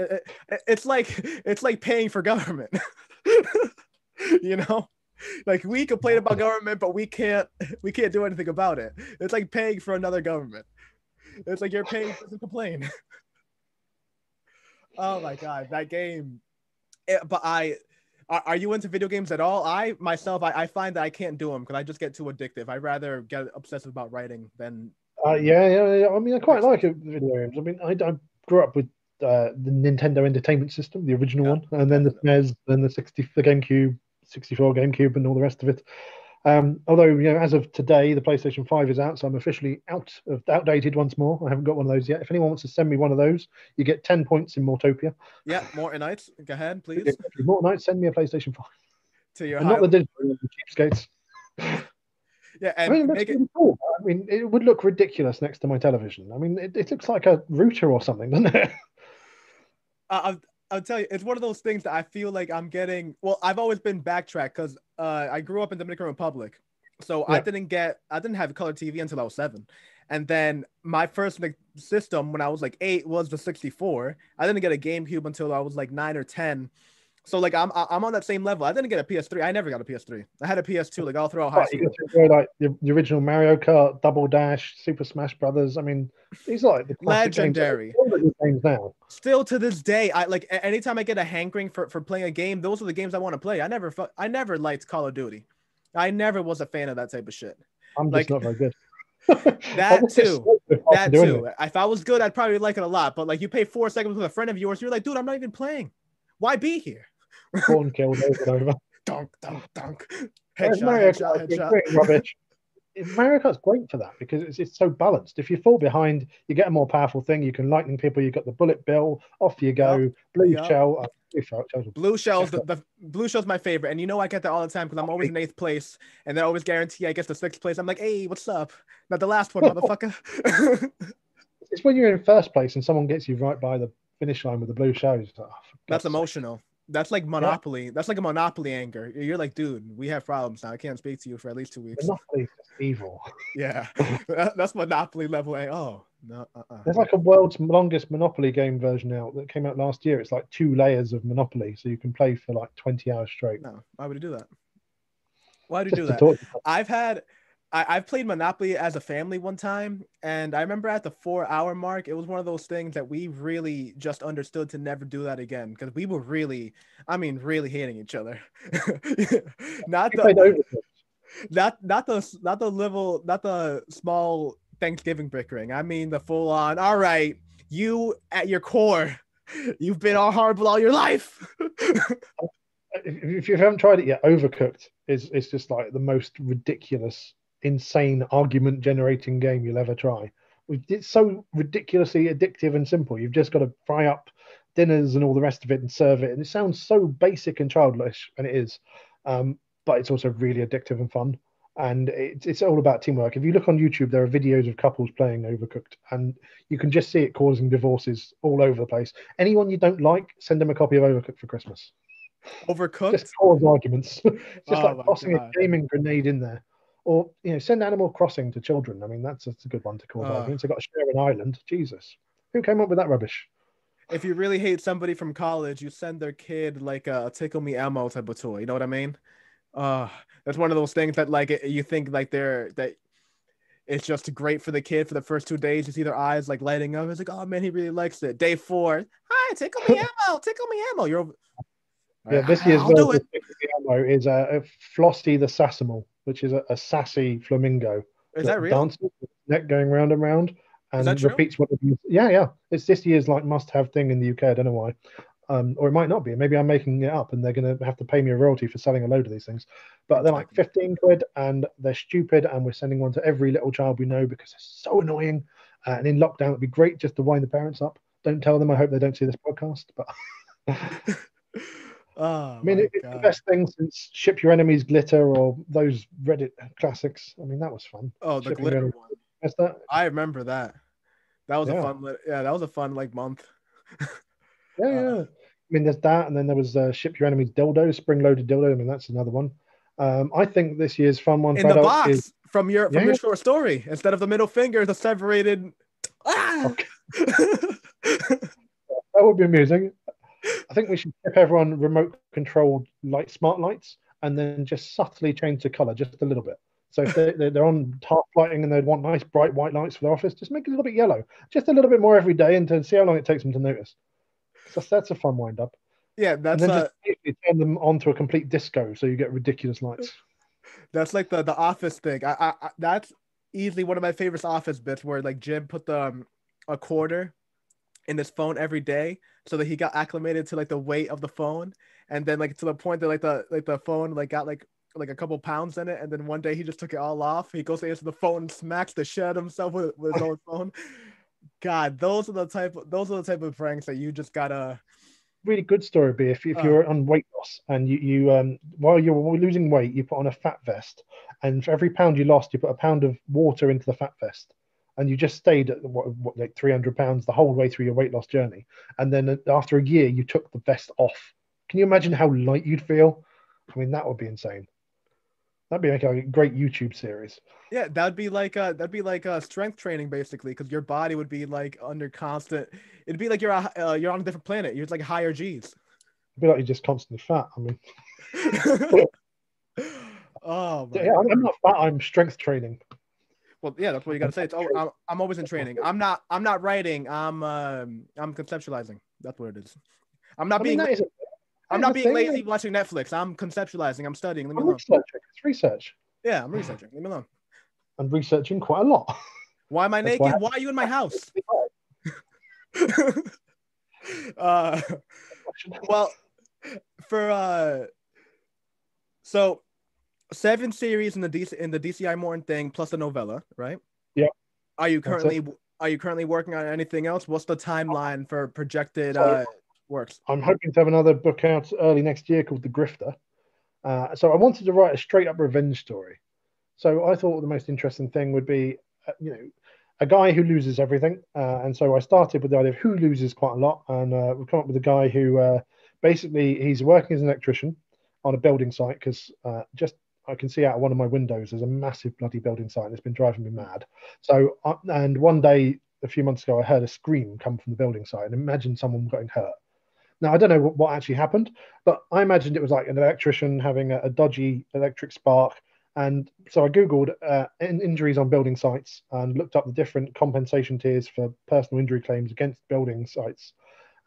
It's like paying for government. Like we complain about government, but we can't do anything about it. It's like paying for another government. It's like you're paying to complain. Oh my God, that game. Are you into video games at all? I find that I can't do them because I just get too addictive. I'd rather get obsessive about writing than. Yeah. I mean, I quite like video games. I mean, I grew up with the Nintendo Entertainment System, the original one, and then the SNES, then the GameCube, 64 GameCube, and all the rest of it. Although, as of today, the PlayStation 5 is out, so I'm officially outdated once more. I haven't got one of those yet. If anyone wants to send me one of those, you get 10 points in Mortopia. Yeah, Mortonites. Go ahead, please. Mortonites, send me a PlayStation 5. To your not the digital, the cheapskates. Yeah, and it looks really cool. I mean, it would look ridiculous next to my television. I mean, it looks like a router or something, doesn't it? I'll tell you, it's one of those things that I feel like I'm getting. Well, I've always been backtracked because I grew up in the Dominican Republic, so I didn't have color TV until I was 7, and then my first system when I was like 8 was the 64. I didn't get a GameCube until I was like 9 or 10, So like I'm on that same level. I didn't get a PS3. I never got a PS3. I had a PS2 like all throughout high But you school. get to enjoy like the original Mario Kart, Double Dash, Super Smash Brothers. I mean, these are like the classic games. Legendary. All of these games now. Still to this day, I like anytime I get a hankering for playing a game, those are the games I want to play. I never liked Call of Duty. I never was a fan of that type of shit. I'm just Like not very good. that too. That doing too. If I was good, I'd probably like it a lot. But like you pay 4 seconds with a friend of yours, you're like, dude, I'm not even playing. Why be here? Corn killed over and over. Dunk, dunk, dunk. Whereas Headshot, Mario headshot, Kart, headshot. great rubbish. Mario Kart's great for that because it's so balanced. If you fall behind, you get a more powerful thing. You can lightning people. You got the bullet bill. Off you go. Yep. Blue Yep. shell. Blue shell's the blue shell's my favorite, and you know I get that all the time because I'm always in 8th place, and they always guarantee I get the 6th place. I'm like, hey, what's up? Not the last one, motherfucker. It's when you're in first place and someone gets you right by the finish line with the blue shells. Oh, That's emotional. That's like Monopoly. Yeah. That's like a Monopoly anger. You're like, dude, we have problems now. I can't speak to you for at least 2 weeks. Monopoly is evil. Yeah, that's Monopoly level. Oh no. There's like a world's longest Monopoly game version out that came out last year. It's like 2 layers of Monopoly, so you can play for like 20 hours straight. No, why would you do that? Why do you do that? I've played Monopoly as a family one time, and I remember at the 4-hour mark, it was one of those things that we really just understood to never do that again because we were really hating each other. Not the small Thanksgiving bickering. I mean the full on. All right, you at your core, you've been all horrible all your life. If you haven't tried it yet, Overcooked is just like the most ridiculous, insane argument generating game you'll ever try. It's so ridiculously addictive and simple. You've just got to fry up dinners and all the rest of it and serve it. And it sounds so basic and childish, and it is. But it's also really addictive and fun. And it's all about teamwork. If you look on YouTube, there are videos of couples playing Overcooked, and you can just see it causing divorces all over the place. Anyone you don't like, send them a copy of Overcooked for Christmas. Overcooked? Just cause arguments. Just like tossing a gaming grenade in there. Or, send Animal Crossing to children. I mean, that's a good one to cause arguments. They've got to share an island. Jesus. Who came up with that rubbish? If you really hate somebody from college, you send their kid like a Tickle Me Elmo type of toy. You know what I mean? That's one of those things that like you think like that it's just great for the kid for the first 2 days. You see their eyes like lighting up. It's like, oh man, he really likes it. Day 4, hi, Tickle Me Elmo, Tickle Me Elmo. This year's version of Tickle Me Elmo is Flossie the Sassimal, which is a sassy flamingo. Is that real? Dances with its neck going round and round and repeats what it is. Yeah. It's this year's like must-have thing in the UK. I don't know why. Or it might not be. Maybe I'm making it up and they're going to have to pay me a royalty for selling a load of these things. But they're like 15 quid and they're stupid and we're sending one to every little child we know because they're so annoying. And in lockdown, it'd be great just to wind the parents up. Don't tell them. I hope they don't see this podcast. But I mean, it's the best thing since Ship Your Enemies Glitter or those Reddit classics. I mean, that was fun. Oh, the Shipping glitter one. That's that. I remember that. That was a fun. Yeah, that was a fun like month. Yeah. I mean, there's that, and then there was Ship Your Enemies Dildo, Spring Loaded Dildo. I mean, that's another one. I think this year's fun one in the box from your short story instead of the middle finger, the separated. Okay. That would be amusing. I think we should give everyone remote controlled smart lights and then just subtly change the color just a little bit. So if they're on half lighting and they want nice bright white lights for their office, just make it a little bit yellow, just a little bit more every day, and to see how long it takes them to notice. So that's a fun wind up. Yeah, that's and then just turn them onto a complete disco, so you get ridiculous lights. That's like the office thing. I that's easily one of my favorite office bits where like Jim put a quarter in his phone every day so that he got acclimated to like the weight of the phone, and then like to the point that like the phone like got like a couple pounds in it, and then one day he just took it all off. He goes to answer the phone and smacks the shit out of himself with his own phone. God, those are the type of pranks that you just gotta. Really good story would be if you're on weight loss and you while you're losing weight, you put on a fat vest, and for every pound you lost, you put a pound of water into the fat vest, and you just stayed at what like 300 pounds the whole way through your weight loss journey, and then after a year you took the vest off. Can you imagine how light you'd feel? I mean, that would be insane. That'd be like a great YouTube series. Yeah, that'd be like strength training basically, because your body would be like under constant. It'd be like you're on a different planet. You're like higher G's. be like you're just constantly fat. I mean, Oh my yeah, I'm God. not fat. I'm strength training. Well, yeah, that's what you got to say. It's I'm always in training. I'm not writing. I'm conceptualizing. That's what it is. I'm not I mean, being that I'm is a not being thing. lazy watching Netflix. I'm conceptualizing. I'm studying. Leave me I'm alone. researching. It's research. Yeah, I'm researching. Leave me alone. I'm researching quite a lot. Why am I That's why naked? Why are you in my house? Well, for so 7 series in the DCI Morton thing plus the novella, right? Yeah, Are you that's it. currently working on anything else? What's the timeline for projected So works? I'm hoping to have another book out early next year called The Grifter. So I wanted to write a straight up revenge story. So I thought the most interesting thing would be, a guy who loses everything. And so I started with the idea of who loses quite a lot, and we've come up with a guy who basically he's working as an electrician on a building site because just I can see out of one of my windows there's a massive bloody building site and it's been driving me mad. So and one day a few months ago I heard a scream come from the building site and imagine someone getting hurt. Now, I don't know what actually happened, but I imagined it was like an electrician having a dodgy electric spark. And so I Googled injuries on building sites and looked up the different compensation tiers for personal injury claims against building sites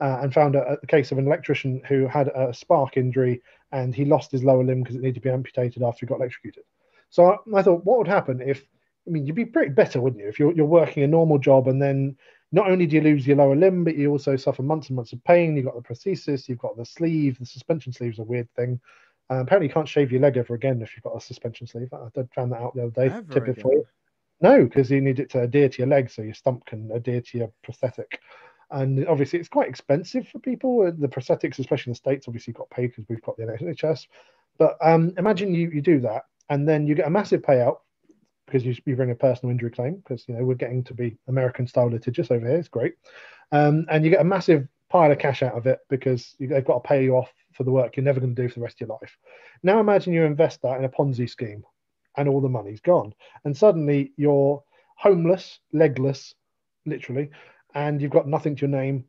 and found a case of an electrician who had a spark injury and he lost his lower limb because it needed to be amputated after he got electrocuted. So I thought, what would happen if, I mean, you'd be pretty better, wouldn't you, if you're working a normal job and then not only do you lose your lower limb, but you also suffer months and months of pain. You've got the prosthesis, you've got the sleeve. The suspension sleeve is a weird thing. Apparently, you can't shave your leg ever again if you've got a suspension sleeve. I found that out the other day. Ever Tip it for you. again? No, because you need it to adhere to your leg so your stump can adhere to your prosthetic. And obviously, it's quite expensive for people. The prosthetics, especially in the States, obviously got paid because we've got the NHS. But imagine you do that and then you get a massive payout because you bring a personal injury claim because we're getting to be American style litigious over here. It's great, and you get a massive pile of cash out of it because they've got to pay you off for the work you're never going to do for the rest of your life. Now imagine you invest that in a Ponzi scheme, and all the money's gone, and suddenly you're homeless, legless, literally, and you've got nothing to your name.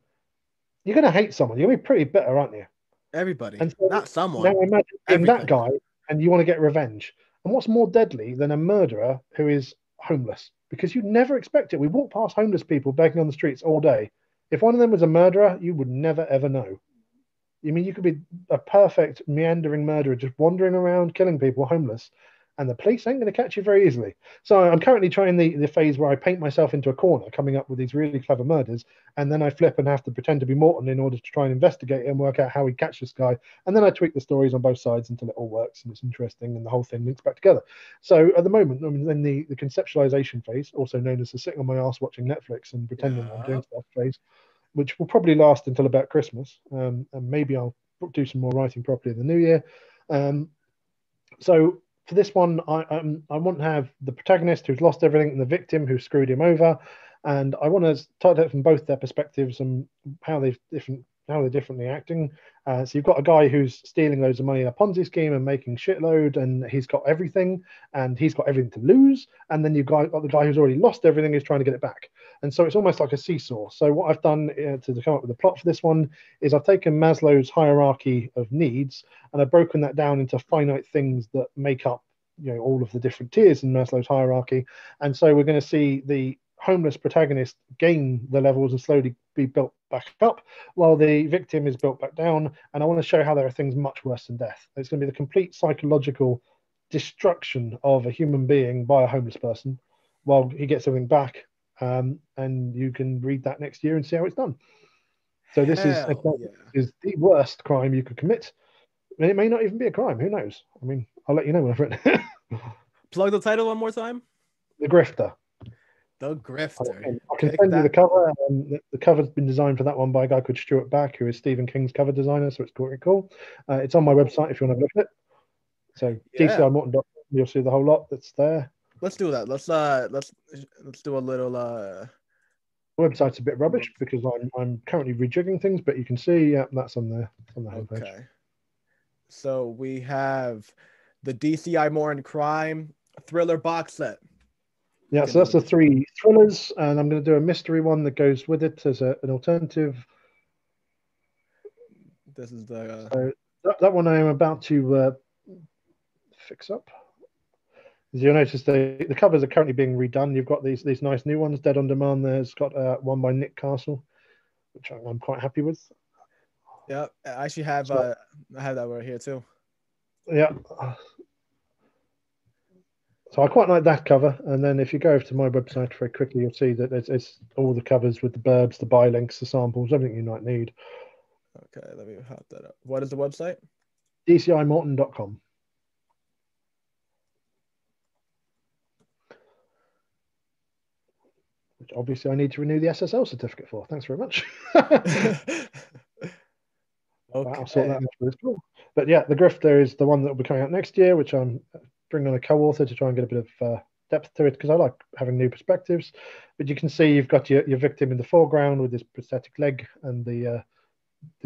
You're going to hate someone. You're going to be pretty bitter, aren't you? Everybody, And so not now someone. imagine being that Everything. guy and you want to get revenge. And what's more deadly than a murderer who is homeless? Because you'd never expect it. We walk past homeless people begging on the streets all day. If one of them was a murderer, you would never ever know. You mean you could be a perfect meandering murderer just wandering around killing people homeless, and the police ain't going to catch you very easily. So I'm currently trying the phase where I paint myself into a corner, coming up with these really clever murders, and then I flip and have to pretend to be Morton in order to try and investigate it and work out how we catch this guy. And then I tweak the stories on both sides until it all works and it's interesting and the whole thing links back together. So at the moment, I mean, in the conceptualization phase, also known as the sitting on my ass watching Netflix and pretending I'm doing Yeah. stuff phase, which will probably last until about Christmas, and maybe I'll do some more writing properly in the new year. Um, so for this one, I want to have the protagonist who's lost everything and the victim who screwed him over, and I want to start it from both their perspectives and how they're differently acting. So you've got a guy who's stealing loads of money in a Ponzi scheme and making shitload, and he's got everything, and he's got everything to lose. And then you've got the guy who's already lost everything, who's trying to get it back. And so it's almost like a seesaw. So what I've done to come up with a plot for this one is I've taken Maslow's hierarchy of needs and I've broken that down into finite things that make up all of the different tiers in Maslow's hierarchy. And so we're going to see the homeless protagonist gain the levels and slowly be built back up while the victim is built back down. And I want to show how there are things much worse than death. It's going to be the complete psychological destruction of a human being by a homeless person while he gets everything back. And you can read that next year and see how it's done. So this Hell yeah. is the worst crime you could commit. And it may not even be a crime. Who knows? I mean, I'll let you know when I've written it. Plug the title one more time. The Grifter. The Grifter. I can Pick send you the that cover. The cover's been designed for that one by a guy called Stuart Back, who is Stephen King's cover designer. So it's pretty cool. It's on my website if you want to have a look at it. So Yeah. DCIMorton.com, you'll see the whole lot that's there. Let's do that. Let's do a little The website's a bit rubbish because I'm currently rejigging things, but you can see that's on the homepage. Okay. So we have the DCI Morton Crime thriller box set. Yeah, so that's the 3 thrillers, and I'm going to do a mystery one that goes with it as an alternative. This is the So that one I am about to fix up. As you'll notice, the covers are currently being redone. You've got these nice new ones, Dead on Demand. There's got one by Nick Castle, which I'm quite happy with. yeah. I actually have So, I have that right here too. yeah. So I quite like that cover. And then if you go over to my website very quickly, you'll see that it's all the covers with the blurbs, the bylinks, the samples, everything you might need. Okay, let me hop that up. What is the website? DCIMorton.com. Which obviously I need to renew the SSL certificate for. Thanks very much. Okay. I'll sort that out for this call. But yeah, the Grifter is the one that will be coming out next year, which I'm bringing on a co-author to try and get a bit of depth to it because I like having new perspectives. But you can see you've got your victim in the foreground with this prosthetic leg and the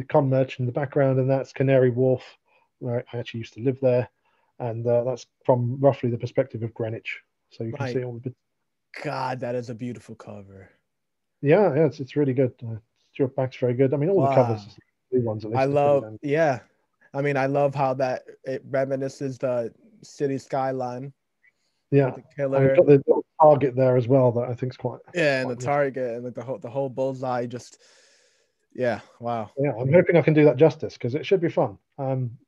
con merchant in the background, and that's Canary Wharf, where I actually used to live there, and that's from roughly the perspective of Greenwich. So you can see all the bits. God, that is a beautiful cover. Yeah, it's really good. Stuart Back's very good. I mean, all the covers, the ones at least. I love, yeah. I mean, I love how that it reminisces the city skyline. Yeah, the killer. And we've got the little target there as well that I think is quite. Yeah, and quite the target and like the whole bullseye. Just yeah, wow. Yeah, I'm hoping I can do that justice because it should be fun.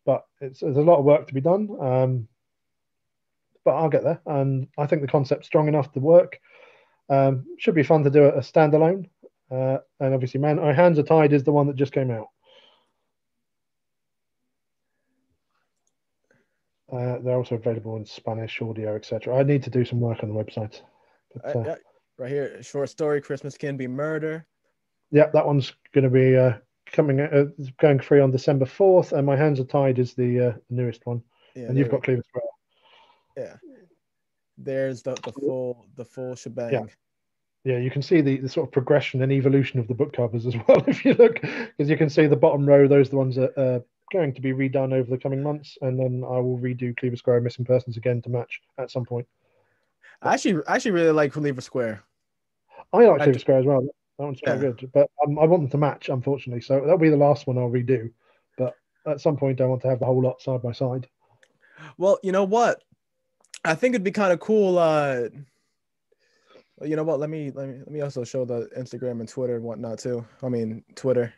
But there's a lot of work to be done. But I'll get there, and I think the concept's strong enough to work. Should be fun to do a standalone. And obviously, Man, My Hands Are Tied is the one that just came out. They're also available in Spanish, audio, etc. I need to do some work on the website. But, yeah, right here, short story, Christmas Can Be Murder. Yeah, that one's going to be going free on December 4th, and My Hands Are Tied is the newest one. Yeah, and you've got Cleaver Square. Yeah, there's the full shebang. Yeah, you can see the sort of progression and evolution of the book covers as well if you look, because you can see the bottom row, those are the ones that are going to be redone over the coming months, and then I will redo Cleaver Square and Missing Persons again to match at some point. I actually really like Cleaver Square. I like Cleaver Square as well. That one's quite good, but I want them to match, unfortunately, so that'll be the last one I'll redo. But at some point, I want to have the whole lot side by side. Well, you know what? I think it'd be kind of cool. You know what? Let me also show the Instagram and Twitter and whatnot too. I mean, Twitter,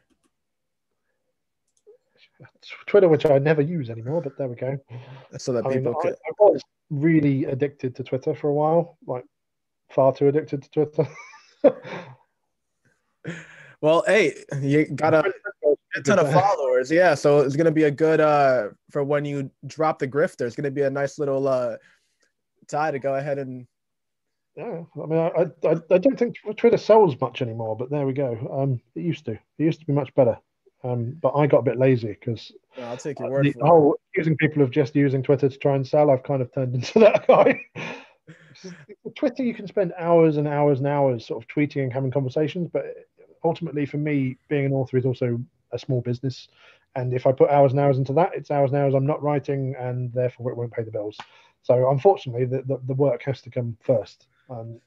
which I never use anymore, but there we go. So that people could. I was really addicted to Twitter for a while, like far too addicted to Twitter. Well, hey, you got a ton of followers, yeah. So it's gonna be a good for when you drop the Grifter. It's gonna be a nice little tie to go ahead and. Yeah, I mean, I don't think Twitter sells much anymore, but there we go. It used to. It used to be much better. But I got a bit lazy because I'll take your word for the whole using people of just using Twitter to try and sell. I've kind of turned into that guy. Twitter, you can spend hours and hours and hours sort of tweeting and having conversations, but ultimately, for me, being an author is also a small business, and if I put hours and hours into that, it's hours and hours I'm not writing, and therefore it won't pay the bills. So unfortunately, the work has to come first. I'm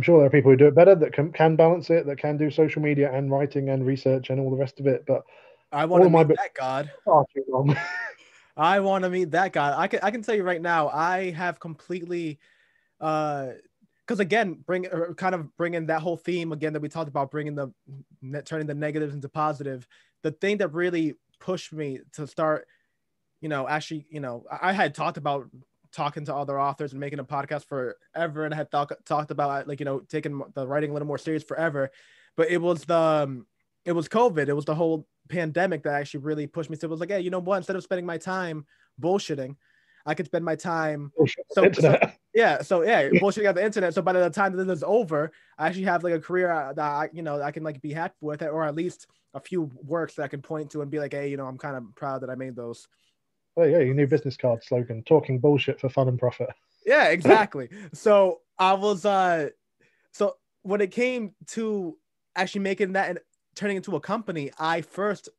sure there are people who do it better that can balance it, that can do social media and writing and research and all the rest of it. But I want to meet that God. I want to meet that God. I can tell you right now, I have completely, because again, kind of bringing that whole theme again that we talked about, turning the negatives into positive. The thing that really pushed me to start, actually, I had talked about talking to other authors and making a podcast forever, and I had talked about taking the writing a little more serious forever, but it was COVID, it was the whole pandemic that actually really pushed me. So it was like, hey, you know what, instead of spending my time bullshitting, I could spend my time bullshitting at the internet. So by the time that this is over, I actually have like a career that I can like be happy with it, or at least a few works that I can point to and be like, hey, I'm kind of proud that I made those. Oh yeah, your new business card slogan: talking bullshit for fun and profit. Yeah, exactly. So I was so when it came to actually making that and turning into a company, I first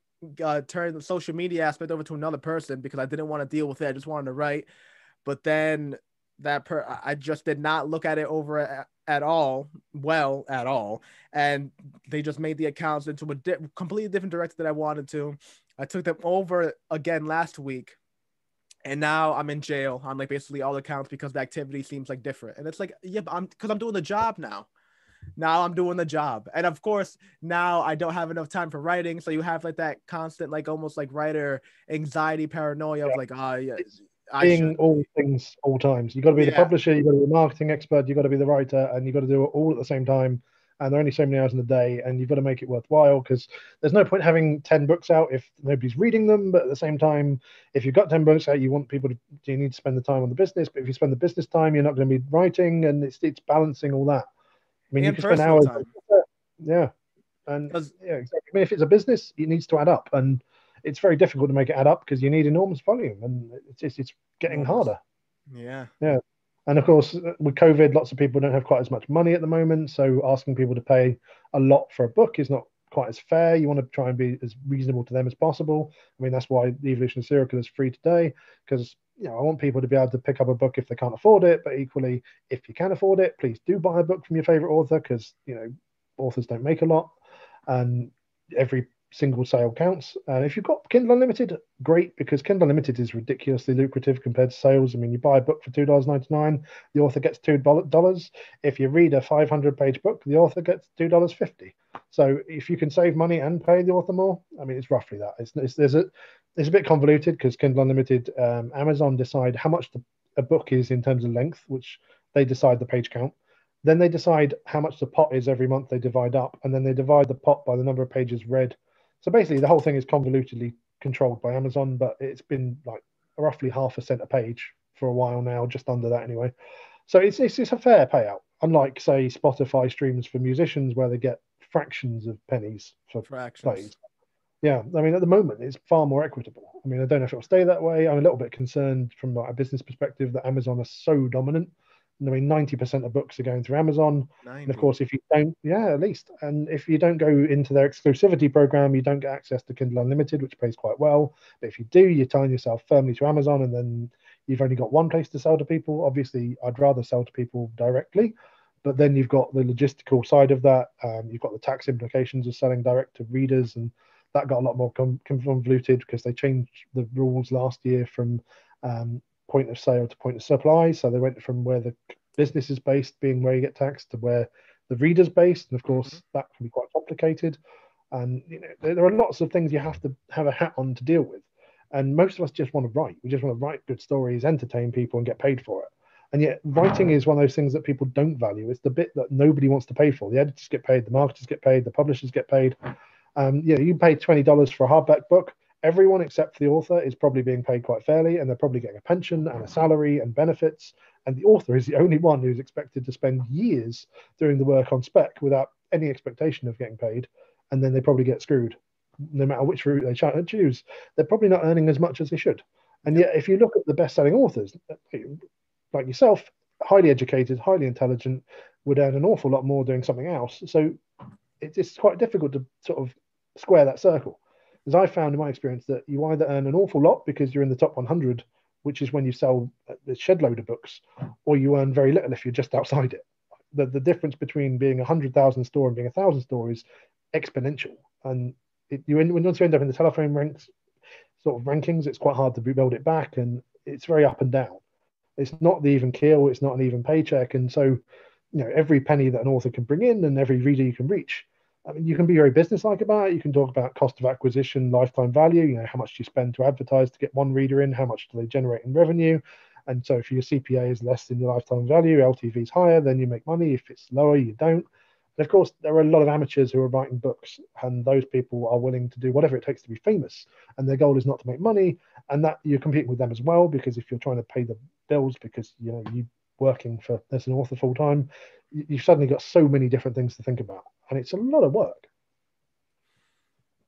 turned the social media aspect over to another person because I didn't want to deal with it. I just wanted to write. But then I just did not look at it over at all, at all. And they just made the accounts into a completely different direction that I wanted to. I took them over again last week. And now I'm in jail on like basically all accounts because the activity seems like different. And it's like, yeah, but I'm doing the job now. Now I'm doing the job. And of course, now I don't have enough time for writing. So you have like that constant, like almost like writer anxiety, paranoia of like, yeah, It's I should. being all things all times. You've got to be the Yeah. publisher, you've got to be the marketing expert, you've got to be the writer, and you've got to do it all at the same time. And there are only so many hours in the day, and you've got to make it worthwhile because there's no point having 10 books out if nobody's reading them. But at the same time, if you've got 10 books out, you want people to, you need to spend the time on the business. But if you spend the business time, you're not going to be writing, and it's balancing all that. I mean, you And can spend personal hours. time. Yeah. And Because yeah, exactly. I mean, if it's a business, it needs to add up. And it's very difficult to make it add up because you need enormous volume and it's getting enormous. harder. Yeah. Yeah. And of course, with COVID, lots of people don't have quite as much money at the moment. So asking people to pay a lot for a book is not quite as fair. You want to try and be as reasonable to them as possible. I mean, that's why The Evolution of Serial Killer is free today, because I want people to be able to pick up a book if they can't afford it. But equally, if you can afford it, please do buy a book from your favorite author because authors don't make a lot, and every single sale counts. And if you've got Kindle Unlimited, great, because Kindle Unlimited is ridiculously lucrative compared to sales. I mean, you buy a book for $2.99, the author gets $2. If you read a 500-page book, the author gets $2.50. So if you can save money and pay the author more, I mean, it's roughly that. It's a bit convoluted because Kindle Unlimited, Amazon decide how much a book is in terms of length, which they decide the page count. Then they decide how much the pot is every month. They divide up, and then they divide the pot by the number of pages read. So basically, the whole thing is convolutedly controlled by Amazon, but it's been like roughly half a cent a page for a while now, just under that anyway. So it's a fair payout, unlike say Spotify streams for musicians where they get fractions of pennies for Fractions. plays. Yeah, I mean, at the moment, it's far more equitable. I mean, I don't know if it'll stay that way. I'm a little bit concerned from like, a business perspective that Amazon are so dominant. I mean, 90% of books are going through Amazon. And of 90. course, if you don't, yeah, at least. And if you don't go into their exclusivity program, you don't get access to Kindle Unlimited, which pays quite well. But if you do, you're tying yourself firmly to Amazon, and then you've only got one place to sell to people. Obviously, I'd rather sell to people directly. But then you've got the logistical side of that. You've got the tax implications of selling direct to readers, and that got a lot more convoluted because they changed the rules last year from point of sale to point of supply. So they went from where the business is based being where you get taxed to where the reader's based. And of course, that can be quite complicated. And there are lots of things you have to have a hat on to deal with. And most of us just want to write. We just want to write good stories, entertain people, and get paid for it. And yet, writing is one of those things that people don't value. It's the bit that nobody wants to pay for. The editors get paid, the marketers get paid, the publishers get paid. You pay $20 for a hardback book. Everyone except for the author is probably being paid quite fairly, and they're probably getting a pension and a salary and benefits. And the author is the only one who's expected to spend years doing the work on spec without any expectation of getting paid. And then they probably get screwed, no matter which route they choose. They're probably not earning as much as they should. And yet, if you look at the best-selling authors, like yourself, highly educated, highly intelligent, would earn an awful lot more doing something else. So it's quite difficult to sort of square that circle. As I found in my experience that you either earn an awful lot because you're in the top 100, which is when you sell a shed load of books, or you earn very little if you're just outside it. The difference between being 100,000 store and being 1,000 store is exponential. And once you end up in the telephone ranks, sort of rankings, it's quite hard to build it back, and it's very up and down. It's not the even keel, it's not an even paycheck, and so every penny that an author can bring in and every reader you can reach. I mean, you can be very businesslike about it. You can talk about cost of acquisition, lifetime value, how much do you spend to advertise to get one reader in, how much do they generate in revenue. And so if your CPA is less than your lifetime value, LTV is higher, then you make money. If it's lower, you don't. And of course, there are a lot of amateurs who are writing books, and those people are willing to do whatever it takes to be famous. And their goal is not to make money, and that you're competing with them as well, because if you're trying to pay the bills because you working for as an author full time, you've suddenly got so many different things to think about, and it's a lot of work.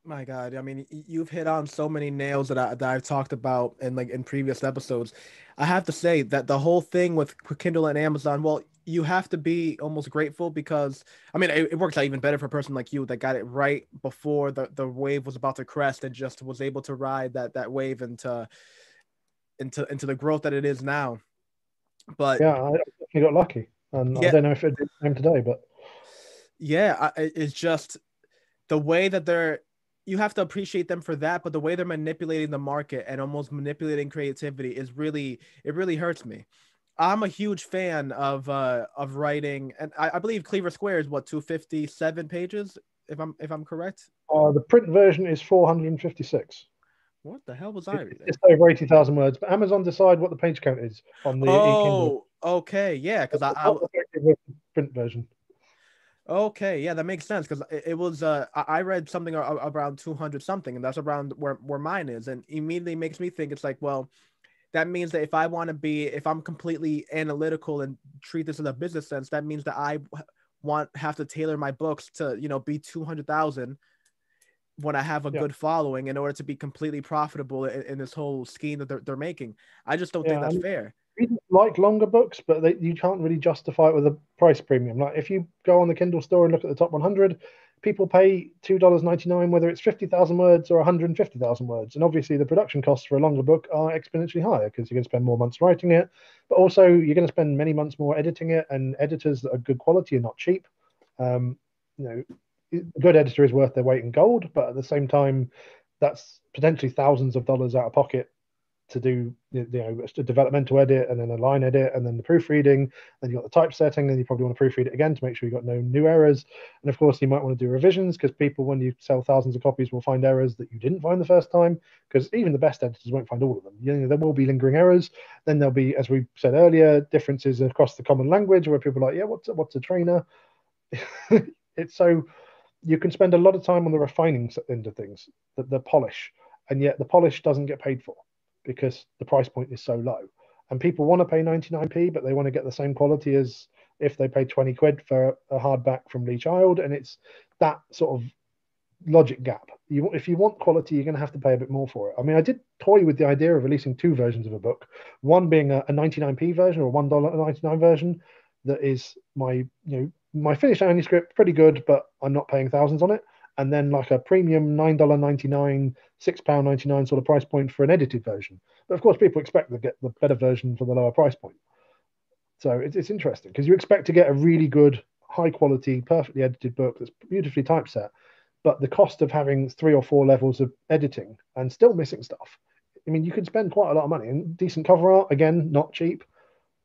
My God, I mean, you've hit on so many nails that I've talked about in previous episodes. I have to say that the whole thing with Kindle and Amazon, well, you have to be almost grateful because I mean it works out even better for a person like you that got it right before the wave was about to crest and just was able to ride that wave into the growth that it is now. But Yeah, I definitely got lucky, and I yeah, don't know if it'd be the same today, but yeah, it's just the way that you have to appreciate them for that, but the way they're manipulating the market and almost manipulating creativity it really hurts me. I'm a huge fan of writing, and I believe Cleaver Square is what, 257 pages, if I'm correct. the print version is 456. What the hell was I It's reading? just over 80,000 words. But Amazon decide what the page count is on the e-Kindle. Oh, okay, yeah, because It's not reflective of the print version. okay, yeah, that makes sense because it was I read something around 200 something, and that's around where mine is, and immediately makes me think it's like, well, that means that if I'm completely analytical and treat this in a business sense, that means that I have to tailor my books to, be 200,000 when I have a Yeah, good following in order to be completely profitable in this whole scheme that they're making. I just don't think yeah. that's And fair. people like longer books, but you can't really justify it with a price premium. Like if you go on the Kindle store and look at the top 100, people pay $2.99 whether it's 50,000 words or 150,000 words. And obviously, the production costs for a longer book are exponentially higher because you're going to spend more months writing it, but also you're going to spend many months more editing it. And editors that are good quality are not cheap. Um, you know, a good editor is worth their weight in gold, but at the same time, that's potentially thousands of dollars out of pocket to do a developmental edit and then a line edit and then the proofreading. Then you got the typesetting. Then you probably want to proofread it again to make sure you got no new errors. And of course, you might want to do revisions because people, when you sell thousands of copies, will find errors that you didn't find the first time. Because even the best editors won't find all of them. There will be lingering errors. Then there'll be, as we said earlier, differences across the common language where people are like, yeah, what's a trainer? It's so you can spend a lot of time on the refining end of things, the polish, and yet the polish doesn't get paid for because the price point is so low. And people want to pay 99p, but they want to get the same quality as if they paid 20 quid for a hardback from Lee Child. And it's that sort of logic gap. If you want quality, you're going to have to pay a bit more for it. I mean, I did toy with the idea of releasing two versions of a book, one being a 99p version or a $1.99 version that is my finished manuscript, pretty good, but I'm not paying thousands on it. And then like a premium $9.99, £6.99 sort of price point for an edited version. But of course, people expect to get the better version for the lower price point. So it's interesting because you expect to get a really good, high quality, perfectly edited book that's beautifully typeset, but the cost of having 3 or 4 levels of editing and still missing stuff. I mean, you could spend quite a lot of money and decent cover art, again, not cheap.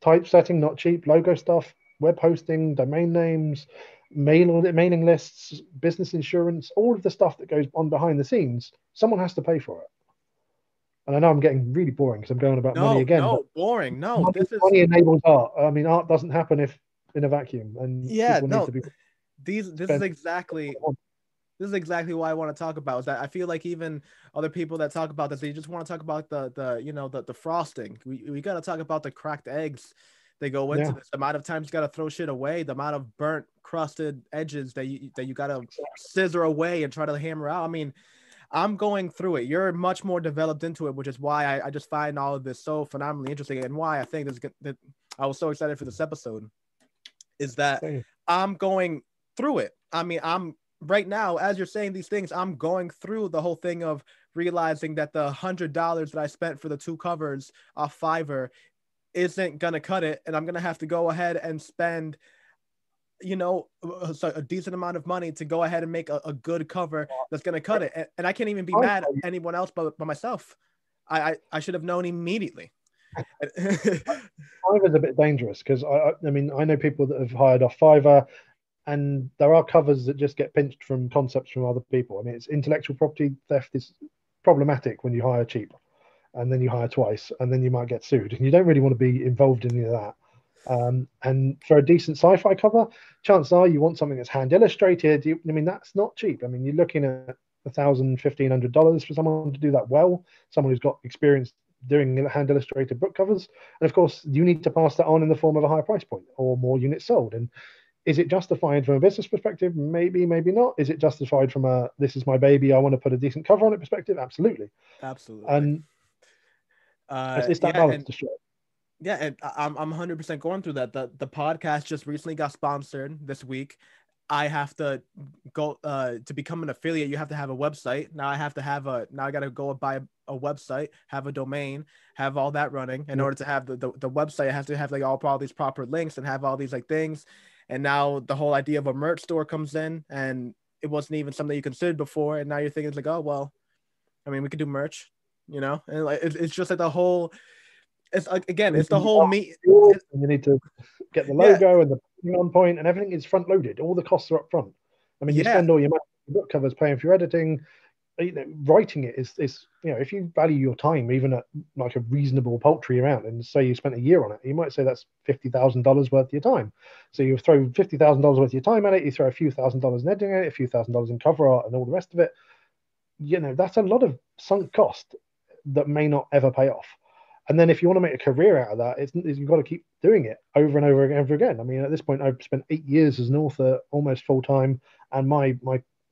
Typesetting, not cheap. Logo stuff, web hosting, domain names, mailing lists, business insurance, all of the stuff that goes on behind the scenes. Someone has to pay for it. And I know I'm getting really boring because I'm going about money No, again, but no, boring. No, money, this is money enables art. I mean, art doesn't happen if in a vacuum, and yeah, people need no. to be These spent. this is exactly what I want to talk about. Is that I feel like even other people that talk about this, they just want to talk about the frosting. We got to talk about the cracked eggs they go into Yeah, this. The amount of times you got to throw shit away, the amount of burnt, crusted edges that you got to scissor away and try to hammer out. I mean, I'm going through it. You're much more developed into it, which is why I just find all of this so phenomenally interesting, and why I think that I was so excited for this episode. Is that same. I'm going through it. I mean, I'm right now, as you're saying these things, I'm going through the whole thing of realizing that the $100 that I spent for the 2 covers off Fiverr isn't gonna cut it, and I'm gonna have to go ahead and spend a decent amount of money to go ahead and make a good cover that's gonna cut it. And I can't even be mad at anyone else but myself. I should have known immediately. Fiverr's a bit dangerous because I mean I know people that have hired off Fiverr, and there are covers that just get pinched from concepts from other people. I mean, it's intellectual property theft is problematic when you hire cheap, and then you hire twice, and then you might get sued, and you don't really want to be involved in any of that. And for a decent sci-fi cover, chances are you want something that's hand illustrated. I mean, that's not cheap. I mean, you're looking at $1,000, $1,500 for someone to do that well. Someone who's got experience doing hand illustrated book covers, and of course, you need to pass that on in the form of a higher price point or more units sold. And is it justified from a business perspective? Maybe, maybe not. Is it justified from a this is my baby, I want to put a decent cover on it perspective? Absolutely. Absolutely. And it's that Yeah, balance and to show. yeah, and I'm 100% going through that. The podcast just recently got sponsored this week. I have to go to become an affiliate. You have to have a website. Now I have to have now I got to go buy a website, have a domain, have all that running. In order to have the website, I have to have like all these proper links and have all these like things. And now the whole idea of a merch store comes in, and it wasn't even something you considered before. And now you're thinking it's like, oh, well, I mean, we could do merch, and like, it's just like the whole, it's like, again, it's the whole meat. You need to get the Yeah. logo and the on point, and everything is front loaded. All the costs are up front. I mean, you Yeah. spend all your money on book covers, paying for your editing. Writing it is if you value your time even at like a reasonable paltry amount, and say you spent a year on it, you might say that's $50,000 worth of your time. So you throw $50,000 worth of your time at it, you throw a few $1,000s in editing it, a few $1,000s in cover art and all the rest of it. That's a lot of sunk cost that may not ever pay off. And then if you want to make a career out of that, you've got to keep doing it over and over and over again. I mean, at this point, I've spent 8 years as an author, almost full time, and my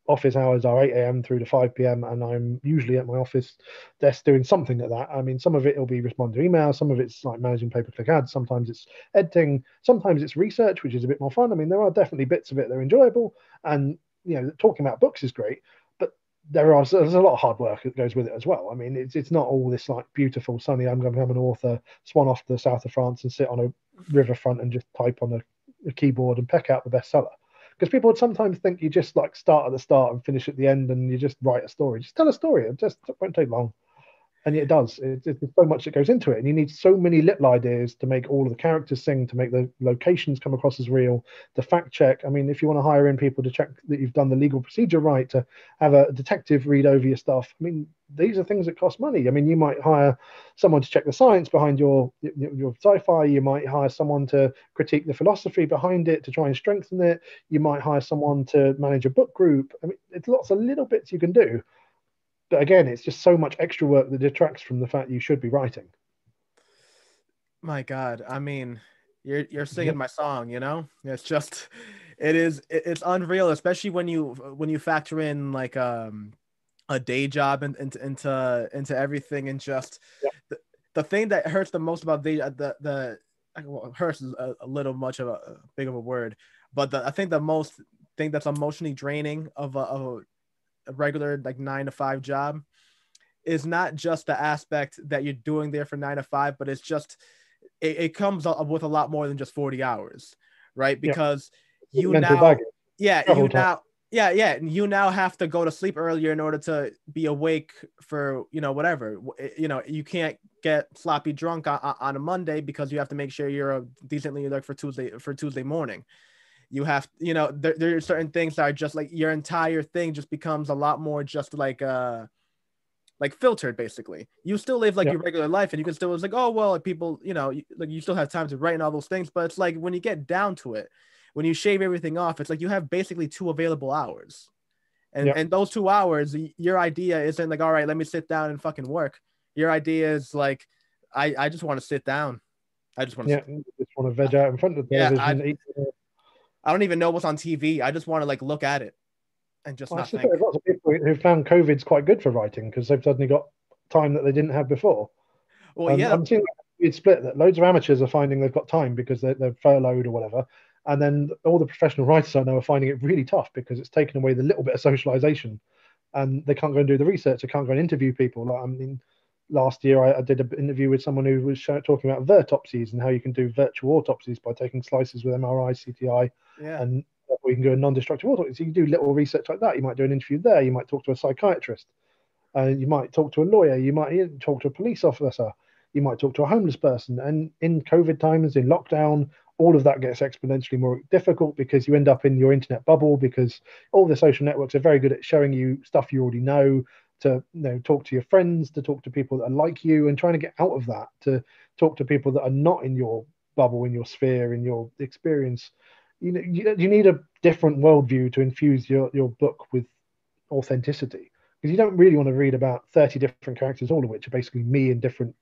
office hours are 8 a.m. through to 5 p.m. and I'm usually at my office desk doing something like that. I mean, some of it will be responding to emails, some of it's like managing pay-per-click ads, sometimes it's editing, sometimes it's research, which is a bit more fun. I mean, there are definitely bits of it that are enjoyable, and talking about books is great, but there's a lot of hard work that goes with it as well. I mean, it's not all this like beautiful sunny, I'm going to become an author, swan off to the south of France and sit on a riverfront and just type on a keyboard and peck out the bestseller. Because people would sometimes think you just like start at the start and finish at the end, and you just write a story. Just tell a story. It won't take long. And it does. There's so much that goes into it, and you need so many little ideas to make all of the characters sing, to make the locations come across as real, the fact check. I mean, if you want to hire in people to check that you've done the legal procedure right, to have a detective read over your stuff, I mean, these are things that cost money. I mean, you might hire someone to check the science behind your sci-fi. You might hire someone to critique the philosophy behind it to try and strengthen it. You might hire someone to manage a book group. I mean, it's lots of little bits you can do. But again, it's just so much extra work that detracts from the fact you should be writing. My God, I mean, you're singing Yep. my song, It's just, it's unreal, especially when you factor in like a day job and into everything, and just Yep. the thing that hurts the most about well, hurts is a little much of a big of a word, but I think the most thing that's emotionally draining of a regular like 9 to 5 job is not just the aspect that you're doing there for 9 to 5, but it's just it comes up with a lot more than just 40 hours, right? Yep. Because you Mental now, baggage. yeah, Travel you time. now, yeah, you now have to go to sleep earlier in order to be awake for, whatever. You can't get sloppy drunk on a Monday because you have to make sure you're decently alert for Tuesday morning. You have, there are certain things that are just like your entire thing just becomes a lot more just like filtered. Basically, you still live like Yep. your regular life, and you can still, it's like, oh well, like people, like you still have time to write and all those things, but it's like when you get down to it, when you shave everything off, it's like you have basically 2 available hours, Yep. and those 2 hours, your idea isn't like, all right, let me sit down and fucking work. Your idea is like, I just want to sit down. I just want to Yeah. You just want to veg out in front of the yeah, television, eat. I don't even know what's on TV. I just want to like look at it and just Well, I not suspect think. there's lots of people who found COVID's quite good for writing because they've suddenly got time that they didn't have before. Well, yeah. I'm seeing it's split that loads of amateurs are finding they've got time because they're furloughed or whatever. And then all the professional writers I know are finding it really tough because it's taken away the little bit of socialization, and they can't go and do the research. They can't go and interview people. Like, I mean, last year I did an interview with someone who was talking about vertopsies and how you can do virtual autopsies by taking slices with MRI, CTI, Yeah. and we can do a non-destructive autopsy. So you can do little research like that. You might do an interview there. You might talk to a psychiatrist. You might talk to a lawyer. You might talk to a police officer. You might talk to a homeless person. And in COVID times, in lockdown, all of that gets exponentially more difficult because you end up in your internet bubble, because all the social networks are very good at showing you stuff you already know, to talk to your friends, to talk to people that are like you, and trying to get out of that, to talk to people that are not in your bubble, in your sphere, in your experience. You need a different worldview to infuse your book with authenticity, because you don't really want to read about 30 different characters, all of which are basically me in different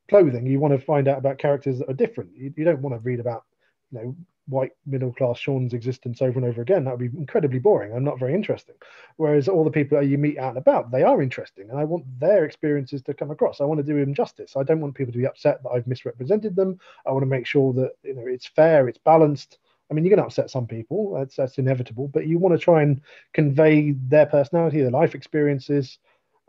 clothing. You want to find out about characters that are different. You don't want to read about, white middle class Sean's existence over and over again. That would be incredibly boring and not very interesting. Whereas all the people that you meet out and about, they are interesting, and I want their experiences to come across. I want to do them justice. I don't want people to be upset that I've misrepresented them. I want to make sure that it's fair, it's balanced, I mean, you're going to upset some people. That's inevitable. But you want to try and convey their personality, their life experiences,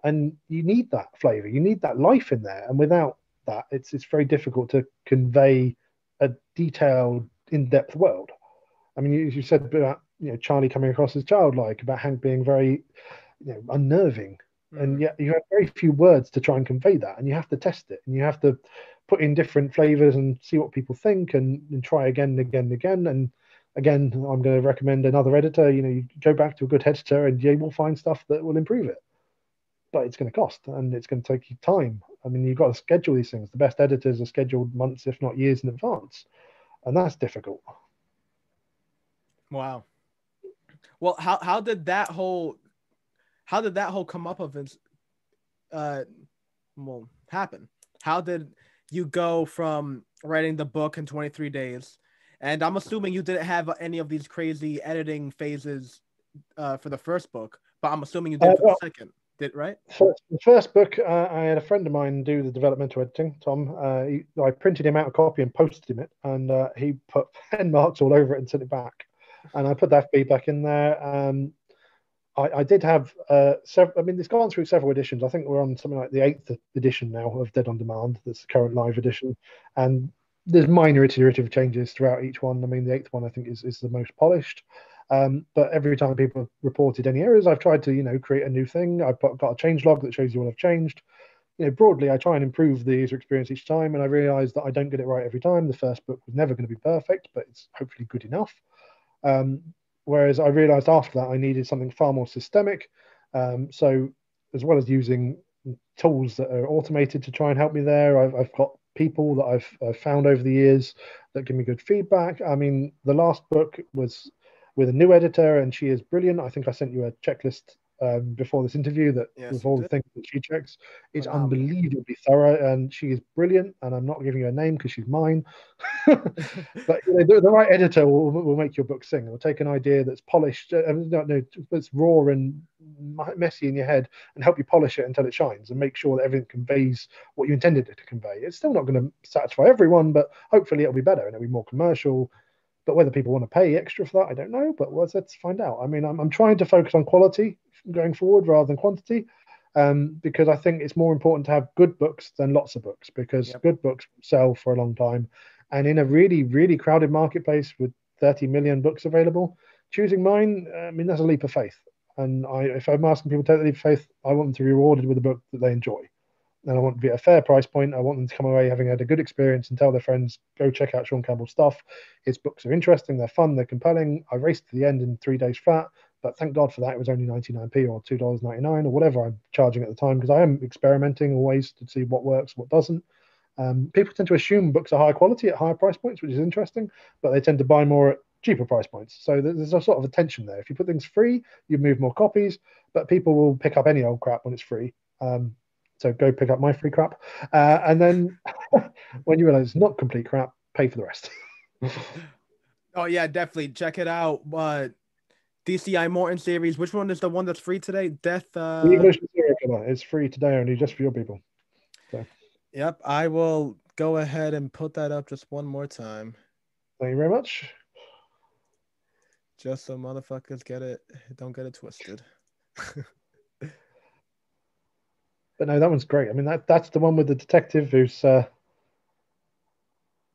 and you need that flavor. You need that life in there. And without that, it's very difficult to convey a detailed, in-depth world. I mean, you said about Charlie coming across as childlike, about Hank being very unnerving, and yet you have very few words to try and convey that, and you have to test it, and you have to put in different flavors and see what people think, and try again and again and again. And again, I'm going to recommend another editor. You go back to a good editor, and you will find stuff that will improve it. But it's going to cost, and it's going to take you time. I mean, you've got to schedule these things. The best editors are scheduled months, if not years, in advance, and that's difficult. Wow. Well, how did that whole come up of it happen? How did you go from writing the book in 23 days? And I'm assuming you didn't have any of these crazy editing phases for the first book, but I'm assuming you did for the second. Right? For the first book, I had a friend of mine do the developmental editing, Tom. I printed him out a copy and posted him it, and he put pen marks all over it and sent it back. And I put that feedback in there. I did have several. I mean, it's gone through several editions. I think we're on something like the 8th edition now of Dead on Demand. That's the current live edition, and there's minor iterative changes throughout each one. I mean, the 8th one I think is the most polished. But every time people have reported any errors, I've tried to, create a new thing. I've got a change log that shows you what I've changed. Broadly, I try and improve the user experience each time, and I realize that I don't get it right every time. The first book was never going to be perfect, but it's hopefully good enough. Whereas I realized after that I needed something far more systemic. So as well as using tools that are automated to try and help me there, I've got people that I've found over the years that give me good feedback. I mean, the last book was with a new editor, and she is brilliant. I think I sent you a checklist before this interview that with all the things that she checks. It's unbelievably thorough, and she is brilliant. And I'm not giving her a name because she's mine. But the right editor will make your book sing. It'll take an idea that's polished, that's raw and messy in your head, and help you polish it until it shines, and make sure that everything conveys what you intended it to convey. It's still not going to satisfy everyone, but hopefully it'll be better and it'll be more commercial. But whether people want to pay extra for that, I don't know. But let's find out. I mean, I'm trying to focus on quality going forward rather than quantity, because I think it's more important to have good books than lots of books, because good books sell for a long time. And in a really, really crowded marketplace with 30 million books available, choosing mine, I mean, that's a leap of faith. And if I'm asking people to take the leap of faith, I want them to be rewarded with a book that they enjoy. And I want to be at a fair price point. I want them to come away having had a good experience and tell their friends, go check out Sean Campbell's stuff. His books are interesting, they're fun, they're compelling. I raced to the end in 3 days flat, but thank God for that. It was only 99p or $2.99 or whatever I'm charging at the time, because I am experimenting always to see what works, what doesn't. People tend to assume books are higher quality at higher price points, which is interesting, but they tend to buy more at cheaper price points. So there's a sort of a tension there. If you put things free, you move more copies, but people will pick up any old crap when it's free. So go pick up my free crap. And then when you realize it's not complete crap, pay for the rest. Oh, yeah, definitely. Check it out. DCI Morton Series. Which one is the one that's free today? Death. The Evolution Serial Killer is free today only, just for your people. So. Yep, I will go ahead and put that up just one more time. Thank you very much. Just so motherfuckers don't get it twisted. But no, that one's great. I mean, that's the one with the detective who's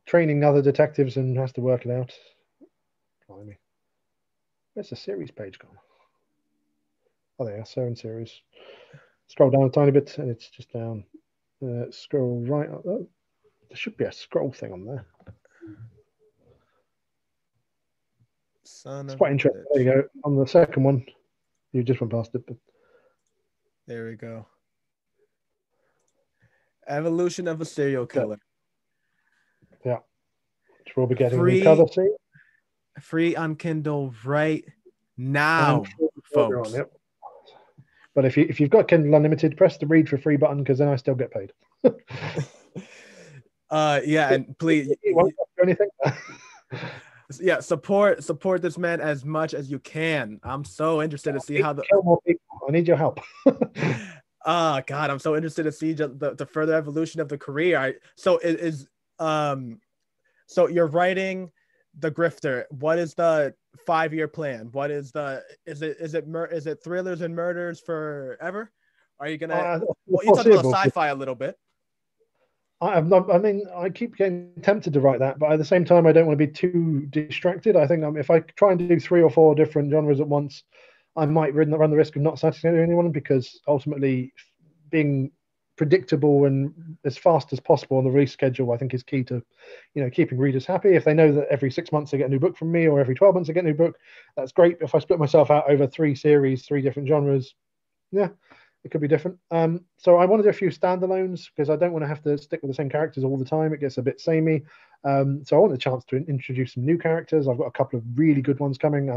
training other detectives and has to work it out. Blimey. Where's the series page gone? Oh, there, Seven series. Scroll down a tiny bit, and it's just down. Scroll right up. Oh, there should be a scroll thing on there. It's quite interesting. There you go. On the second one, you just went past it, but there we go. Evolution of a Serial Killer. Yeah. Which we'll be getting free, cover soon. Free on Kindle right now, folks. Yep. But if you've got Kindle Unlimited, press the read for free button, because then I still get paid. Yeah, and please, you want to do anything? Yeah, support this man as much as you can. I'm so interested to see how kill more people. I need your help. Oh God, I'm so interested to see the further evolution of the career. So you're writing The Grifter. What is the 5-year plan? What is the is it thrillers and murders forever? Are you gonna? Well, you talked about sci-fi a little bit. I have not. I mean, I keep getting tempted to write that, but at the same time, I don't want to be too distracted. I think if I try and do 3 or 4 different genres at once, I might run the risk of not satisfying anyone, because ultimately, being predictable and as fast as possible on the release schedule, I think, is key to, keeping readers happy. If they know that every 6 months they get a new book from me, or every 12 months they get a new book, that's great. If I split myself out over 3 series, 3 different genres, yeah, it could be different. So I want to do a few standalones, because I don't want to have to stick with the same characters all the time. It gets a bit samey. So I want the chance to introduce some new characters. I've got a couple of really good ones coming.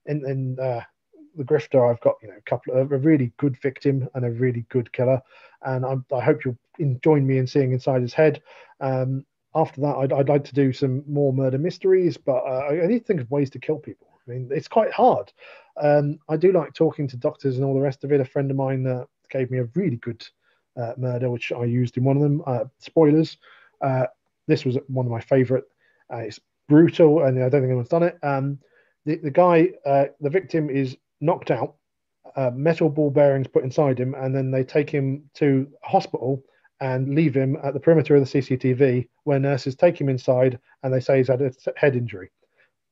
In the Grifter, I've got a couple of a really good victim and a really good killer, and I hope you'll join me in seeing inside his head. After that, I'd like to do some more murder mysteries, but I need to think of ways to kill people. I mean, it's quite hard. I do like talking to doctors and all the rest of it. A friend of mine gave me a really good murder, which I used in one of them. Spoilers. This was one of my favorite. It's brutal, and I don't think anyone's done it. The guy, the victim, is knocked out, metal ball bearings put inside him, and then they take him to a hospital and leave him at the perimeter of the CCTV, where nurses take him inside and they say he's had a head injury.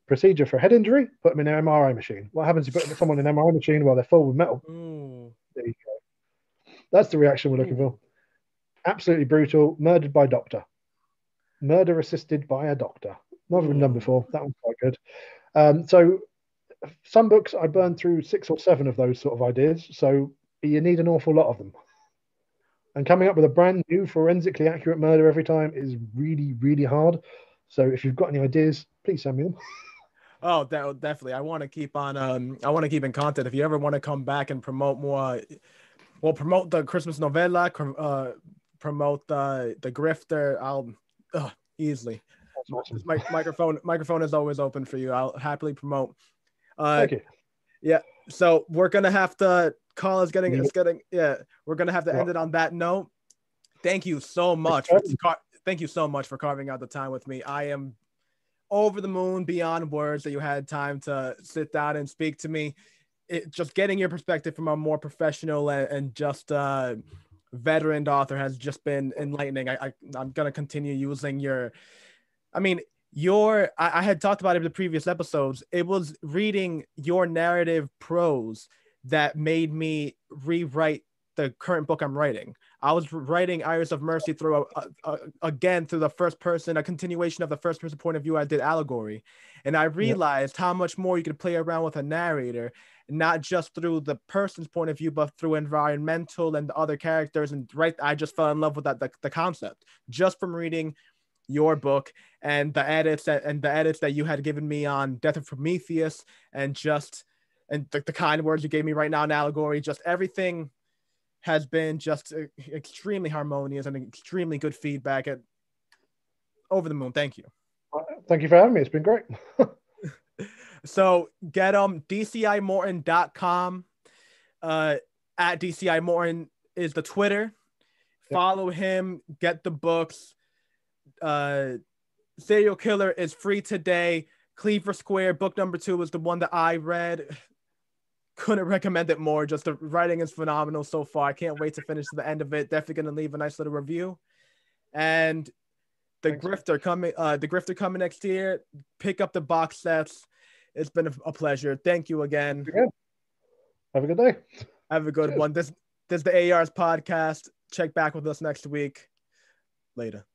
Procedure for a head injury: put him in an MRI machine. What happens if you put someone in an MRI machine while they're full with metal? There you go. That's the reaction we're looking for. Absolutely brutal. Murdered by doctor. Murder assisted by a doctor. Never been done before. That one's quite good. So some books I burned through 6 or 7 of those sort of ideas. So you need an awful lot of them. And coming up with a brand new forensically accurate murder every time is really, really hard. So if you've got any ideas, please send me them. Oh, definitely. I want to keep on. I want to keep in contact. If you ever want to come back and promote more, promote the Christmas Novella, promote the Grifter. I'll easily. Awesome. My microphone is always open for you. I'll happily promote. Thank you. Yeah. So we're gonna have to call. We're gonna have to end it on that note. Thank you so much. Thank you so much for carving out the time with me. I am over the moon, beyond words, that you had time to sit down and speak to me. Just getting your perspective from a more professional and just veteran author has just been enlightening. I'm gonna continue using your. I mean, I had talked about it in the previous episodes. It was reading your narrative prose that made me rewrite the current book I'm writing. I was writing Iris of Mercy through again through the first person, a continuation of the first person point of view I did Allegory. And I realized how much more you could play around with a narrator, not just through the person's point of view, but through environmental and the other characters. And I just fell in love with the concept just from reading your book and the edits that you had given me on Death of Prometheus, and the kind words you gave me right now in Allegory. Just everything has been just extremely harmonious and extremely good feedback. Over the moon. Thank you. Thank you for having me. It's been great. So get DCIMorton.com. At DCI Morton is the Twitter. Follow him. Get the books. Serial Killer is free today. Cleaver Square book number 2 was the one that I read. Couldn't recommend it more. Just the writing is phenomenal so far. I can't wait to finish to the end of it. Definitely gonna leave a nice little review. And the Grifter coming next year. Pick up the box sets. It's been a pleasure. Thank you again. Have a good day. Have a good one. This is the A.R.'s podcast. Check back with us next week. Later.